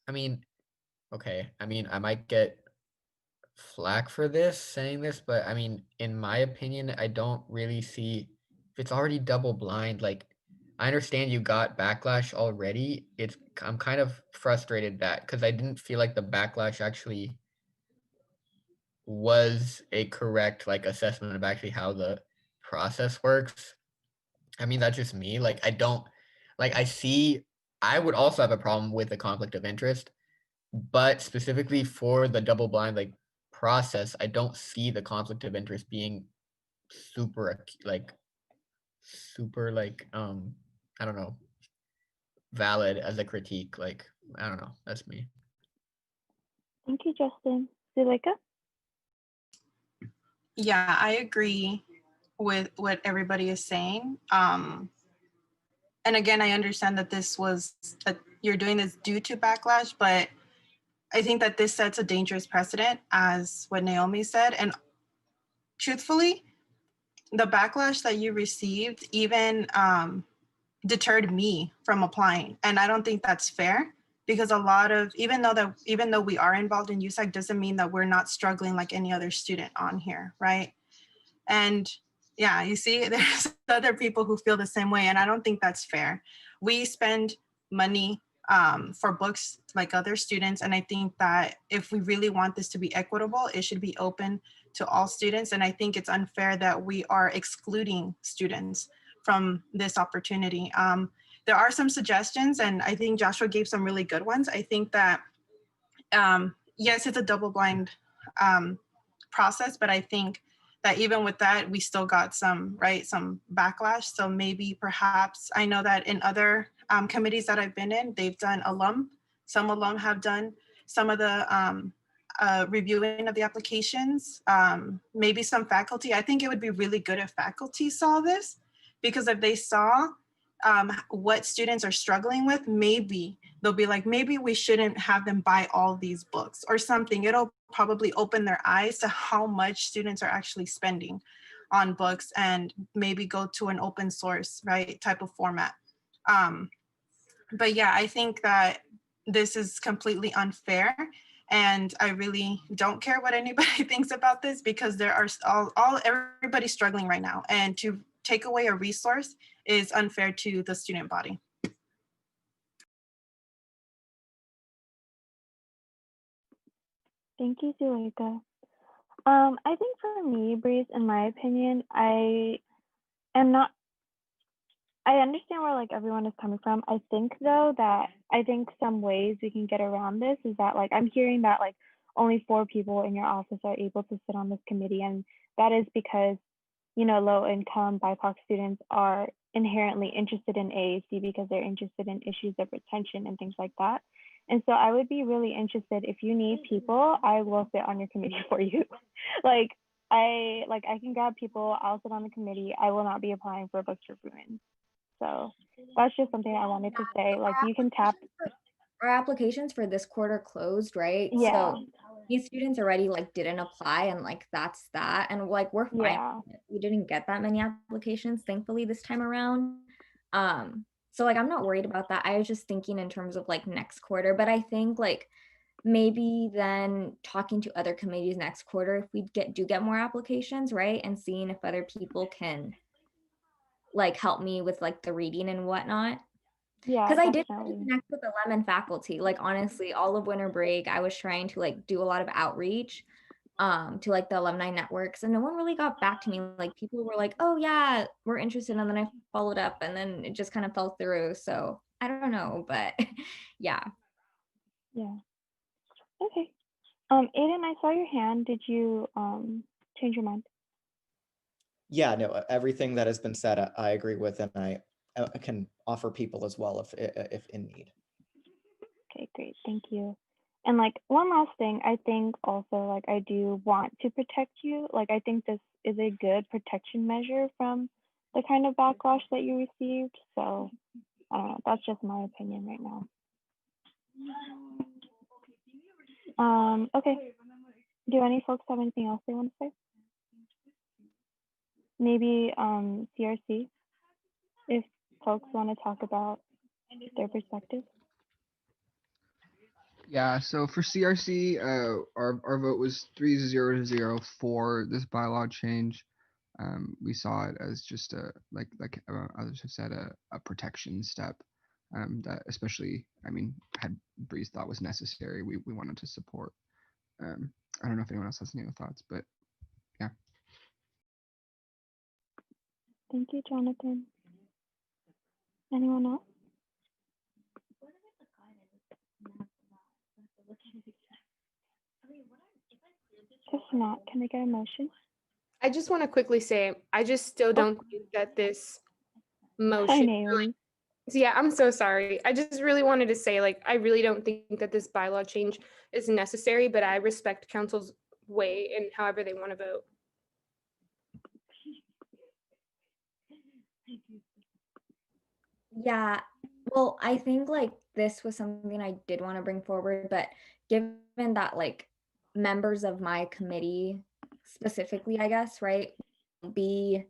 I mean, okay. I mean, I might get flack for this saying this, but I mean, in my opinion, I don't really see if it's already double blind. Like, I understand you got backlash already. I'm kind of frustrated that because I didn't feel like the backlash actually was a correct like assessment of actually how the process works. I mean, that's just me. Like, I don't like I would also have a problem with the conflict of interest, but specifically for the double blind like process, I don't see the conflict of interest being super super I don't know, valid as a critique. Like, I don't know. That's me. Thank you, Justin. Zuleika? Yeah, I agree with what everybody is saying. And again, I understand that that you're doing this due to backlash, but I think that this sets a dangerous precedent, as what Naomi said. And truthfully, the backlash that you received even deterred me from applying, and I don't think that's fair, because a lot of even though we are involved in USAC doesn't mean that we're not struggling like any other student on here, right? And yeah, you see, there's other people who feel the same way, and I don't think that's fair. We spend money for books like other students, and I think that if we really want this to be equitable, it should be open to all students. And I think it's unfair that we are excluding students from this opportunity. There are some suggestions, and I think Joshua gave some really good ones. I think that yes, it's a double blind process, but I think that even with that, we still got some backlash. So maybe perhaps, I know that in other committees that I've been in, they've done some alum have done some of the reviewing of the applications, maybe some faculty. I think it would be really good if faculty saw this, because if they saw what students are struggling with, maybe they'll be like, maybe we shouldn't have them buy all these books or something. It'll probably open their eyes to how much students are actually spending on books, and maybe go to an open source, right, type of format. But yeah, I think that this is completely unfair, and I really don't care what anybody thinks about this, because there are everybody's struggling right now, and to take away a resource is unfair to the student body. Thank you, Zuleika. I think for me, Breeze, in my opinion, I understand where like everyone is coming from. I think though that some ways we can get around this is that like I'm hearing that like only 4 people in your office are able to sit on this committee, and that is because, you know, low income BIPOC students are inherently interested in AAC because they're interested in issues of retention and things like that. And so I would be really interested, if you need people, I will sit on your committee for you. I can grab people, I'll sit on the committee. I will not be applying for books for Bruin. So that's just something I wanted to say. Like, you can tap. Our applications for this quarter closed, right? Yeah. So these students already like didn't apply, and like that's that. And like we're fine. Yeah. We didn't get that many applications, thankfully, this time around. So like I'm not worried about that. I was just thinking in terms of like next quarter, but I think like maybe then talking to other committees next quarter if we do get more applications, right? And seeing if other people can like help me with like the reading and whatnot. Yeah, Because I did definitely. connect with the Lemon faculty. Like honestly, all of winter break, I was trying to like do a lot of outreach to like the alumni networks, and no one really got back to me. Like people were like, "Oh yeah, we're interested," and then I followed up, and then it just kind of fell through. So I don't know, but yeah. Yeah. Okay. Aiden, I saw your hand. Did you change your mind? Yeah, no, everything that has been said, I agree with, and I can offer people as well if in need. Okay, great. Thank you. And like one last thing, I think also like I do want to protect you. Like I think this is a good protection measure from the kind of backlash that you received. So I don't know. That's just my opinion right now. Okay. Do any folks have anything else they want to say? Maybe CRC, if folks want to talk about their perspective. Yeah, so for CRC, our vote was 3-0 for this bylaw change. We saw it as just a like others have said a protection step that especially had Breeze thought was necessary. We wanted to support. I don't know if anyone else has any other thoughts, but yeah. Thank you, Jonathan. Anyone else? If not, can I get a motion? I just want to quickly say, I just still don't think that this Hi, motion. Naomi. Yeah, I'm so sorry. I just really wanted to say, like, I really don't think that this bylaw change is necessary, but I respect council's way and however they want to vote. Yeah, well, I think like this was something I did want to bring forward, but given that like members of my committee specifically, I guess, right, will be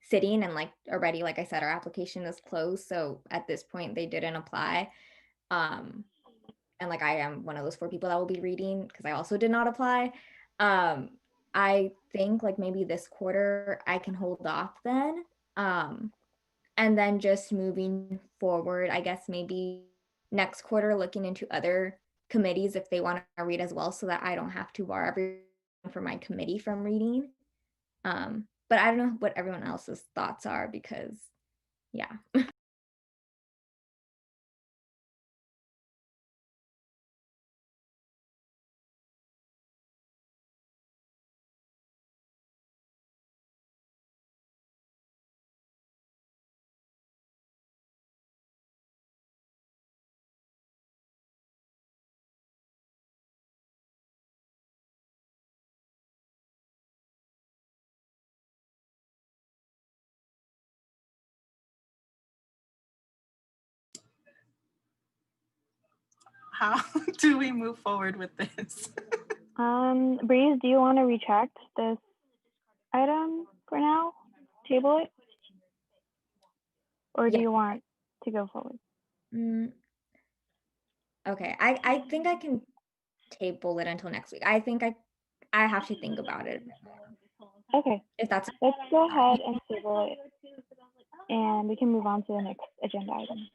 sitting and like already, like I said, our application is closed. So at this point, they didn't apply. Um, and like I am one of those 4 people that will be reading because I also did not apply. Um, I think like maybe this quarter I can hold off then. And then just moving forward, I guess maybe next quarter looking into other committees if they want to read as well, so that I don't have to bar everyone from my committee from reading. But I don't know what everyone else's thoughts are because yeah. How do we move forward with this? Breeze, do you want to retract this item for now? Table it? Or do Yeah. you want to go forward? Okay, I think I can table it until next week. I think I have to think about it. Okay. If that's Let's go ahead and table it. And we can move on to the next agenda item.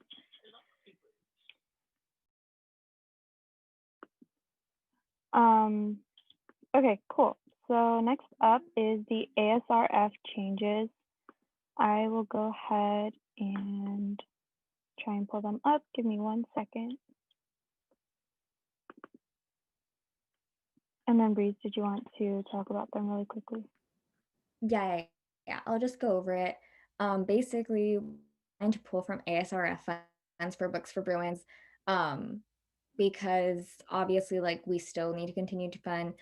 Okay, cool. So next up is the ASRF changes. I will go ahead and try and pull them up. Give me 1 second. And then Breeze, did you want to talk about them really quickly? Yeah, I'll just go over it. Basically, trying to pull from ASRF funds for Books for Bruins, because obviously, like, we still need to continue to fund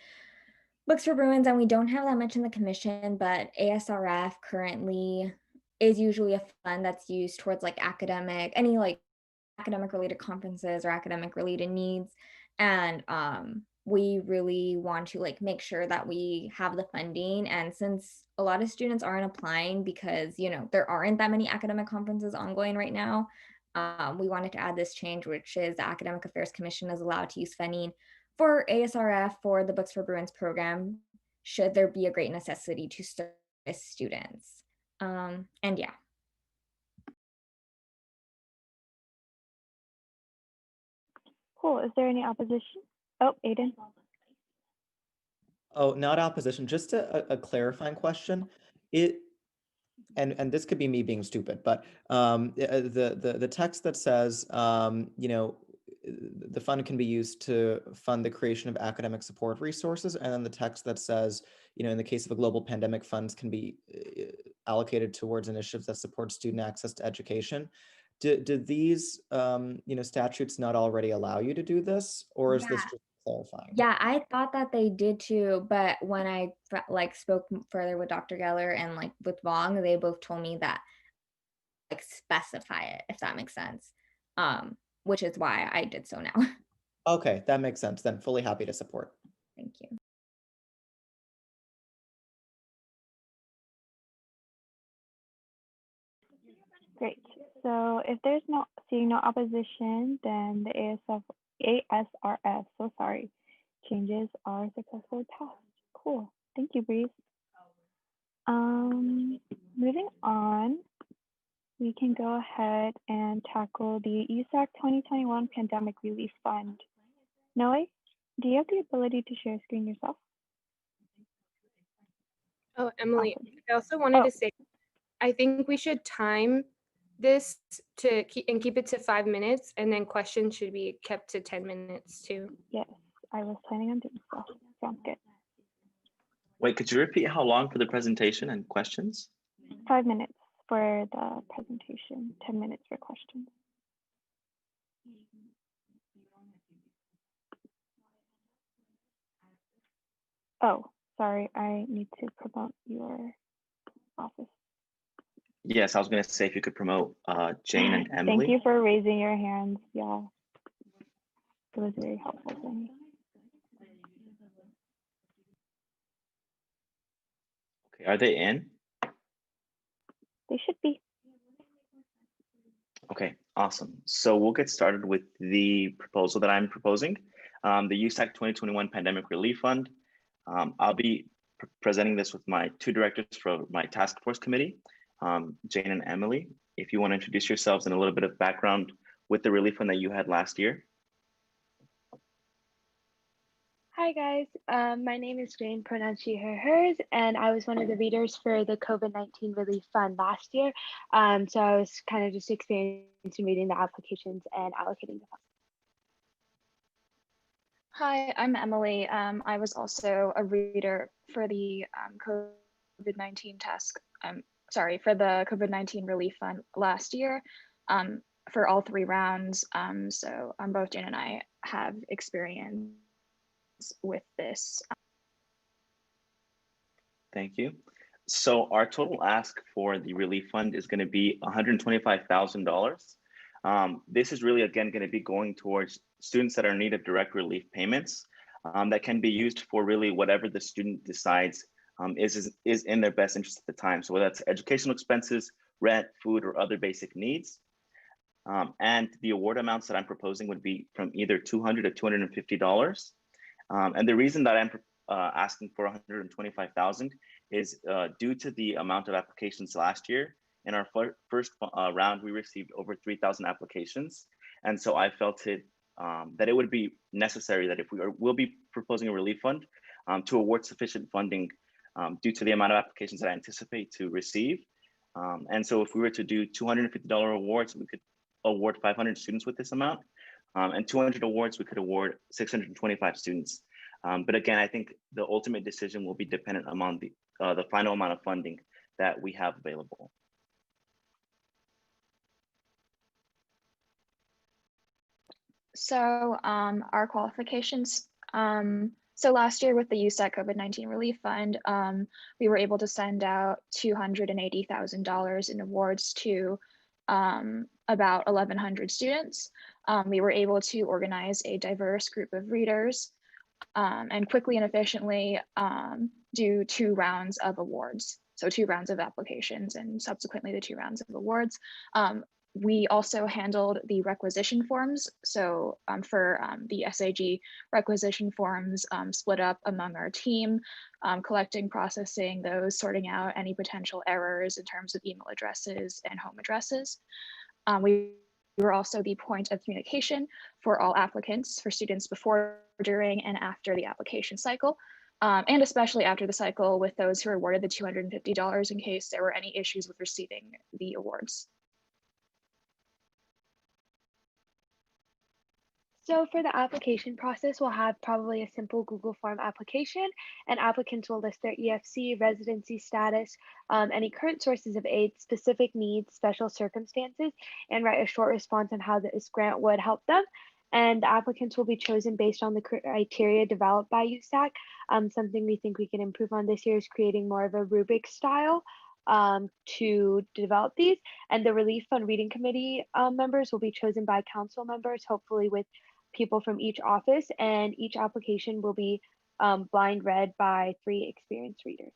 Books for Bruins, and we don't have that much in the commission, but ASRF currently is usually a fund that's used towards like any like academic related conferences or academic related needs. And we really want to like make sure that we have the funding. And since a lot of students aren't applying because, you know, there aren't that many academic conferences ongoing right now, we wanted to add this change, which is the Academic Affairs Commission is allowed to use funding for ASRF for the Books for Bruins program, should there be a great necessity to service students. And yeah. Cool. Is there any opposition? Oh, Aiden. Oh, not opposition, just a clarifying question. And this could be me being stupid, but the text that says, the fund can be used to fund the creation of academic support resources, and then the text that says, in the case of a global pandemic, funds can be allocated towards initiatives that support student access to education. Do these, statutes not already allow you to do this, or is this Yeah. just clarifying? Yeah, I thought that they did too, but when I like spoke further with Dr. Geller and like with Vong, they both told me that like specify it, if that makes sense. Which is why I did so now. Okay, that makes sense then. Fully happy to support. Thank you. Great. So if there's seeing no opposition, then the ASRF. So sorry. Changes are successfully passed. Cool. Thank you, Breeze. Moving on, we can go ahead and tackle the USAC 2021 Pandemic Relief Fund. Noe, do you have the ability to share screen yourself? Oh, Emily, Awesome. I also wanted Oh. to say, I think we should time this to keep it to 5 minutes, and then questions should be kept to 10 minutes too. Yes, I was planning on doing so. Sounds good. Wait, could you repeat how long for the presentation and questions? 5 minutes for the presentation, 10 minutes for questions. Oh, sorry, I need to promote your office. Yes, I was going to say if you could promote Jane and Emily. Thank you for raising your hands, y'all. It was very helpful for me. Okay, are they in? They should be. Okay, awesome. So we'll get started with the proposal that I'm proposing, the USAC 2021 Pandemic Relief Fund. I'll be presenting this with my two directors for my task force committee, Jane and Emily. If you want to introduce yourselves and a little bit of background with the relief fund that you had last year. Hi guys, my name is Jane, pronouns she, her, hers, and I was one of the readers for the COVID-19 Relief Fund last year. So I was kind of just experienced in reading the applications and allocating the funds. Hi, I'm Emily. I was also a reader for the COVID-19 task, for the COVID-19 Relief Fund last year for all 3 rounds. So both Jane and I have experience with this. Thank you. So our total ask for the relief fund is going to be $125,000. This is really, again, going to be going towards students that are in need of direct relief payments that can be used for really whatever the student decides is in their best interest at the time. So whether that's educational expenses, rent, food, or other basic needs. And the award amounts that I'm proposing would be from either $200 to $250. And the reason that I'm asking for $125,000 is due to the amount of applications last year. In our first round, we received over 3,000 applications. And so I felt that it would be necessary that if we'll be proposing a relief fund to award sufficient funding due to the amount of applications that I anticipate to receive. And so if we were to do $250 awards, we could award 500 students with this amount. And 200 awards, we could award 625 students. But again, I think the ultimate decision will be dependent on the final amount of funding that we have available. So our qualifications. So last year with the USAC COVID-19 Relief Fund, we were able to send out $280,000 in awards to about 1,100 students. We were able to organize a diverse group of readers and quickly and efficiently do 2 rounds of awards. So 2 rounds of applications and subsequently the 2 rounds of awards. We also handled the requisition forms. So for the SAG requisition forms split up among our team, collecting, processing those, sorting out any potential errors in terms of email addresses and home addresses. We were also the point of communication for all applicants, for students before, during, and after the application cycle. And especially after the cycle with those who are awarded the $250 in case there were any issues with receiving the awards. So for the application process, we'll have probably a simple Google form application, and applicants will list their EFC, residency status, any current sources of aid, specific needs, special circumstances, and write a short response on how this grant would help them. And the applicants will be chosen based on the criteria developed by USAC. Something we think we can improve on this year is creating more of a rubric style to develop these. And the Relief Fund Reading Committee members will be chosen by council members, hopefully with people from each office, and each application will be blind read by 3 experienced readers.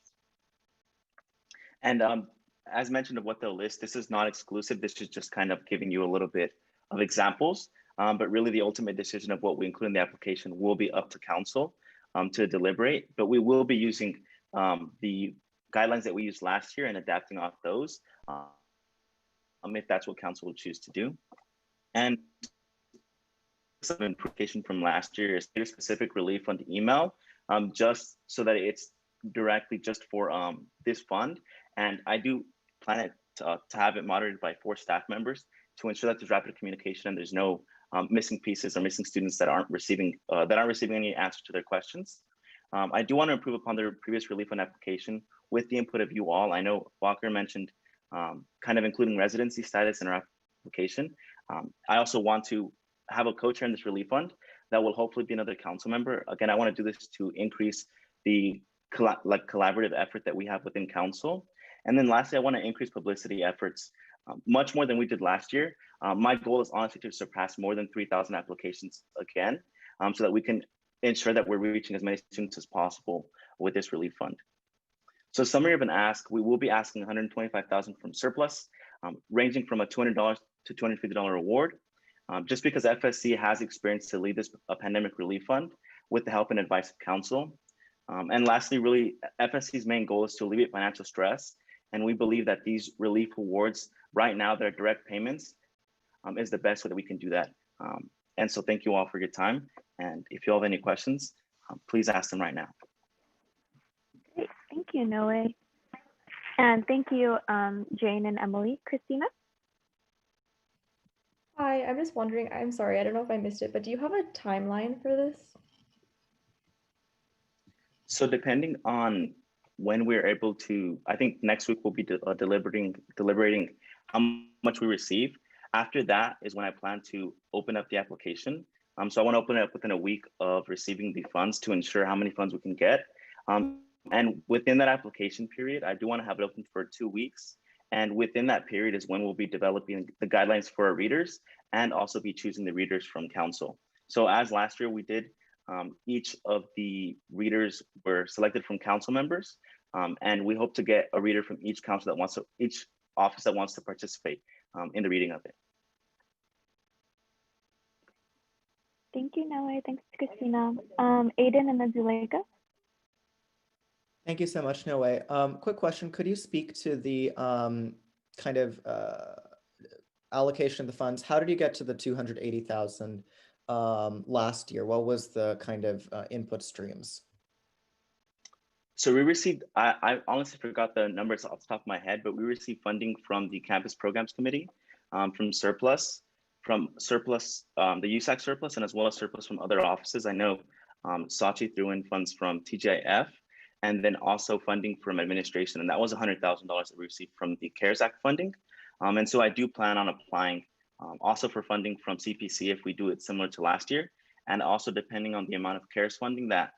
And as mentioned of what they'll list, this is not exclusive. This is just kind of giving you a little bit of examples. but really the ultimate decision of what we include in the application will be up to council to deliberate. But we will be using the guidelines that we used last year and adapting off those if that's what council will choose to do. And some implication from last year is a specific relief fund email, just so that it's directly just for this fund. And I do plan it to have it moderated by 4 staff members to ensure that there's rapid communication and there's no missing pieces or missing students that aren't receiving any answers to their questions. I do want to improve upon the previous relief fund application with the input of you all. I know Walker mentioned kind of including residency status in our application. I also want to have a co-chair in this relief fund that will hopefully be another council member. Again, I want to do this to increase the collaborative effort that we have within council. And then lastly, I want to increase publicity efforts much more than we did last year. My goal is honestly to surpass more than 3,000 applications again, so that we can ensure that we're reaching as many students as possible with this relief fund. So summary of an ask, we will be asking $125,000 from surplus, ranging from a $200 to $250 award, just because FSC has experience to lead this pandemic relief fund with the help and advice of council. And lastly, really, FSC's main goal is to alleviate financial stress. And we believe that these relief awards right now, that are direct payments, is the best way that we can do that. And so thank you all for your time. And if you all have any questions, please ask them right now. Great. Thank you, Noe. And thank you, Jane and Emily. Christina? Hi, I'm just wondering, I'm sorry, I don't know if I missed it, but do you have a timeline for this? So depending on when we're able to, I think next week we'll be deliberating how much we receive. After that is when I plan to open up the application. So I want to open it up within a week of receiving the funds to ensure how many funds we can get. And within that application period, I do want to have it open for 2 weeks. And within that period is when we'll be developing the guidelines for our readers and also be choosing the readers from council. So as last year we did, each of the readers were selected from council members. And we hope to get a reader from each each office that wants to participate in the reading of it. Thank you, Noe. Thanks, Christina. Aiden and then Zuleika. Thank you so much, Noe. Quick question, could you speak to the kind of allocation of the funds? How did you get to the 280,000 last year? What was the kind of input streams? So we received, I honestly forgot the numbers off the top of my head, but we received funding from the Campus Programs Committee, from surplus, the USAC surplus, and as well as surplus from other offices. I know Sachi threw in funds from TGIF, and then also funding from administration, and that was $100,000 that we received from the CARES Act funding. And so I do plan on applying also for funding from CPC if we do it similar to last year, and also depending on the amount of CARES funding that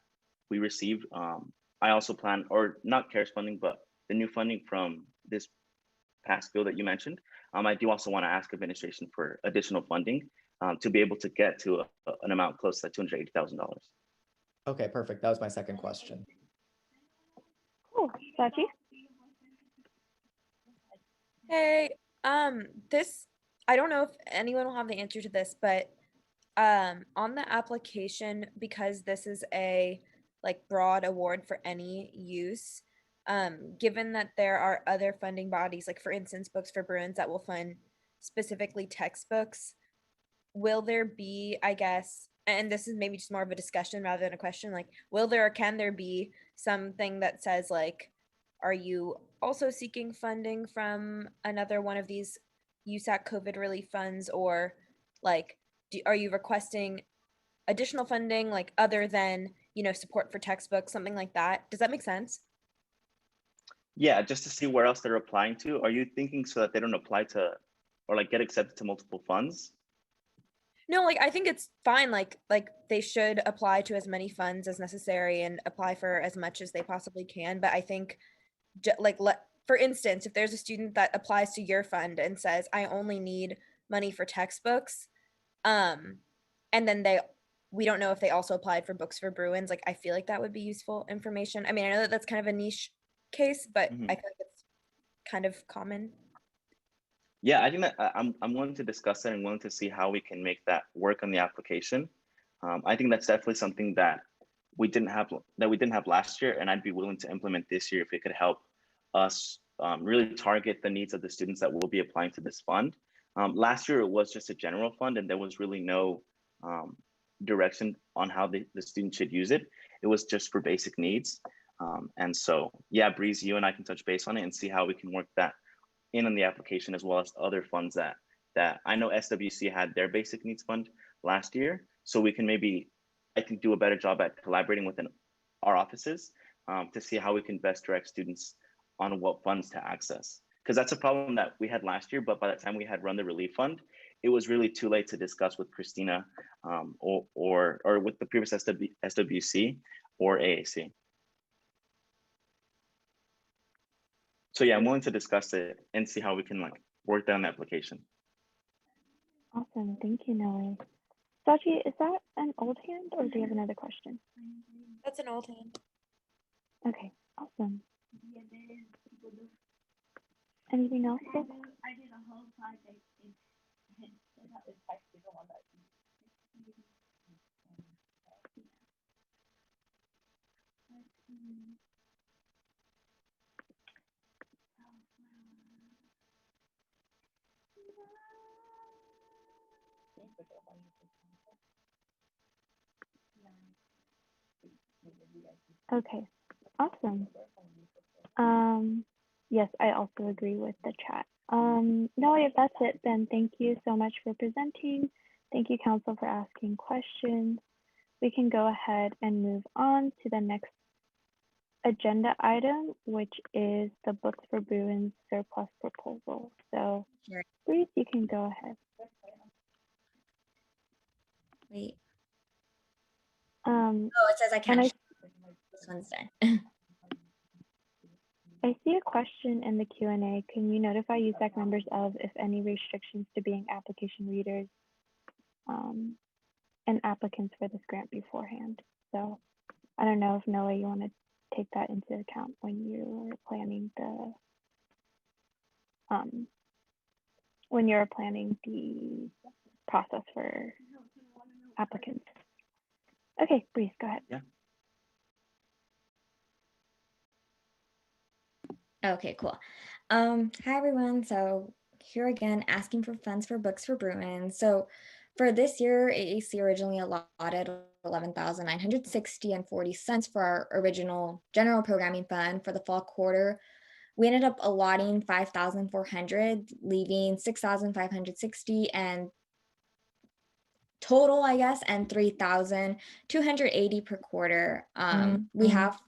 we received, I also plan, or not CARES funding, but the new funding from this past bill that you mentioned. I do also want to ask administration for additional funding to be able to get to an amount close to $280,000. Okay, perfect. That was my second question. Cool. Sachi? Hey, this, I don't know if anyone will have the answer to this, but on the application, because this is a like broad award for any use, given that there are other funding bodies, like for instance, Books for Bruins that will fund specifically textbooks, will there be, I guess, and this is maybe just more of a discussion rather than a question, like, will there or can there be something that says like, are you also seeking funding from another one of these USAC COVID relief funds, or like, are you requesting additional funding like other than, you know, support for textbooks, something like that? Does that make sense? Yeah, just to see where else they're applying to. Are you thinking so that they don't apply to or like get accepted to multiple funds? No, like I think it's fine. Like they should apply to as many funds as necessary and apply for as much as they possibly can. But I think, for instance, if there's a student that applies to your fund and says, "I only need money for textbooks," and then we don't know if they also applied for Books for Bruins. Like I feel like that would be useful information. I mean, I know that that's kind of a niche case, but I feel like it's kind of common. Yeah, I think that I'm willing to discuss it and willing to see how we can make that work on the application. I think that's definitely something that we didn't have last year, and I'd be willing to implement this year if it could help us really target the needs of the students that will be applying to this fund. Last year it was just a general fund, and there was really no direction on how the student should use it. It was just for basic needs. And so, yeah, Breeze, you and I can touch base on it and see how we can work that in on the application, as well as other funds that I know SWC had their basic needs fund last year. So we can maybe, I think, do a better job at collaborating within our offices to see how we can best direct students on what funds to access. Because that's a problem that we had last year, but by the time we had run the relief fund, it was really too late to discuss with Christina or with the previous SWC or AAC. So yeah, I'm willing to discuss it and see how we can like work down the application. Awesome. Thank you, Nelly. Sachi, is that an old hand or do you have another question? That's an old hand. Okay, awesome. Anything else? Folks? Okay, awesome. Yes, I also agree with the chat. No, if that's it, then thank you so much for presenting. Thank you, Council, for asking questions. We can go ahead and move on to the next agenda item, which is the Books for Bruins surplus proposal. So, Breeze, you can go ahead. Wait. Oh, it says I can't. This one's done. I see a question in the Q&A. Can you notify USAC members of if any restrictions to being application readers and applicants for this grant beforehand? So I don't know if Noah, you want to take that into account when you're planning the process for applicants. Okay, Breeze, go ahead. Yeah. Okay, cool. Hi everyone. So here again, asking for funds for Books for Bruins. So for this year, AAC originally allotted $11,960.40 for our original general programming fund for the fall quarter. We ended up allotting $5,400, leaving $6,560 and total, I guess, and $3,280 per quarter. We have,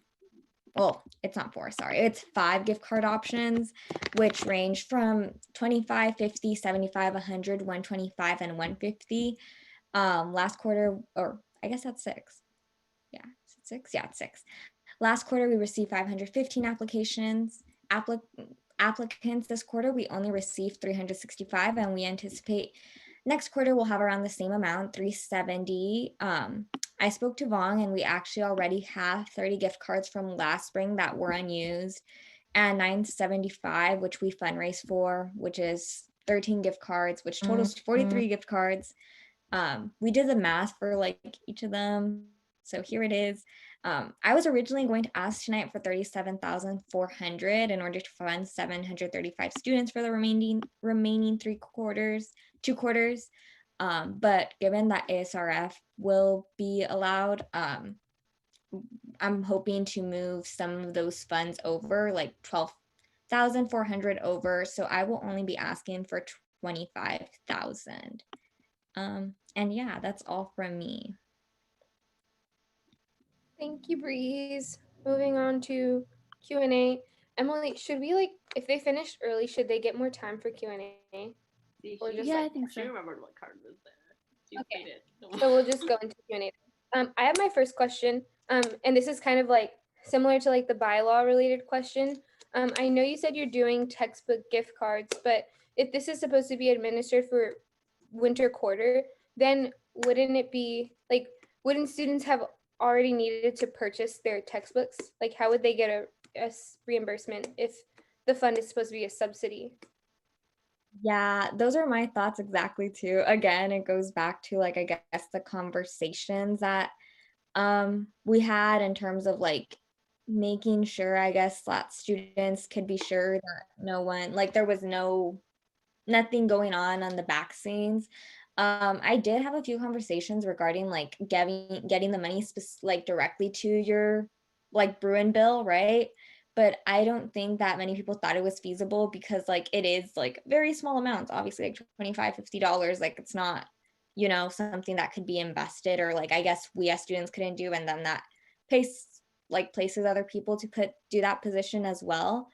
well, it's not 4, sorry, it's 5 gift card options, which range from $25, $50, $75, $100, $125, and $150. Last quarter, or I guess that's 6. Yeah, is it 6? Yeah, it's 6. Last quarter, we received 515 applications. Applicants this quarter, we only received 365, and we anticipate next quarter we'll have around the same amount, 370. I spoke to Vong, and we actually already have 30 gift cards from last spring that were unused, and 975, which we fundraised for, which is 13 gift cards, which totals 43 gift cards. We did the math for like each of them. So here it is. I was originally going to ask tonight for $37,400 in order to fund 735 students for the remaining 2 quarters. But given that ASRF will be allowed, I'm hoping to move some of those funds over, like 12,400 over. So I will only be asking for 25,000. And yeah, that's all from me. Thank you, Breeze. Moving on to Q&A. Emily, should we like, if they finished early, should they get more time for Q&A? Or just I think so. She remembered what card was there. She Okay. played it. So we'll just go into Q&A. I have my first question, and this is kind of like similar to like the bylaw related question. I know you said you're doing textbook gift cards, but if this is supposed to be administered for winter quarter, then wouldn't it be like, wouldn't students have already needed to purchase their textbooks? Like how would they get a reimbursement if the fund is supposed to be a subsidy? Yeah, those are my thoughts exactly too. Again, it goes back to like I guess the conversations that we had in terms of like making sure I guess that students could be sure that no one like there was nothing going on the back scenes. I did have a few conversations regarding like getting the money like directly to your like Bruin bill, right? But I don't think that many people thought it was feasible because like it is like very small amounts, obviously like $25-50. Like it's not, something that could be invested or like I guess we as students couldn't do. And then that places other people to do that position as well.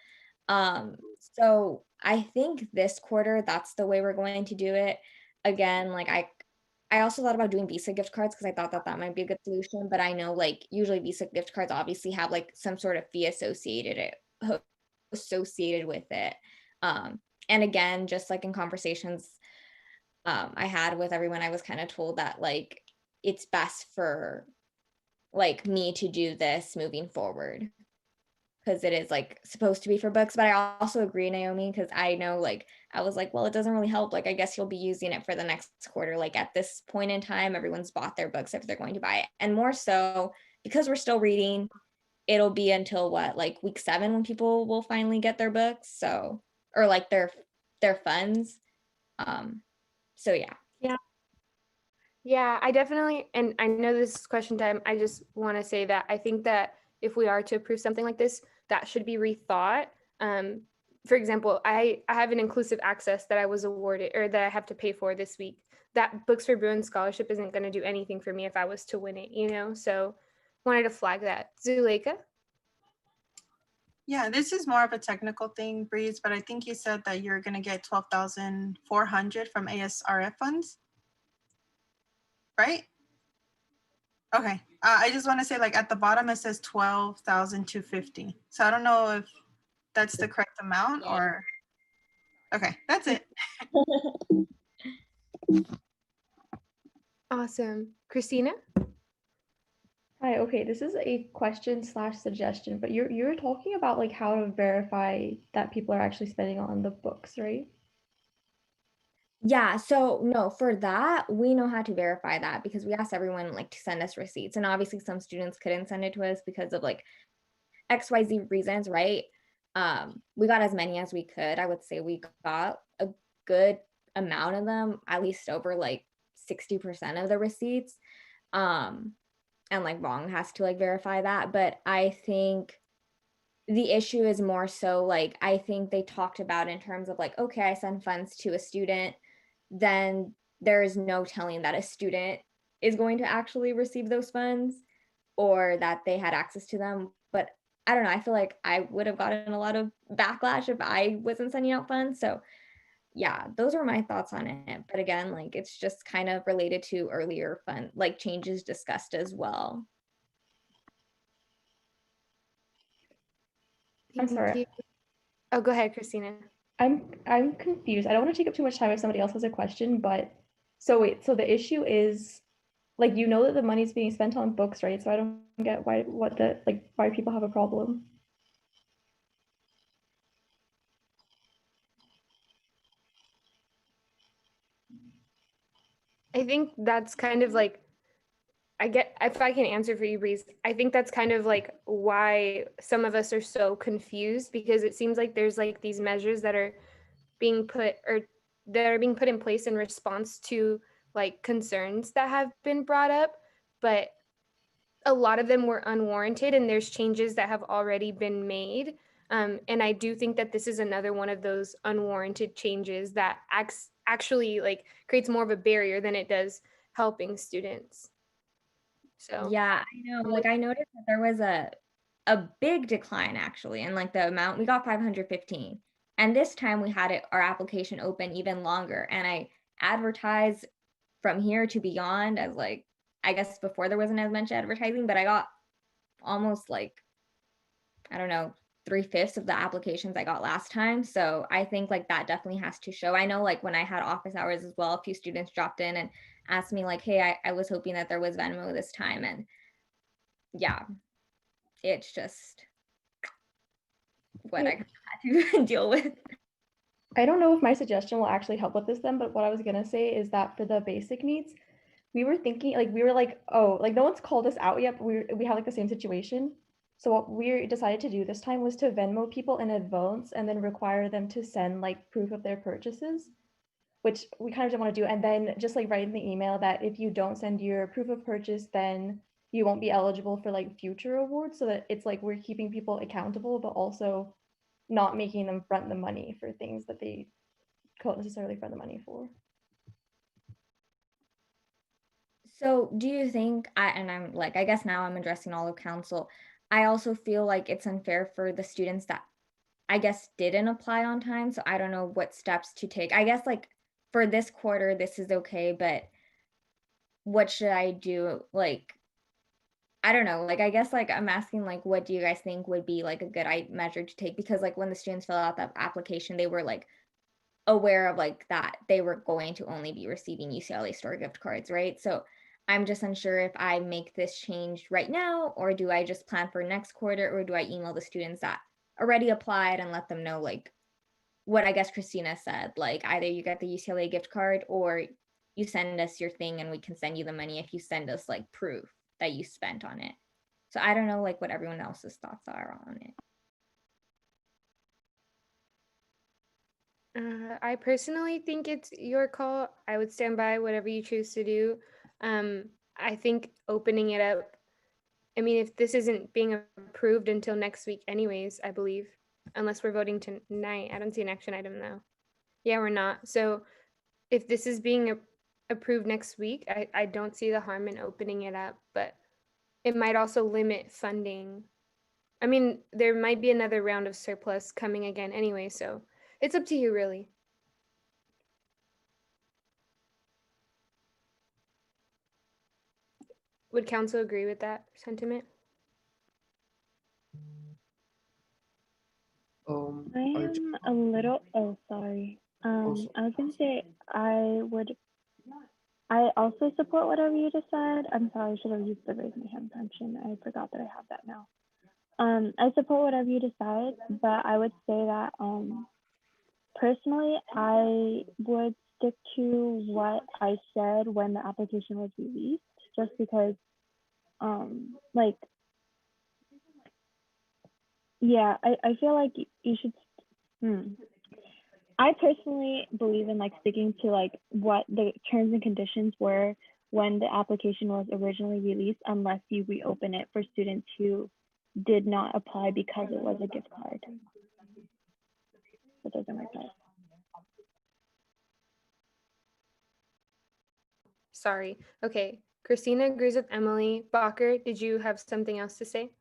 So I think this quarter, that's the way we're going to do it. Again, like I also thought about doing Visa gift cards because I thought that that might be a good solution, but I know like usually Visa gift cards obviously have like some sort of fee associated with it. And again, just like in conversations I had with everyone, I was kind of told that like it's best for like me to do this moving forward because it is like supposed to be for books. But I also agree, Naomi, because I know like I was like, well, it doesn't really help. Like I guess you'll be using it for the next quarter. Like at this point in time, everyone's bought their books if they're going to buy it. And more so because we're still reading, it'll be until what, like week 7 when people will finally get their books. So or like their funds. So yeah. Yeah, I definitely, and I know this is question time. I just want to say that I think that if we are to approve something like this, that should be rethought. For example, I have an inclusive access that I was awarded or that I have to pay for this week. That Books for Bruin scholarship isn't going to do anything for me if I was to win it. So wanted to flag that. Zuleika? Yeah, this is more of a technical thing, Breeze, but I think you said that you're going to get 12,400 from ASRF funds, right? Okay. I just want to say like at the bottom, it says 12,250. So I don't know if that's the correct amount or, okay, that's it. Awesome. Christina? Hi, okay, this is a question slash suggestion, but you're talking about like how to verify that people are actually spending on the books, right? Yeah, so no, for that, we know how to verify that because we asked everyone like to send us receipts. And obviously some students couldn't send it to us because of like XYZ reasons, right? We got as many as we could. I would say we got a good amount of them, at least over like 60% of the receipts. And like Wrong has to like verify that. But I think the issue is more so like I think they talked about in terms of like, okay, I send funds to a student, then there is no telling that a student is going to actually receive those funds or that they had access to them. But I don't know, I feel like I would have gotten a lot of backlash if I wasn't sending out funds. So yeah, those are my thoughts on it. But again, like it's just kind of related to earlier fund like changes discussed as well. I'm Thank sorry. you. Oh, go ahead, Christina. I'm confused. I don't want to take up too much time if somebody else has a question, but so wait, so the issue is like that the money's being spent on books, right? So I don't get why people have a problem. I think that's kind of like if I can answer for you, Breeze, I think that's kind of like why some of us are so confused because it seems like there's like these measures that are being put in place in response to like concerns that have been brought up, but a lot of them were unwarranted and there's changes that have already been made. And I do think that this is another one of those unwarranted changes that actually like creates more of a barrier than it does helping students. So yeah, I know. Like I noticed that there was a big decline actually in like the amount we got 515. And this time we had our application open even longer. And I advertised from here to beyond as like I guess before there wasn't as much advertising, but I got almost like I don't know 3/5 of the applications I got last time. So I think like that definitely has to show. I know like when I had office hours as well, a few students dropped in and asked me like, hey, I was hoping that there was Venmo this time. And yeah, it's just what I had to deal with. I don't know if my suggestion will actually help with this then, but what I was gonna say is that for the basic needs, we were thinking oh, like no one's called us out yet, but we have like the same situation. So what we decided to do this time was to Venmo people in advance and then require them to send like proof of their purchases, which we kind of didn't want to do. And then just like write in the email that if you don't send your proof of purchase, then you won't be eligible for like future awards, so that it's like we're keeping people accountable, but also not making them front the money for things that they can't necessarily front the money for. So do you think and I'm like, I guess now I'm addressing all of council. I also feel like it's unfair for the students that I guess didn't apply on time. So I don't know what steps to take. I guess like for this quarter, this is okay, but what should I do? Like, I don't know. Like, I guess like I'm asking like, what do you guys think would be like a good measure to take? Because like when the students fill out that application, they were like aware of like that they were going to only be receiving UCLA store gift cards, right? So I'm just unsure if I make this change right now, or do I just plan for next quarter, or do I email the students that already applied and let them know like what I guess Christina said, like either you get the UCLA gift card or you send us your thing and we can send you the money if you send us like proof that you spent on it. So I don't know like what everyone else's thoughts are on it. I personally think it's your call. I would stand by whatever you choose to do. I think opening it up, I mean, if this isn't being approved until next week anyways, I believe, unless we're voting tonight. I don't see an action item though. Yeah, we're not. So if this is being approved next week, I don't see the harm in opening it up, but it might also limit funding. I mean, there might be another round of surplus coming again anyway, so it's up to you really. Would council agree with that sentiment? I am a little, oh, sorry. I was gonna say, I also support whatever you just said. I'm sorry, I should have used the raise my hand function. I forgot that I have that now. I support whatever you decide, but I would say that, personally, I would stick to what I said when the application was released, just because, like, yeah, I feel like you should, I personally believe in like sticking to like what the terms and conditions were when the application was originally released, unless you reopen it for students who did not apply because it was a gift card. So those are my thoughts. Sorry. Okay. Christina agrees with Emily. Bacher, did you have something else to say?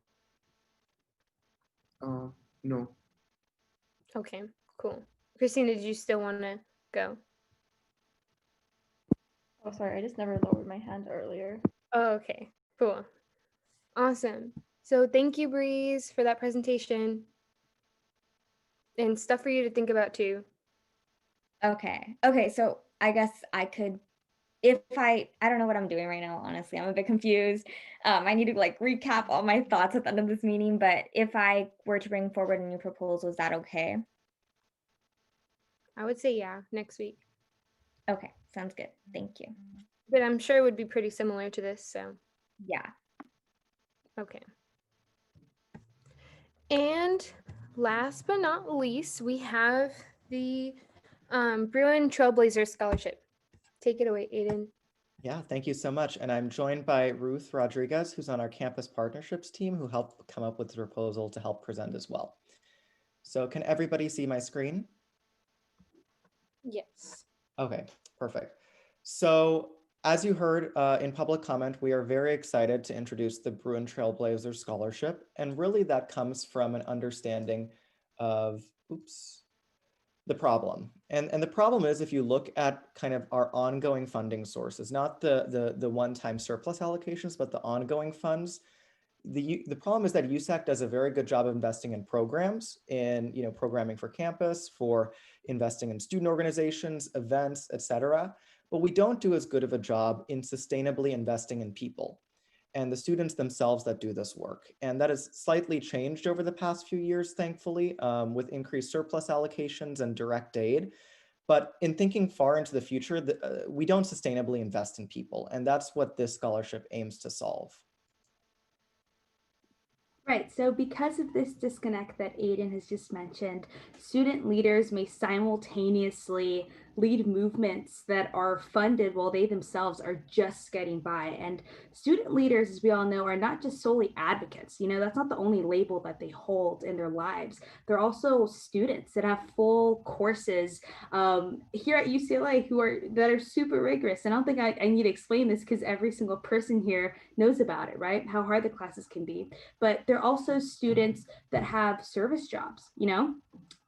No. Okay, cool. Christina, did you still want to go? Oh, sorry, I just never lowered my hand earlier. Oh, okay, cool. Awesome. So thank you, Breeze, for that presentation. And stuff for you to think about too. Okay. So I guess I could, if I don't know what I'm doing right now, honestly, I'm a bit confused. I need to like recap all my thoughts at the end of this meeting, but if I were to bring forward a new proposal, is that okay? I would say yeah, next week. Okay, sounds good. Thank you. But I'm sure it would be pretty similar to this, so. Yeah. Okay. And last but not least, we have the Bruin Trailblazer Scholarship. Take it away, Aiden. Yeah, thank you so much. And I'm joined by Ruth Rodriguez, who's on our campus partnerships team, who helped come up with the proposal to help present as well. So can everybody see my screen? Yes. Okay, perfect. So as you heard in public comment, we are very excited to introduce the Bruin Trailblazer Scholarship. And really that comes from an understanding of, the problem. And the problem is, if you look at kind of our ongoing funding sources, not the one-time surplus allocations, but the ongoing funds, the problem is that USAC does a very good job of investing in programs, in programming for campus, for investing in student organizations, events, etc. But we don't do as good of a job in sustainably investing in people. and the students themselves that do this work. And that has slightly changed over the past few years, thankfully, with increased surplus allocations and direct aid. But in thinking far into the future, we don't sustainably invest in people. And that's what this scholarship aims to solve. Right, so because of this disconnect that Aiden has just mentioned, student leaders may simultaneously lead movements that are funded while they themselves are just getting by. And student leaders, as we all know, are not just solely advocates. You know, that's not the only label that they hold in their lives. They're also students that have full courses here at UCLA that are super rigorous. And I don't think I need to explain this because every single person here knows about it, right? How hard the classes can be. But they're also students that have service jobs, you know?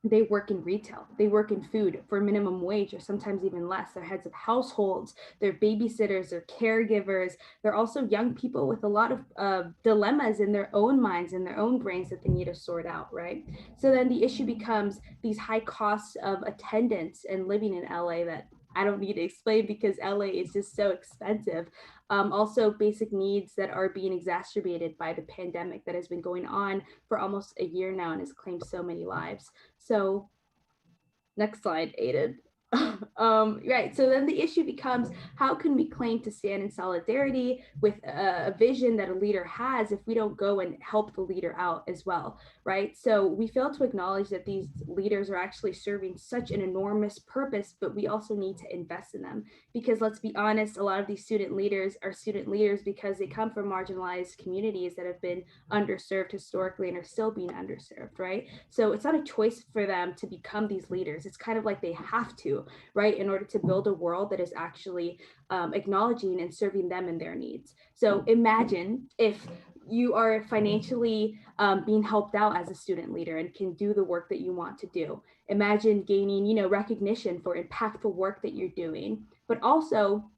They work in retail, they work in food for minimum wage or sometimes even less. They're heads of households, they're babysitters, they're caregivers. They're also young people with a lot of dilemmas in their own minds and their own brains that they need to sort out, right? So then the issue becomes these high costs of attendance and living in LA that I don't need to explain because LA is just so expensive. Also basic needs that are being exacerbated by the pandemic that has been going on for almost a year now and has claimed so many lives. So next slide, Aiden. Right, so then the issue becomes how can we claim to stand in solidarity with a vision that a leader has if we don't go and help the leader out as well, right? So we fail to acknowledge that these leaders are actually serving such an enormous purpose, but we also need to invest in them because let's be honest, a lot of these student leaders are student leaders because they come from marginalized communities that have been underserved historically and are still being underserved, right? So it's not a choice for them to become these leaders. It's kind of like they have to, right, in order to build a world that is actually acknowledging and serving them and their needs. So imagine if you are financially being helped out as a student leader and can do the work that you want to do. Imagine gaining, you know, recognition for impactful work that you're doing, but also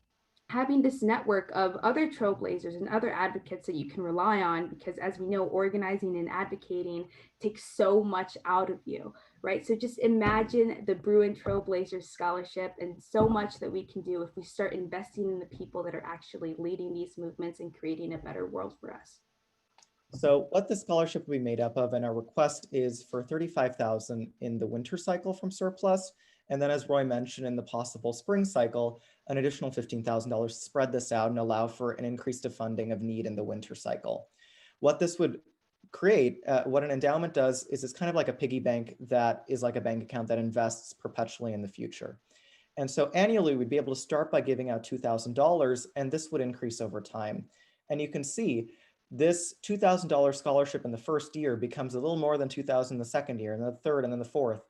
having this network of other trailblazers and other advocates that you can rely on, because as we know, organizing and advocating takes so much out of you, right? So just imagine the Bruin Trailblazers Scholarship and so much that we can do if we start investing in the people that are actually leading these movements and creating a better world for us. So what the scholarship will be made up of, and our request is for $35,000 in the winter cycle from surplus. And then as Roy mentioned in the possible spring cycle, an additional $15,000 to spread this out and allow for an increase to funding of need in the winter cycle. What this would create, what an endowment does is it's kind of like a piggy bank that is like a bank account that invests perpetually in the future. And so annually we'd be able to start by giving out $2,000 and this would increase over time. And you can see this $2,000 scholarship in the first year becomes a little more than $2,000 in the second year and the third and then the fourth.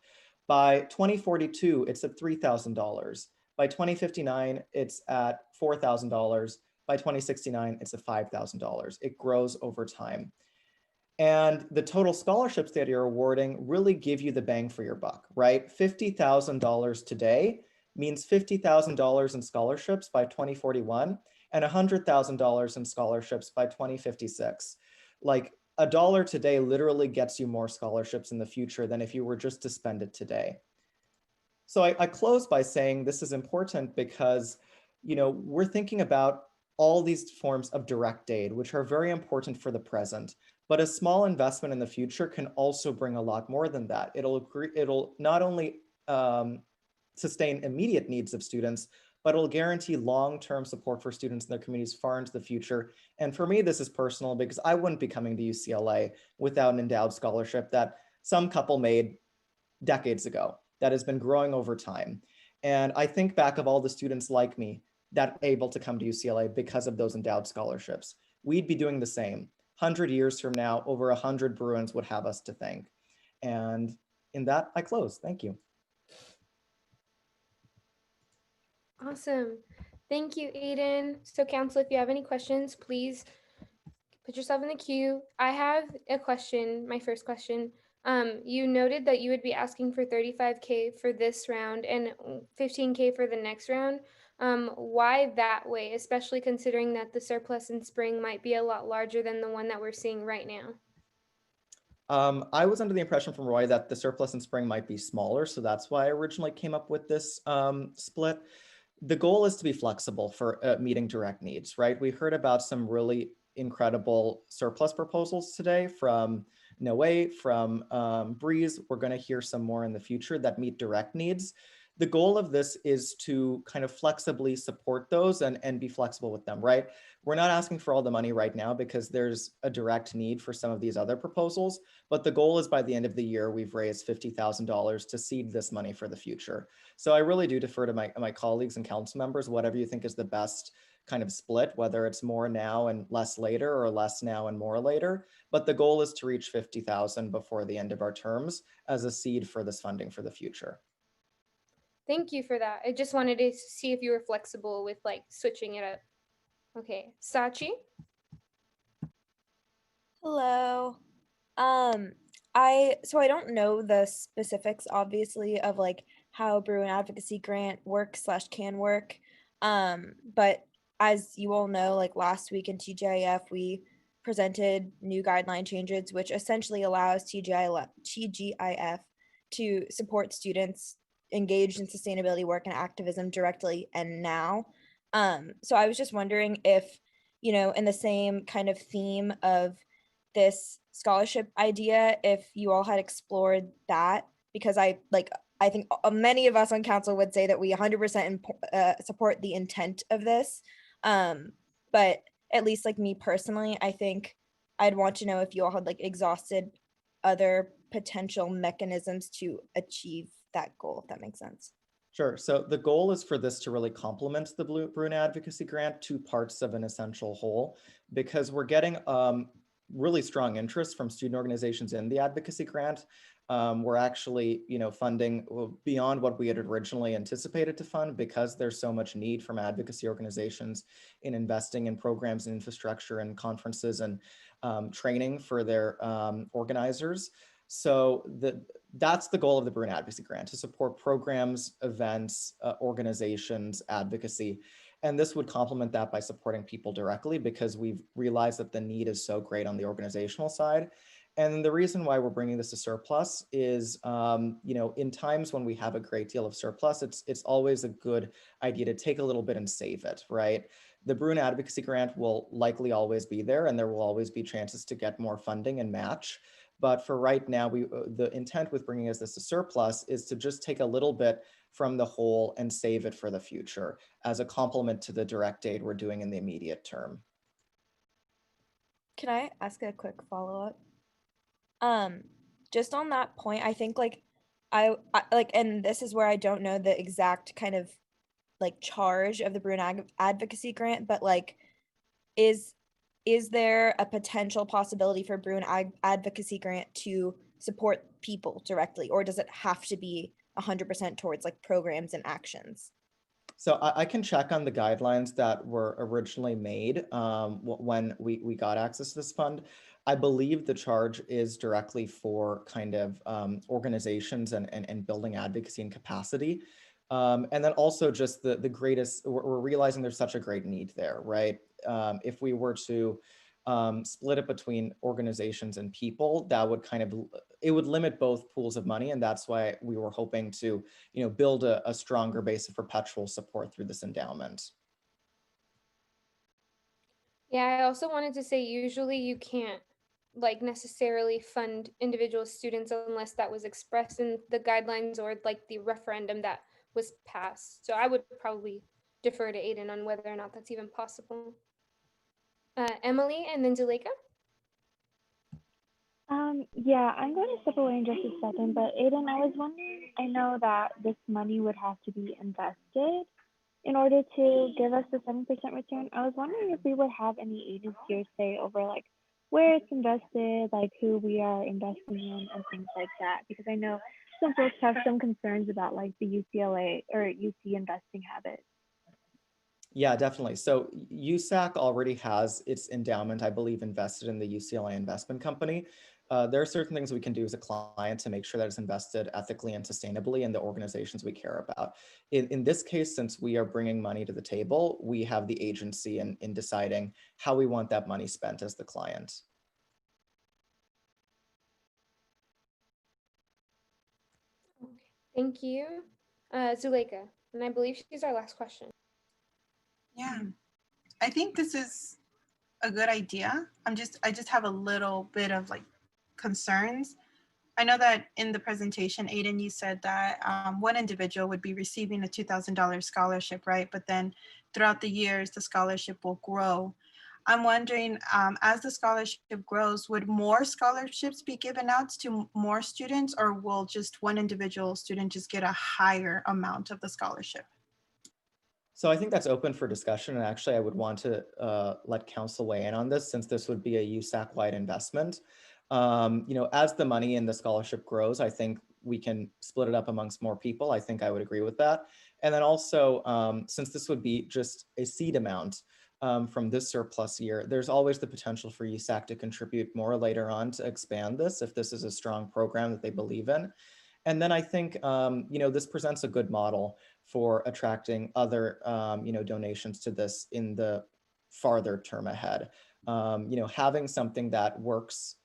By 2042, it's at $3,000. By 2059, it's at $4,000. By 2069, it's at $5,000. It grows over time. And the total scholarships that you're awarding really give you the bang for your buck, right? $50,000 today means $50,000 in scholarships by 2041 and $100,000 in scholarships by 2056. Like a dollar today literally gets you more scholarships in the future than if you were just to spend it today. So I close by saying this is important because, you know, we're thinking about all these forms of direct aid, which are very important for the present, but a small investment in the future can also bring a lot more than that. It'll not only sustain immediate needs of students, but it'll guarantee long-term support for students in their communities far into the future. And for me, this is personal because I wouldn't be coming to UCLA without an endowed scholarship that some couple made decades ago that has been growing over time. And I think back of all the students like me that are able to come to UCLA because of those endowed scholarships. We'd be doing the same. 100 years from now, over 100 Bruins would have us to thank. And in that, I close. Thank you. Awesome. Thank you, Aiden. So council, if you have any questions, please put yourself in the queue. I have a question, my first question. You noted that you would be asking for $35K for this round and $15K for the next round. Why that way, especially considering that the surplus in spring might be a lot larger than the one that we're seeing right now? I was under the impression from Roy that the surplus in spring might be smaller, so that's why I originally came up with this split. The goal is to be flexible for meeting direct needs, right? We heard about some really incredible surplus proposals today from Noe, from Breeze. We're going to hear some more in the future that meet direct needs. The goal of this is to kind of flexibly support those and be flexible with them, right? We're not asking for all the money right now because there's a direct need for some of these other proposals, but the goal is by the end of the year, we've raised $50,000 to seed this money for the future. So I really do defer to my colleagues and council members, whatever you think is the best kind of split, whether it's more now and less later or less now and more later. But the goal is to reach 50,000 before the end of our terms as a seed for this funding for the future. Thank you for that. I just wanted to see if you were flexible with like switching it up. Okay, Sachi? Hello. So I don't know the specifics obviously of like how Bruin Advocacy Grant works / can work. But as you all know, like last week in TGIF, we presented new guideline changes, which essentially allows TGIF to support students engaged in sustainability work and activism directly and now. So I was just wondering if, you know, in the same kind of theme of this scholarship idea, if you all had explored that, because I think many of us on council would say that we 100% support the intent of this. But at least like me personally, I think I'd want to know if you all had like exhausted other potential mechanisms to achieve that goal, if that makes sense. Sure. So the goal is for this to really complement the Bruin Advocacy Grant, two parts of an essential whole, because we're getting really strong interest from student organizations in the advocacy grant. We're actually, funding beyond what we had originally anticipated to fund because there's so much need from advocacy organizations in investing in programs and infrastructure and conferences and training for their organizers. So that's the goal of the Bruin Advocacy Grant, to support programs, events, organizations, advocacy. And this would complement that by supporting people directly because we've realized that the need is so great on the organizational side. And the reason why we're bringing this to surplus is, in times when we have a great deal of surplus, it's always a good idea to take a little bit and save it, right? The Bruin Advocacy Grant will likely always be there and there will always be chances to get more funding and match. But for right now, the intent with bringing us this to surplus is to just take a little bit from the whole and save it for the future as a complement to the direct aid we're doing in the immediate term. Can I ask a quick follow-up? Just on that point, I think like I like, and this is where I don't know the exact kind of like charge of the Bruin Advocacy Grant, but like, is there a potential possibility for Bruin Advocacy Grant to support people directly, or does it have to be 100% towards like programs and actions? So I can check on the guidelines that were originally made when we got access to this fund. I believe the charge is directly for kind of organizations and building advocacy and capacity. And then also just the greatest, we're realizing there's such a great need there, right? If we were to split it between organizations and people, that would it would limit both pools of money. And that's why we were hoping to, build a stronger base of perpetual support through this endowment. Yeah, I also wanted to say usually you can't like necessarily fund individual students unless that was expressed in the guidelines or like the referendum that was passed. So I would probably defer to Aiden on whether or not that's even possible. Emily and then Zuleika. Yeah, I'm going to step away in just a second, but Aiden, I was wondering, I know that this money would have to be invested in order to give us the 7% return. I was wondering if we would have any agency or say over like where it's invested, like who we are investing in and things like that, because I know some folks have some concerns about like the UCLA or UC investing habits. Yeah, definitely. So USAC already has its endowment, I believe, invested in the UCLA investment company. There are certain things we can do as a client to make sure that it's invested ethically and sustainably in the organizations we care about. In this case, since we are bringing money to the table, we have the agency in deciding how we want that money spent as the client. Thank you. Zuleika, and I believe she's our last question. Yeah, I think this is a good idea. I just have a little bit of like concerns. I know that in the presentation, Aiden, you said that one individual would be receiving a $2,000 scholarship, right? But then throughout the years, the scholarship will grow. I'm wondering, as the scholarship grows, would more scholarships be given out to more students, or will just one individual student just get a higher amount of the scholarship? So I think that's open for discussion. And actually, I would want to let council weigh in on this, since this would be a USAC-wide investment. As the money in the scholarship grows, I think we can split it up amongst more people. I think I would agree with that. And then also, since this would be just a seed amount from this surplus year, there's always the potential for USAC to contribute more later on to expand this if this is a strong program that they believe in. And then I think, this presents a good model for attracting other, donations to this in the farther term ahead. Having something that works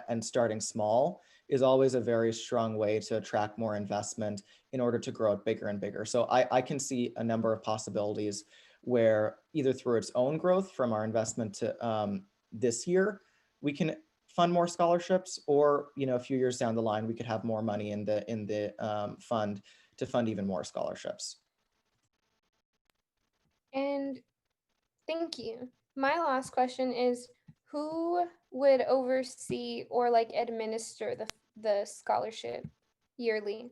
and starting small is always a very strong way to attract more investment in order to grow it bigger and bigger. So I can see a number of possibilities where either through its own growth from our investment to this year, we can fund more scholarships, or a few years down the line, we could have more money in the fund to fund even more scholarships. And thank you. My last question is, who would oversee or like administer the scholarship yearly?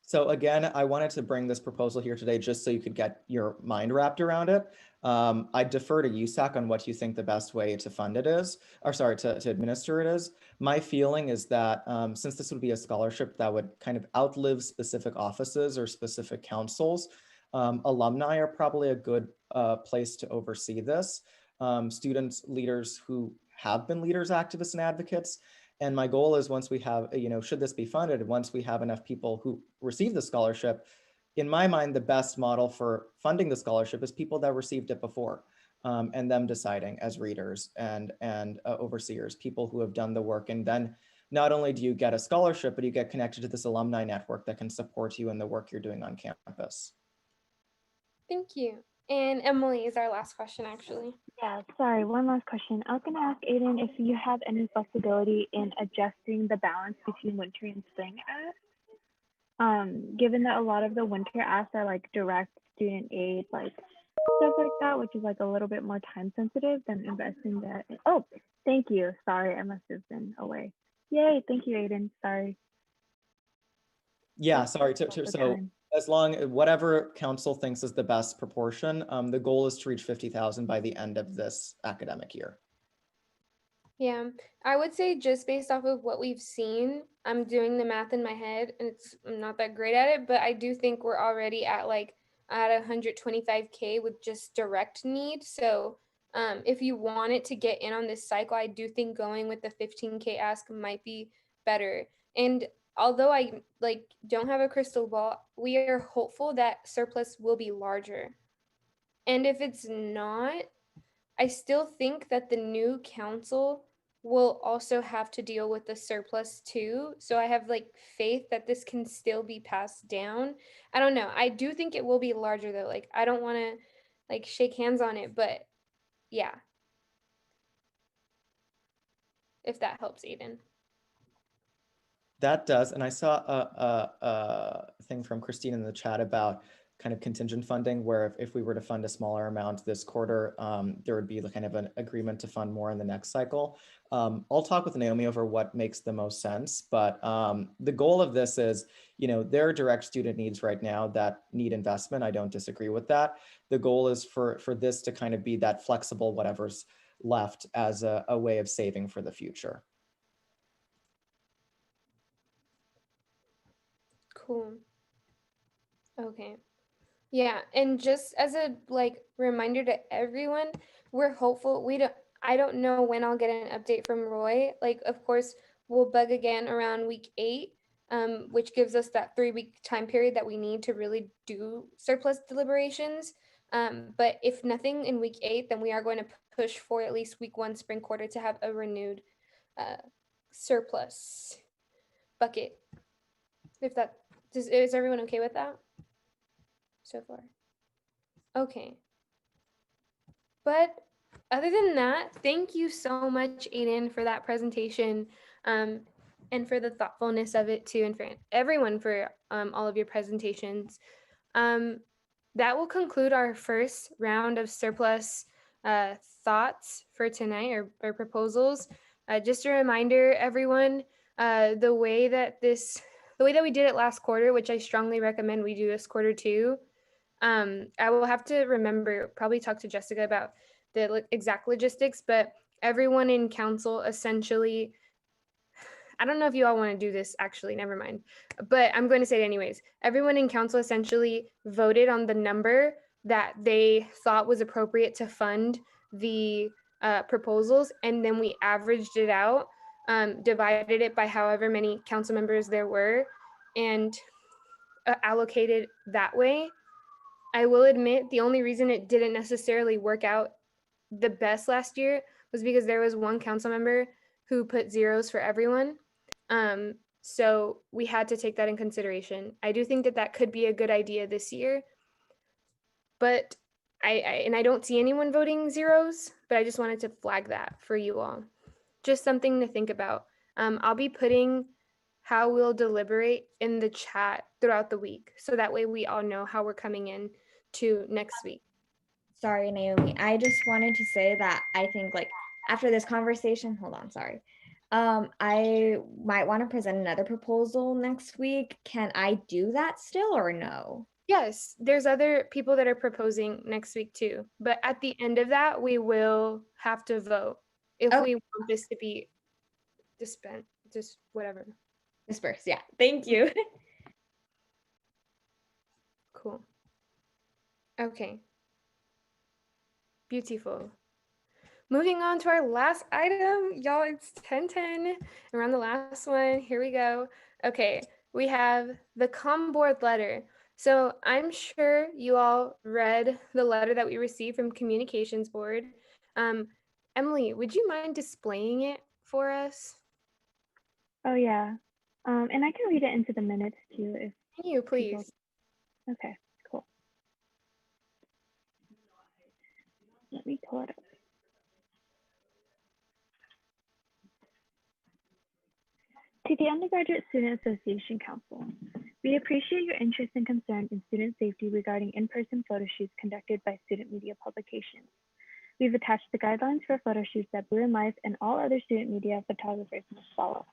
So again, I wanted to bring this proposal here today just so you could get your mind wrapped around it. I defer to USAC on what you think the best way to fund it is, or sorry, to administer it is. My feeling is that since this would be a scholarship that would kind of outlive specific offices or specific councils, alumni are probably a good place to oversee this. Students, leaders who have been leaders, activists, and advocates. And my goal is, once we have, should this be funded, once we have enough people who receive the scholarship, in my mind, the best model for funding the scholarship is people that received it before, and them deciding as readers and overseers, people who have done the work. And then not only do you get a scholarship, but you get connected to this alumni network that can support you in the work you're doing on campus. Thank you. And Emily is our last question, actually. Yeah, sorry, one last question. I was going to ask Aiden if you have any flexibility in adjusting the balance between winter and spring asks. Given that a lot of the winter asks are like direct student aid, like stuff like that, which is like a little bit more time sensitive than investing that. Oh, thank you. Sorry, I must have been away. Yay, thank you, Aiden. Sorry. Yeah, sorry. So time. as long as whatever council thinks is the best proportion, the goal is to reach 50,000 by the end of this academic year. Yeah, I would say just based off of what we've seen, I'm doing the math in my head and I'm not that great at it, but I do think we're already at like at 125K with just direct need. So if you wanted to get in on this cycle, I do think going with the 15K ask might be better. And although I like don't have a crystal ball, we are hopeful that surplus will be larger. And if it's not, I still think that the new council will also have to deal with the surplus too. So I have like faith that this can still be passed down. I don't know. I do think it will be larger though. Like I don't want to like shake hands on it, but yeah. If that helps, Aiden. That does. And I saw a thing from Christine in the chat about kind of contingent funding, where if we were to fund a smaller amount this quarter, there would be kind of an agreement to fund more in the next cycle. I'll talk with Naomi over what makes the most sense, but the goal of this is, there are direct student needs right now that need investment. I don't disagree with that. The goal is for this to kind of be that flexible whatever's left as a way of saving for the future. Cool. Okay. Yeah, and just as a like reminder to everyone, we're hopeful. I don't know when I'll get an update from Roy. Like, of course, we'll bug again around week 8, which gives us that 3-week time period that we need to really do surplus deliberations. But if nothing in week 8, then we are going to push for at least week 1 spring quarter to have a renewed surplus bucket. If that is everyone okay with that so far? Okay. But Other than that, thank you so much, Aiden, for that presentation, and for the thoughtfulness of it too, and for everyone for all of your presentations. Um, that will conclude our first round of surplus thoughts for tonight, or proposals. Just a reminder, everyone, the way that we did it last quarter, which I strongly recommend we do this quarter too. I will have to remember, probably talk to Jessica about the exact logistics, but everyone in council essentially, I don't know if you all want to do this, actually, never mind, but I'm going to say it anyways. Everyone in council essentially voted on the number that they thought was appropriate to fund the proposals, and then we averaged it out, divided it by however many council members there were, and allocated that way. I will admit the only reason it didn't necessarily work out the best last year was because there was one council member who put zeros for everyone. So we had to take that in consideration. I do think that that could be a good idea this year, but I don't see anyone voting zeros, but I just wanted to flag that for you all. Just something to think about. I'll be putting how we'll deliberate in the chat throughout the week, so that way we all know how we're coming in to next week. Sorry, Naomi. I just wanted to say that I think like after this conversation, hold on, sorry. I might want to present another proposal next week. Can I do that still or no? Yes, there's other people that are proposing next week too. But at the end of that, we will have to vote if we want this to be just whatever. Disperse, yeah. Thank you. Cool. Okay. Beautiful. Moving on to our last item, y'all, it's 10:10. We're on the last one. Here we go. Okay, we have the COM board letter. So I'm sure you all read the letter that we received from Communications Board. Emily, would you mind displaying it for us? Oh yeah, and I can read it into the minutes too if Can you please? Okay, cool. Let me pull it up. To the Undergraduate Student Association Council, we appreciate your interest and concern in student safety regarding in-person photo shoots conducted by student media publications. We've attached the guidelines for photo shoots that Blue in Life and all other student media photographers must follow.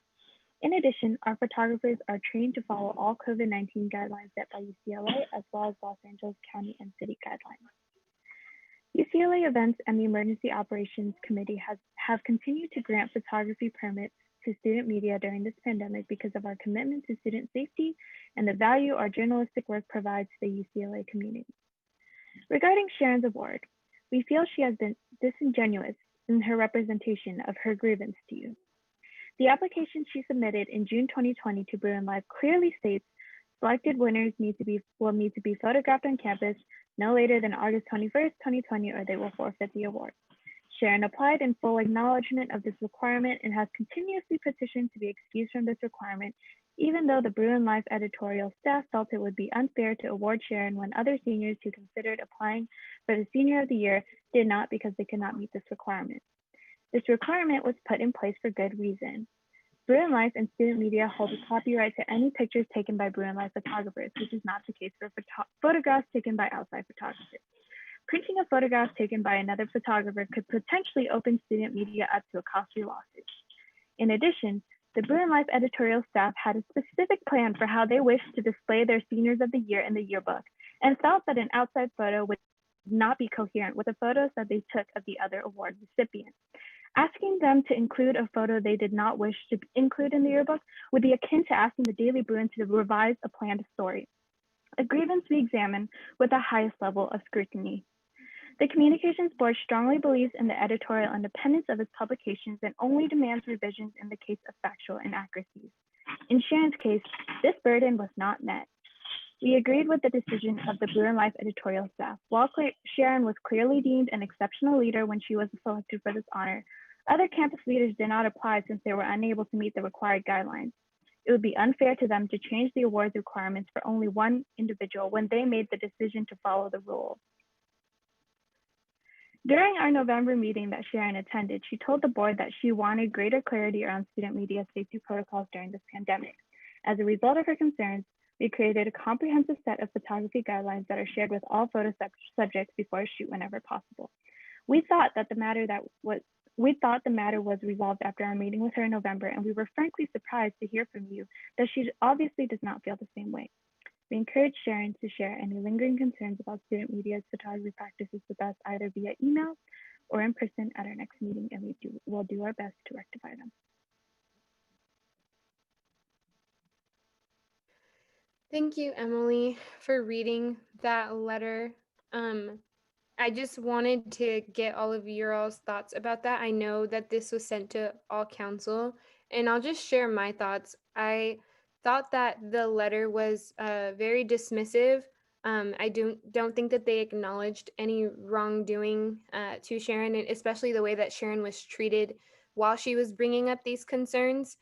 In addition, our photographers are trained to follow all COVID-19 guidelines set by UCLA, as well as Los Angeles County and City guidelines. UCLA Events and the Emergency Operations Committee have continued to grant photography permits to student media during this pandemic because of our commitment to student safety and the value our journalistic work provides to the UCLA community. Regarding Sharon's award, we feel she has been disingenuous in her representation of her grievance to you. The application she submitted in June 2020 to Bruin Live clearly states selected winners will need to be photographed on campus no later than August 21st, 2020, or they will forfeit the award. Sharon applied in full acknowledgement of this requirement and has continuously petitioned to be excused from this requirement, even though the Bruin Life editorial staff felt it would be unfair to award Sharon when other seniors who considered applying for the Senior of the Year did not because they could not meet this requirement. This requirement was put in place for good reason. Bruin Life and student media hold a copyright to any pictures taken by Bruin Life photographers, which is not the case for photographs taken by outside photographers. Printing a photograph taken by another photographer could potentially open student media up to a costly lawsuit. In addition, the Bruin Life editorial staff had a specific plan for how they wished to display their Seniors of the Year in the yearbook, and felt that an outside photo would not be coherent with the photos that they took of the other award recipients. Asking them to include a photo they did not wish to include in the yearbook would be akin to asking the Daily Bruin to revise a planned story, a grievance we examine with the highest level of scrutiny. The Communications Board strongly believes in the editorial independence of its publications and only demands revisions in the case of factual inaccuracies. In Sharon's case, this burden was not met. We agreed with the decision of the Bruin Life editorial staff. While Sharon was clearly deemed an exceptional leader when she was selected for this honor, other campus leaders did not apply since they were unable to meet the required guidelines. It would be unfair to them to change the awards requirements for only one individual when they made the decision to follow the rules. During our November meeting that Sharon attended, she told the board that she wanted greater clarity around student media safety protocols during this pandemic. As a result of her concerns, we created a comprehensive set of photography guidelines that are shared with all photo subjects before a shoot whenever possible. We thought the matter was resolved after our meeting with her in November, and we were frankly surprised to hear from you that she obviously does not feel the same way. We encourage Sharon to share any lingering concerns about student media's photography practices with us either via email or in person at our next meeting, and we'll do our best to rectify them. Thank you, Emily, for reading that letter. I just wanted to get all of your all's thoughts about that. I know that this was sent to all council, and I'll just share my thoughts. I thought that the letter was very dismissive. I don't think that they acknowledged any wrongdoing to Sharon, and especially the way that Sharon was treated while she was bringing up these concerns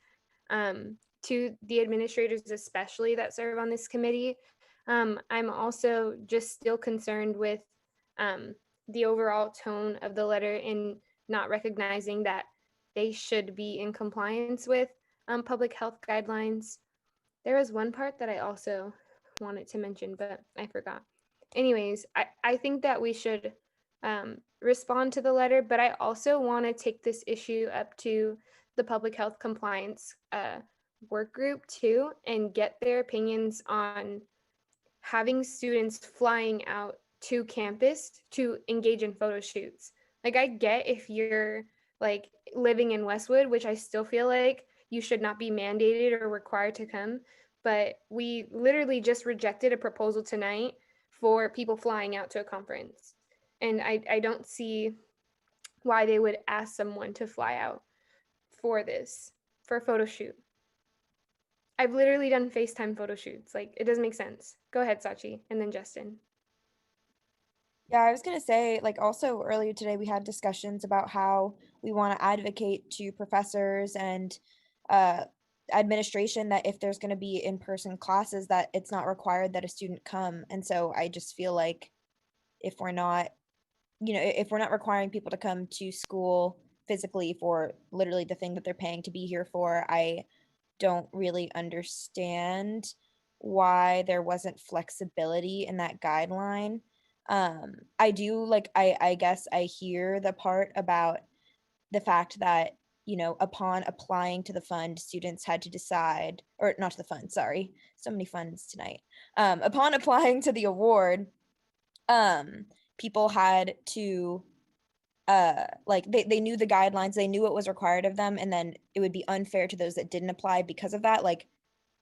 to the administrators, especially that serve on this committee. I'm also just still concerned with the overall tone of the letter and not recognizing that they should be in compliance with public health guidelines. There was one part that I also wanted to mention, but I forgot. Anyways, I think that we should respond to the letter, but I also want to take this issue up to the public health compliance work group too and get their opinions on having students flying out to campus to engage in photo shoots. Like, I get if you're like living in Westwood, which I still feel like you should not be mandated or required to come, but we literally just rejected a proposal tonight for people flying out to a conference. And I don't see why they would ask someone to fly out for a photo shoot. I've literally done FaceTime photo shoots. Like, it doesn't make sense. Go ahead, Sachi, and then Justin. Yeah, I was going to say, like, also earlier today, we had discussions about how we want to advocate to professors and administration that if there's going to be in-person classes, that it's not required that a student come. And so I just feel like if we're not, if we're not requiring people to come to school physically for literally the thing that they're paying to be here for, I don't really understand why there wasn't flexibility in that guideline. I do like I guess I hear the part about the fact that upon applying to the fund, students had to decide, or not to the fund, sorry, so many funds tonight. Upon applying to the award, people had to like they knew the guidelines, they knew what was required of them, and then it would be unfair to those that didn't apply because of that. Like,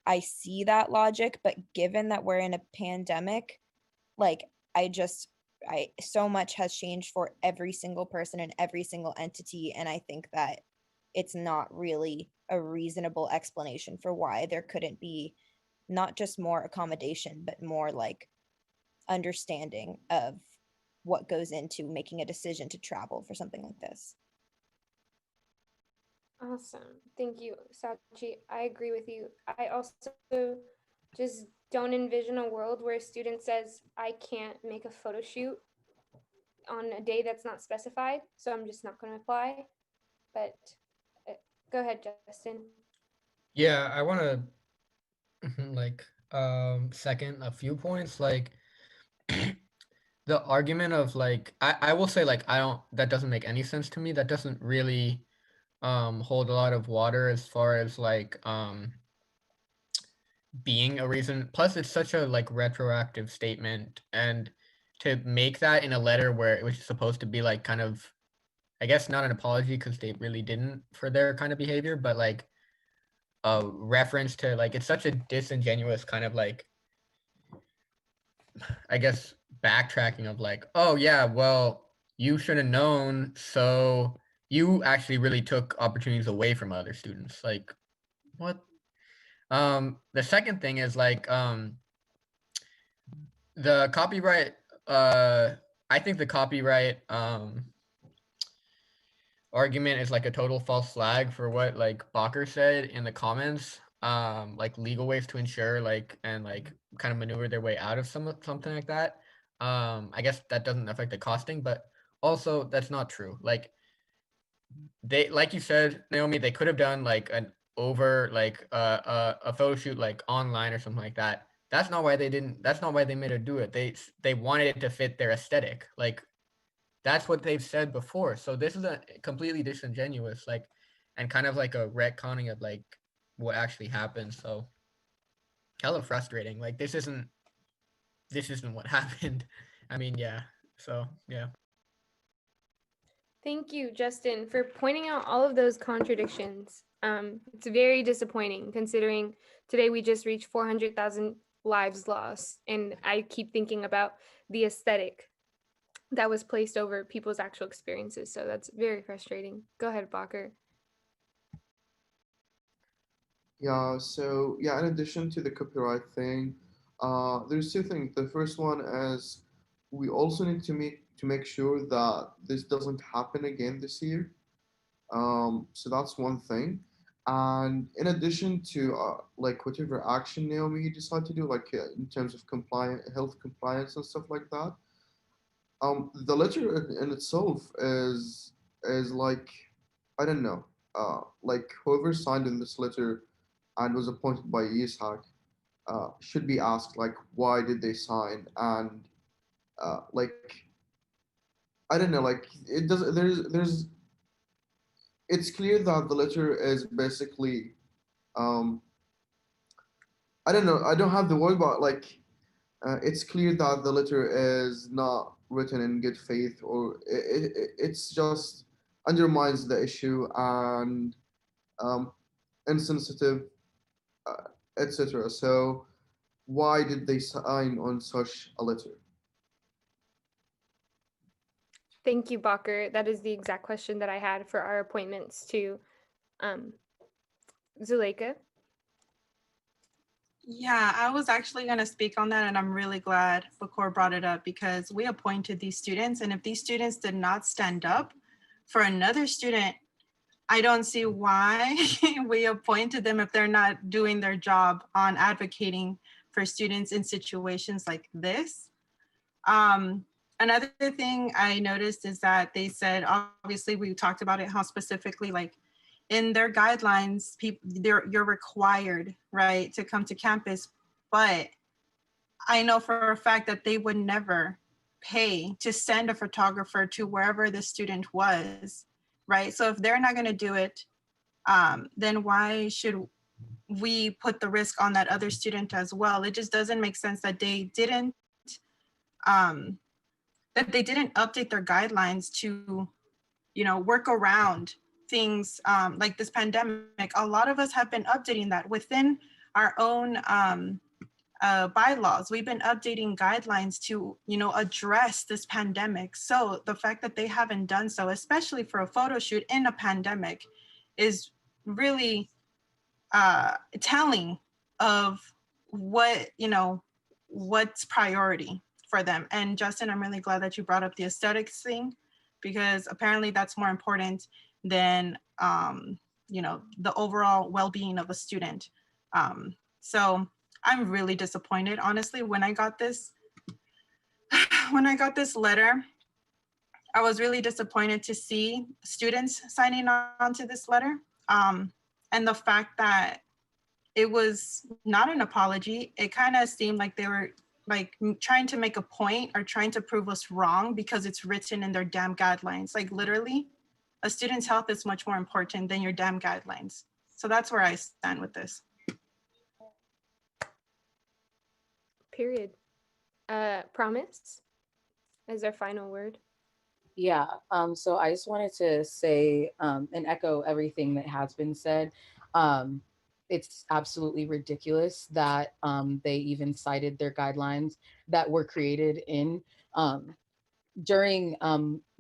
I see that logic, but given that we're in a pandemic, like I so much has changed for every single person and every single entity, and I think that it's not really a reasonable explanation for why there couldn't be not just more accommodation, but more like understanding of what goes into making a decision to travel for something like this. Awesome. Thank you, Sachi. I agree with you. I also just don't envision a world where a student says, I can't make a photo shoot on a day that's not specified, so I'm just not going to apply. But go ahead, Justin. Yeah, I want to like second a few points. Like the argument of like I will say like that doesn't make any sense to me. That doesn't really hold a lot of water as far as like being a reason. Plus it's such a like retroactive statement, and to make that in a letter where it was supposed to be like kind of, I guess not an apology because they really didn't for their kind of behavior, but like a reference to like, it's such a disingenuous kind of like, I guess, backtracking of like, oh yeah, well, you should have known, so you actually really took opportunities away from other students. Like, what? The second thing is like, the copyright, I think the copyright argument is like a total false flag for what like Bacher said in the comments. Like legal ways to ensure like and like kind of maneuver their way out of something like that. I guess that doesn't affect the costing, but also that's not true. Like they, like you said, Naomi, they could have done like an over like a photo shoot like online or something like that. That's not why they didn't. That's not why they made her do it. They wanted it to fit their aesthetic. Like that's what they've said before. So this is a completely disingenuous, like, and kind of like a retconning of like what actually happened. So hella frustrating. Like this isn't what happened. I mean, yeah. So yeah. Thank you, Justin, for pointing out all of those contradictions. It's very disappointing considering today we just reached 400,000 lives lost. And I keep thinking about the aesthetic that was placed over people's actual experiences. So that's very frustrating. Go ahead, Bacher. Yeah, so yeah, in addition to the copyright thing, there's two things. The first one is we also need to make sure that this doesn't happen again this year. So that's one thing. And in addition to like whatever action Naomi you decide to do, like in terms of compliant health compliance and stuff like that, the letter in itself is like I don't know, like whoever signed in this letter and was appointed by USAC should be asked like why did they sign and like I don't know, like it does there's it's clear that the letter is basically um I don't know, I don't have the word, but like it's clear that the letter is not written in good faith, or it's just undermines the issue and um, insensitive, etc. So why did they sign on such a letter? Thank you, Bacher. That is the exact question that I had for our appointments to um, Zuleika. Yeah, I was actually going to speak on that, and I'm really glad Bakor brought it up because we appointed these students, and if these students did not stand up for another student, I don't see why we appointed them if they're not doing their job on advocating for students in situations like this. Another thing I noticed is that they said, obviously, we talked about it, how specifically, like in their guidelines, you're required, right, to come to campus. But I know for a fact that they would never pay to send a photographer to wherever the student was, right? So if they're not going to do it, then why should we put the risk on that other student as well? It just doesn't make sense that um, they didn't update their guidelines to, work around things like this pandemic. A lot of us have been updating that within our own bylaws. We've been updating guidelines to, address this pandemic. So the fact that they haven't done so, especially for a photo shoot in a pandemic, is really telling of what's priority for them. And Justin, I'm really glad that you brought up the aesthetics thing, because apparently that's more important than the overall well-being of a student. So I'm really disappointed, honestly, when I got this letter. I was really disappointed to see students signing on to this letter. And the fact that it was not an apology, it kind of seemed like they were like trying to make a point or trying to prove us wrong because it's written in their damn guidelines. Like literally, a student's health is much more important than your damn guidelines. So that's where I stand with this. Period. Promise as our final word. Yeah, so I just wanted to say and echo everything that has been said. It's absolutely ridiculous that they even cited their guidelines that were created in during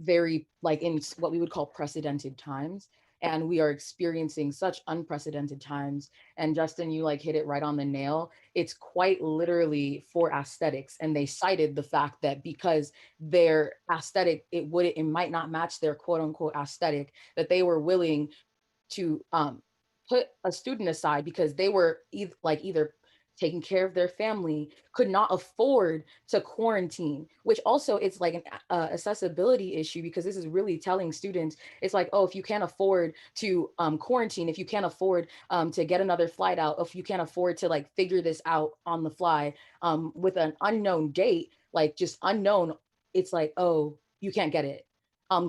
very like in what we would call precedented times, and we are experiencing such unprecedented times. And Justin, you like hit it right on the nail. It's quite literally for aesthetics, and they cited the fact that because their aesthetic, it might not match their quote unquote aesthetic, that they were willing to put a student aside because they were either taking care of their family, could not afford to quarantine, which also it's like an accessibility issue, because this is really telling students, it's like, oh, if you can't afford to quarantine, if you can't afford to get another flight out, if you can't afford to like figure this out on the fly with an unknown date, like just unknown, it's like, oh, you can't get it.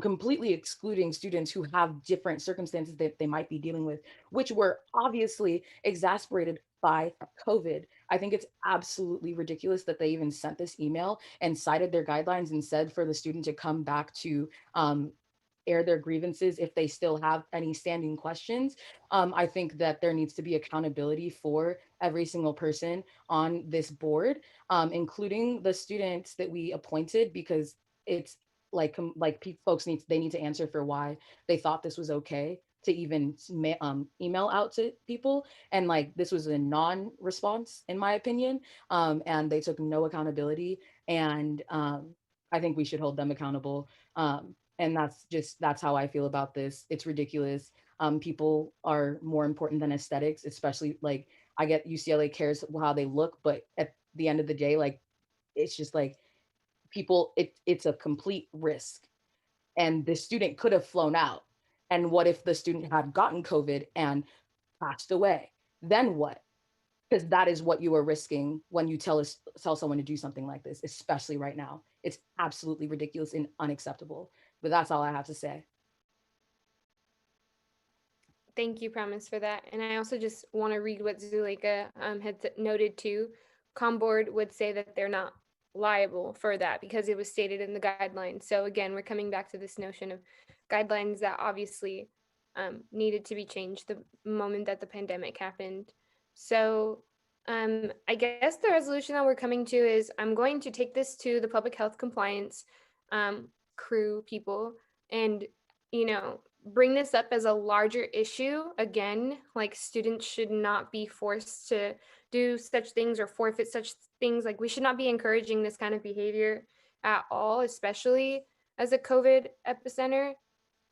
Completely excluding students who have different circumstances that they might be dealing with, which were obviously exasperated by COVID. I think it's absolutely ridiculous that they even sent this email and cited their guidelines and said for the student to come back to air their grievances if they still have any standing questions. I think that there needs to be accountability for every single person on this board, including the students that we appointed, because it's like folks need to answer for why they thought this was okay to even email out to people, and like this was a non-response in my opinion, and they took no accountability, and I think we should hold them accountable, and that's how I feel about this. It's ridiculous. People are more important than aesthetics, especially like I get UCLA cares how they look, but at the end of the day, like it's just like people, it's a complete risk, and the student could have flown out, and what if the student had gotten COVID and passed away? Then what? Because that is what you are risking when you tell someone to do something like this, especially right now. It's absolutely ridiculous and unacceptable. But that's all I have to say. Thank you, Promise, for that. And I also just want to read what Zuleika had noted too. Comboard would say that they're not liable for that because it was stated in the guidelines. So again, we're coming back to this notion of guidelines that obviously needed to be changed the moment that the pandemic happened. So I guess the resolution that we're coming to is I'm going to take this to the public health compliance crew people and, you know, bring this up as a larger issue again. Like students should not be forced to do such things or forfeit such things. Like we should not be encouraging this kind of behavior at all, especially as a COVID epicenter.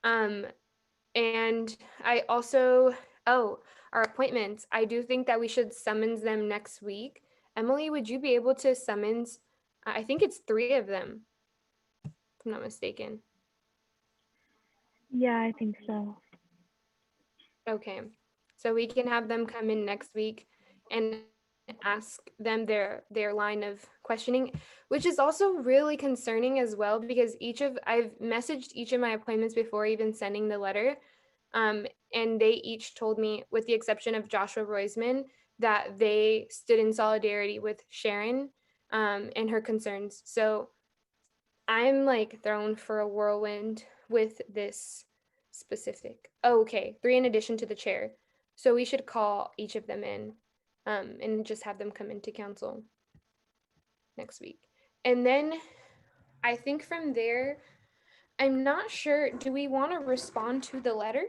And I also, our appointments, I do think that we should summons them next week. Emily, would you be able to summons, I think it's 3 of them, if I'm not mistaken. Yeah, I think so. Okay, so we can have them come in next week and ask them their line of questioning, which is also really concerning as well because I've messaged each of my appointments before even sending the letter, and they each told me, with the exception of Joshua Roisman, that they stood in solidarity with Sharon and her concerns. So I'm like thrown for a whirlwind with this specific. Oh, okay, 3 in addition to the chair. So we should call each of them in and just have them come into council next week. And then I think from there, I'm not sure, do we want to respond to the letter?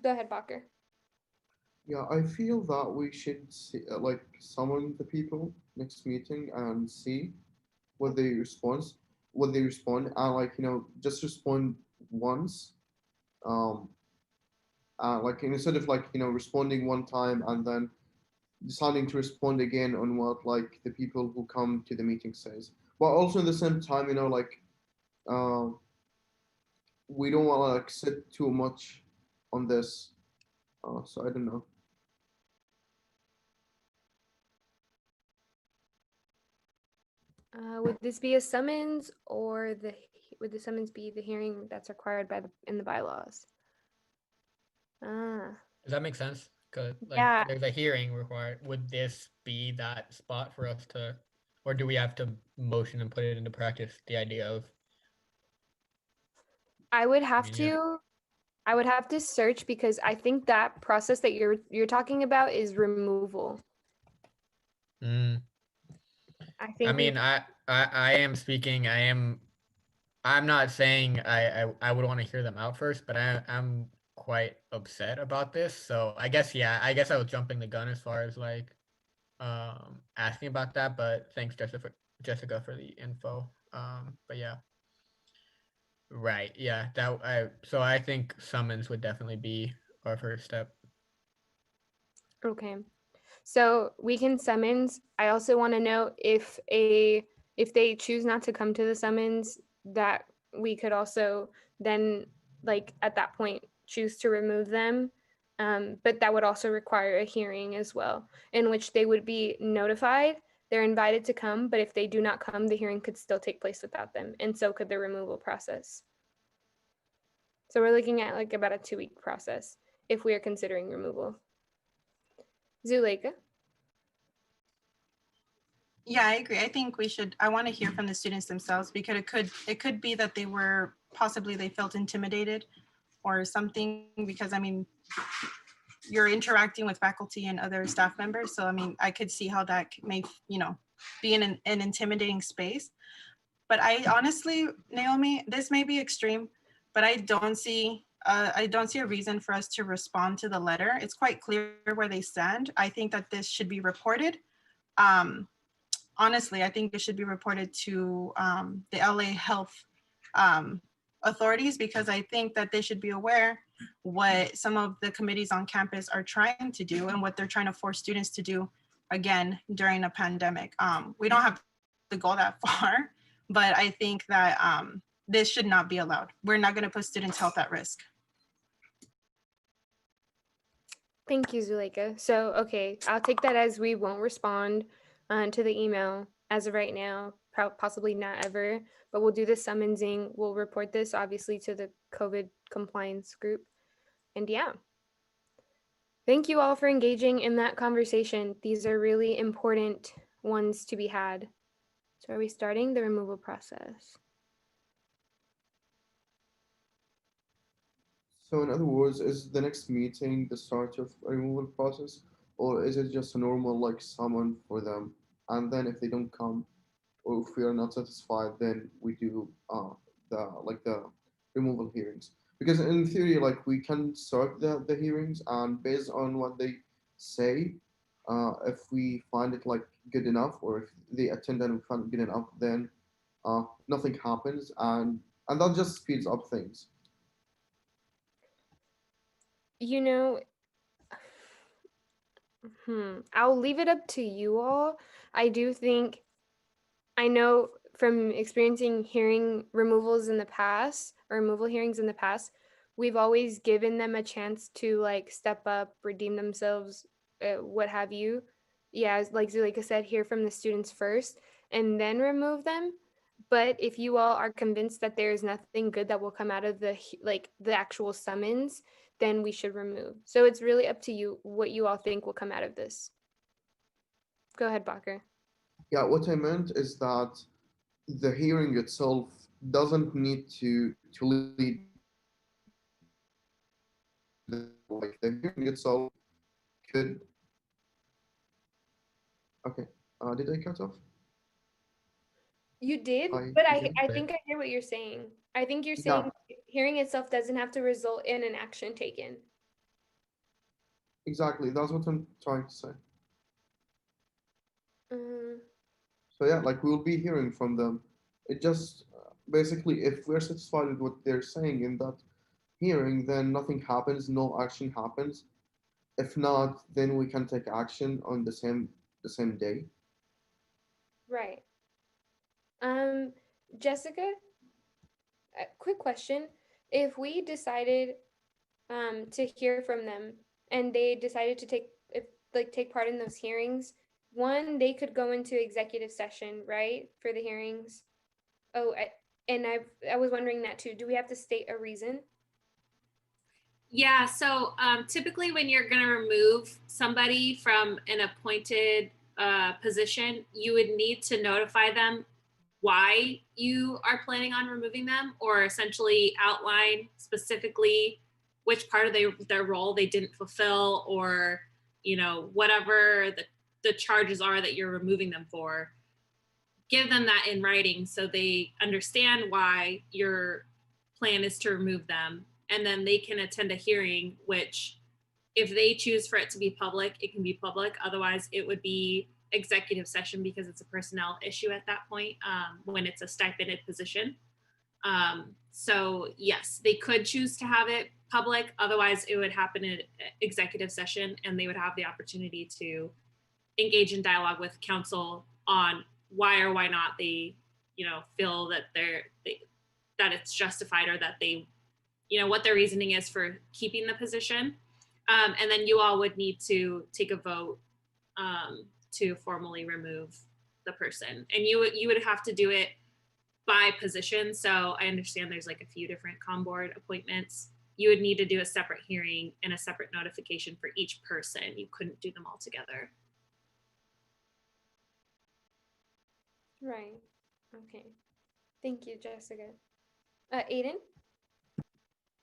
Go ahead, Bacher. Yeah, I feel that we should see, like summon the people next meeting and see what they respond, and like just respond once. Um, like instead of like responding one time and then deciding to respond again on what like the people who come to the meeting says. But also at the same time, like uh, we don't want to like sit too much on this. So I don't know. Would this be a summons or would the summons be the hearing that's required in the bylaws? Does that make sense? Because like Yeah. there's a hearing required. Would this be that spot for us to, or do we have to motion and put it into practice? The idea of I would have yeah. to search because I think that process that you're talking about is removal. Mm. I think mean, I am speaking. I'm not saying I would want to hear them out first, but I'm quite upset about this. So I guess I guess I was jumping the gun as far as like asking about that. But thanks Jessica for the info. But yeah, Right. Yeah. So I think summons would definitely be our first step. Okay. So we can summons. I also want to know if they choose not to come to the summons, that we could also then, like, at that point choose to remove them. But that would also require a hearing as well, in which they would be notified. They're invited to come, but if they do not come, the hearing could still take place without them, and so could the removal process. So we're looking at like about a 2-week process if we are considering removal. Zuleika? Yeah, I agree. I think I want to hear from the students themselves, because it could be that they felt intimidated or something, because I mean, you're interacting with faculty and other staff members. So I mean, I could see how that may, be in an intimidating space. But I honestly, Naomi, this may be extreme, but I don't see a reason for us to respond to the letter. It's quite clear where they stand. I think that this should be reported. Honestly, I think it should be reported to the LA Health authorities, because I think that they should be aware what some of the committees on campus are trying to do and what they're trying to force students to do, again, during a pandemic. We don't have to go that far, but I think that this should not be allowed. We're not going to put students' health at risk. Thank you, Zuleika. So, okay, I'll take that as we won't respond to the email as of right now, possibly not ever, but we'll do the summonsing. We'll report this obviously to the COVID compliance group. And yeah, thank you all for engaging in that conversation. These are really important ones to be had. So are we starting the removal process? So in other words, is the next meeting the start of a removal process, or is it just a normal like summon for them? And then if they don't come, or if we are not satisfied, then we do the removal hearings. Because in theory, like we can start the hearings, and based on what they say, if we find it like good enough, or if they attend and we find it good enough, then nothing happens, and that just speeds up things. You know, I'll leave it up to you all. I do think, I know from experiencing hearing removals in the past, or removal hearings in the past, we've always given them a chance to like step up, redeem themselves, what have you. Yeah, like Zuleika said, hear from the students first and then remove them. But if you all are convinced that there is nothing good that will come out of the actual summons, then we should remove. So it's really up to you what you all think will come out of this. Go ahead, Bacher. Yeah, what I meant is that the hearing itself doesn't need to lead like the hearing itself could. Okay, did I cut off? You did, I but again. I think I hear what you're saying. I think you're Yeah, saying hearing itself doesn't have to result in an action taken. exactly. That's what I'm trying to say. Mm, So yeah, like we'll be hearing from them. It just basically, if we're satisfied with what they're saying in that hearing, then nothing happens, no action happens. If not, then we can take action on the same day. right. Um, Jessica, a quick question. If we decided to hear from them and they decided to take part in those hearings, one, they could go into executive session, right, for the hearings. Oh, I was wondering that too. Do we have to state a reason? Yeah, so typically when you're going to remove somebody from an appointed position, you would need to notify them why you are planning on removing them, or essentially outline specifically which part of their role they didn't fulfill, or whatever the charges are that you're removing them for. Give them that in writing so they understand why your plan is to remove them, and then they can attend a hearing, which if they choose for it to be public, it can be public. Otherwise, it would be executive session because it's a personnel issue at that point, when it's a stipended position. So yes, they could choose to have it public. Otherwise, it would happen in executive session, and they would have the opportunity to engage in dialogue with council on why or why not they, feel that that it's justified, or that they, what their reasoning is for keeping the position. And then you all would need to take a vote to formally remove the person, and you would have to do it by position. So I understand there's like a few different com board appointments. You would need to do a separate hearing and a separate notification for each person. You couldn't do them all together. Right. Okay. Thank you, Jessica. Aiden?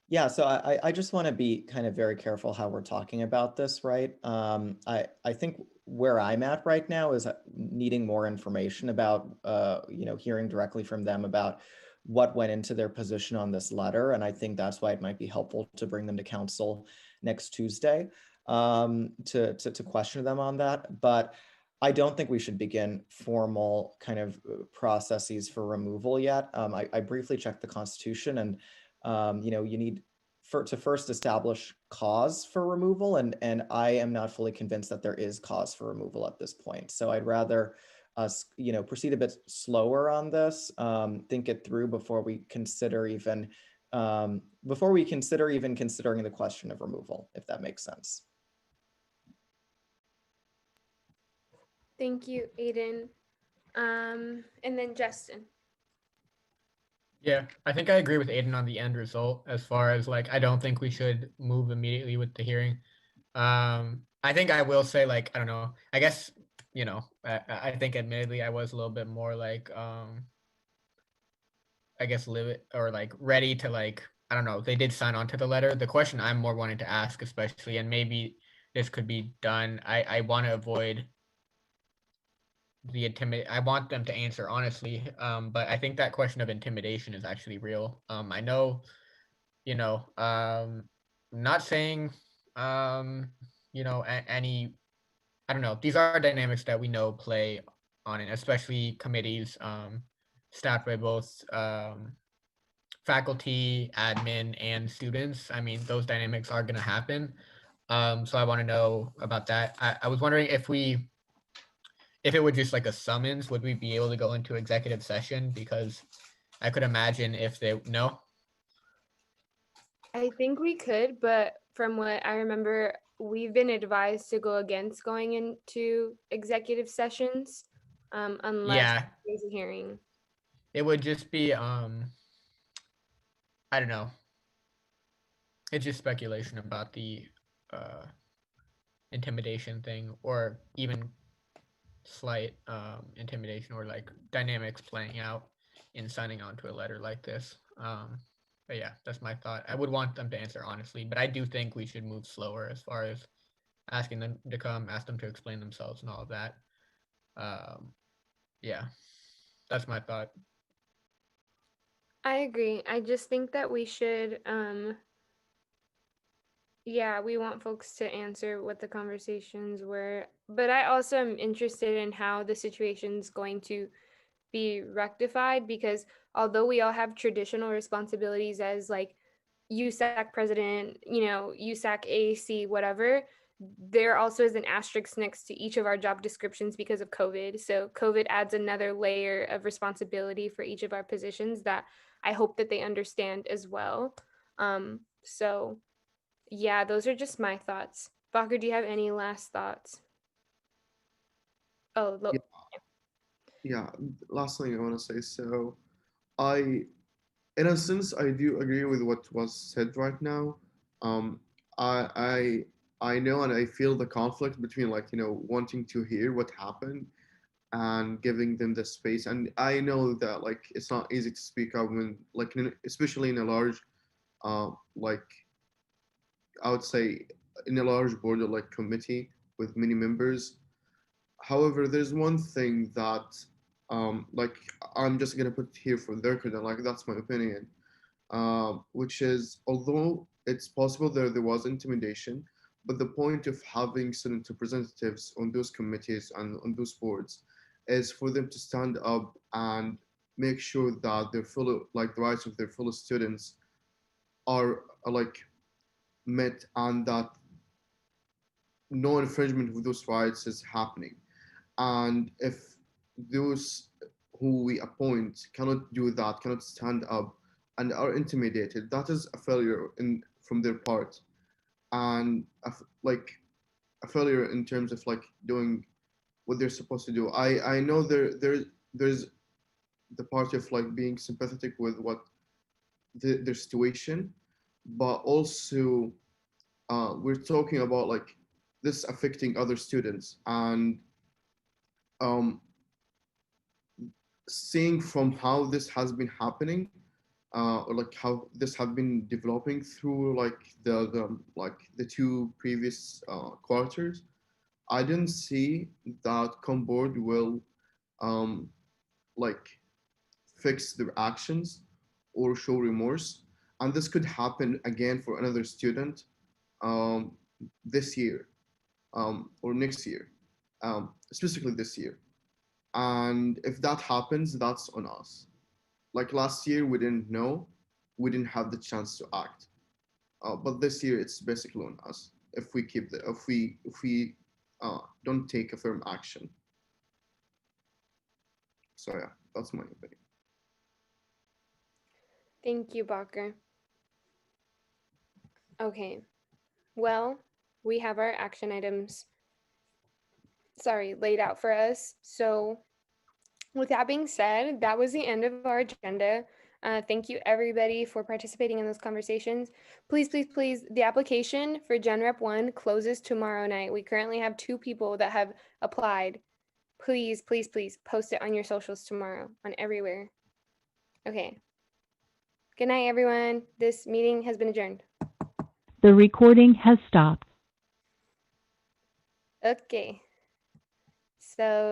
Yeah, so I just want to be kind of very careful how we're talking about this, right? I think where I'm at right now is needing more information about, hearing directly from them about what went into their position on this letter. And I think that's why it might be helpful to bring them to council next Tuesday to question them on that. But I don't think we should begin formal kind of processes for removal yet. I briefly checked the Constitution, and you need to first establish cause for removal, and I am not fully convinced that there is cause for removal at this point. So I'd rather us, proceed a bit slower on this, think it through before we consider even considering the question of removal, if that makes sense. Thank you, Aiden. And then Justin. Yeah, I think I agree with Aiden on the end result as far as like, I don't think we should move immediately with the hearing. I think I will say, like, I don't know, I guess, I think admittedly I was a little bit more like, I guess live or like ready to like, I don't know, they did sign on to the letter. The question I'm more wanting to ask, especially, and maybe this could be done, I want to avoid I want them to answer honestly, but I think that question of intimidation is actually real. I know, not saying, any, I don't know, these are dynamics that we know play on it, especially committees, staffed by both faculty, admin, and students. I mean, those dynamics are going to happen. So I want to know about that. I was wondering if it were just like a summons, would we be able to go into executive session? Because I could imagine if they, no? I think we could, but from what I remember, we've been advised to go against going into executive sessions, unless Yeah, there's a hearing. it would just be, I don't know. It's just speculation about the intimidation thing, or even slight intimidation, or like dynamics playing out in signing on to a letter like this. But yeah, that's my thought. I would want them to answer honestly, but I do think we should move slower as far as asking them to come, ask them to explain themselves and all of that. Yeah, that's my thought. I agree. I just think that we should, yeah, we want folks to answer what the conversations were, but I also am interested in how the situation's going to be rectified, because although we all have traditional responsibilities as like USAC president, USAC AAC, whatever, there also is an asterisk next to each of our job descriptions because of COVID. So COVID adds another layer of responsibility for each of our positions that I hope that they understand as well. So yeah, those are just my thoughts. Bacher, do you have any last thoughts? Oh, look. Yeah, last thing I want to say. So, I, in a sense, I do agree with what was said right now. Um, I know and I feel the conflict between like wanting to hear what happened and giving them the space. And I know that like it's not easy to speak up when like especially in a large, like I would say in a large board or like committee with many members. However, there's one thing that, like, I'm just gonna put here for the record, and like that's my opinion, which is although it's possible there was intimidation, but the point of having student representatives on those committees and on those boards is for them to stand up and make sure that their fellow, like the rights of their fellow students are like met, and that no infringement of those rights is happening. And if those who we appoint cannot do that, cannot stand up, and are intimidated, that is a failure in from their part, and like a failure in terms of like doing what they're supposed to do. I know there's the part of like being sympathetic with what their situation, but also we're talking about like this affecting other students, and um, seeing from how this has been happening, or like how this have been developing through like the two previous quarters, I didn't see that Comboard will um, like fix their actions or show remorse, and this could happen again for another student um, this year or next year, specifically this year. And if that happens, that's on us. Like last year, we didn't know, we didn't have the chance to act. But this year, it's basically on us if we keep the if we don't take a firm action. So yeah, that's my opinion. Thank you, Baker. Okay, well, we have our action items, laid out for us. So with that being said, that was the end of our agenda. Thank you everybody for participating in those conversations. Please, please, please, the application for Gen Rep 1 closes tomorrow night. We currently have 2 people that have applied. Please, please, please post it on your socials tomorrow, on everywhere. Okay. Good night, everyone. This meeting has been adjourned. The recording has stopped. Okay. So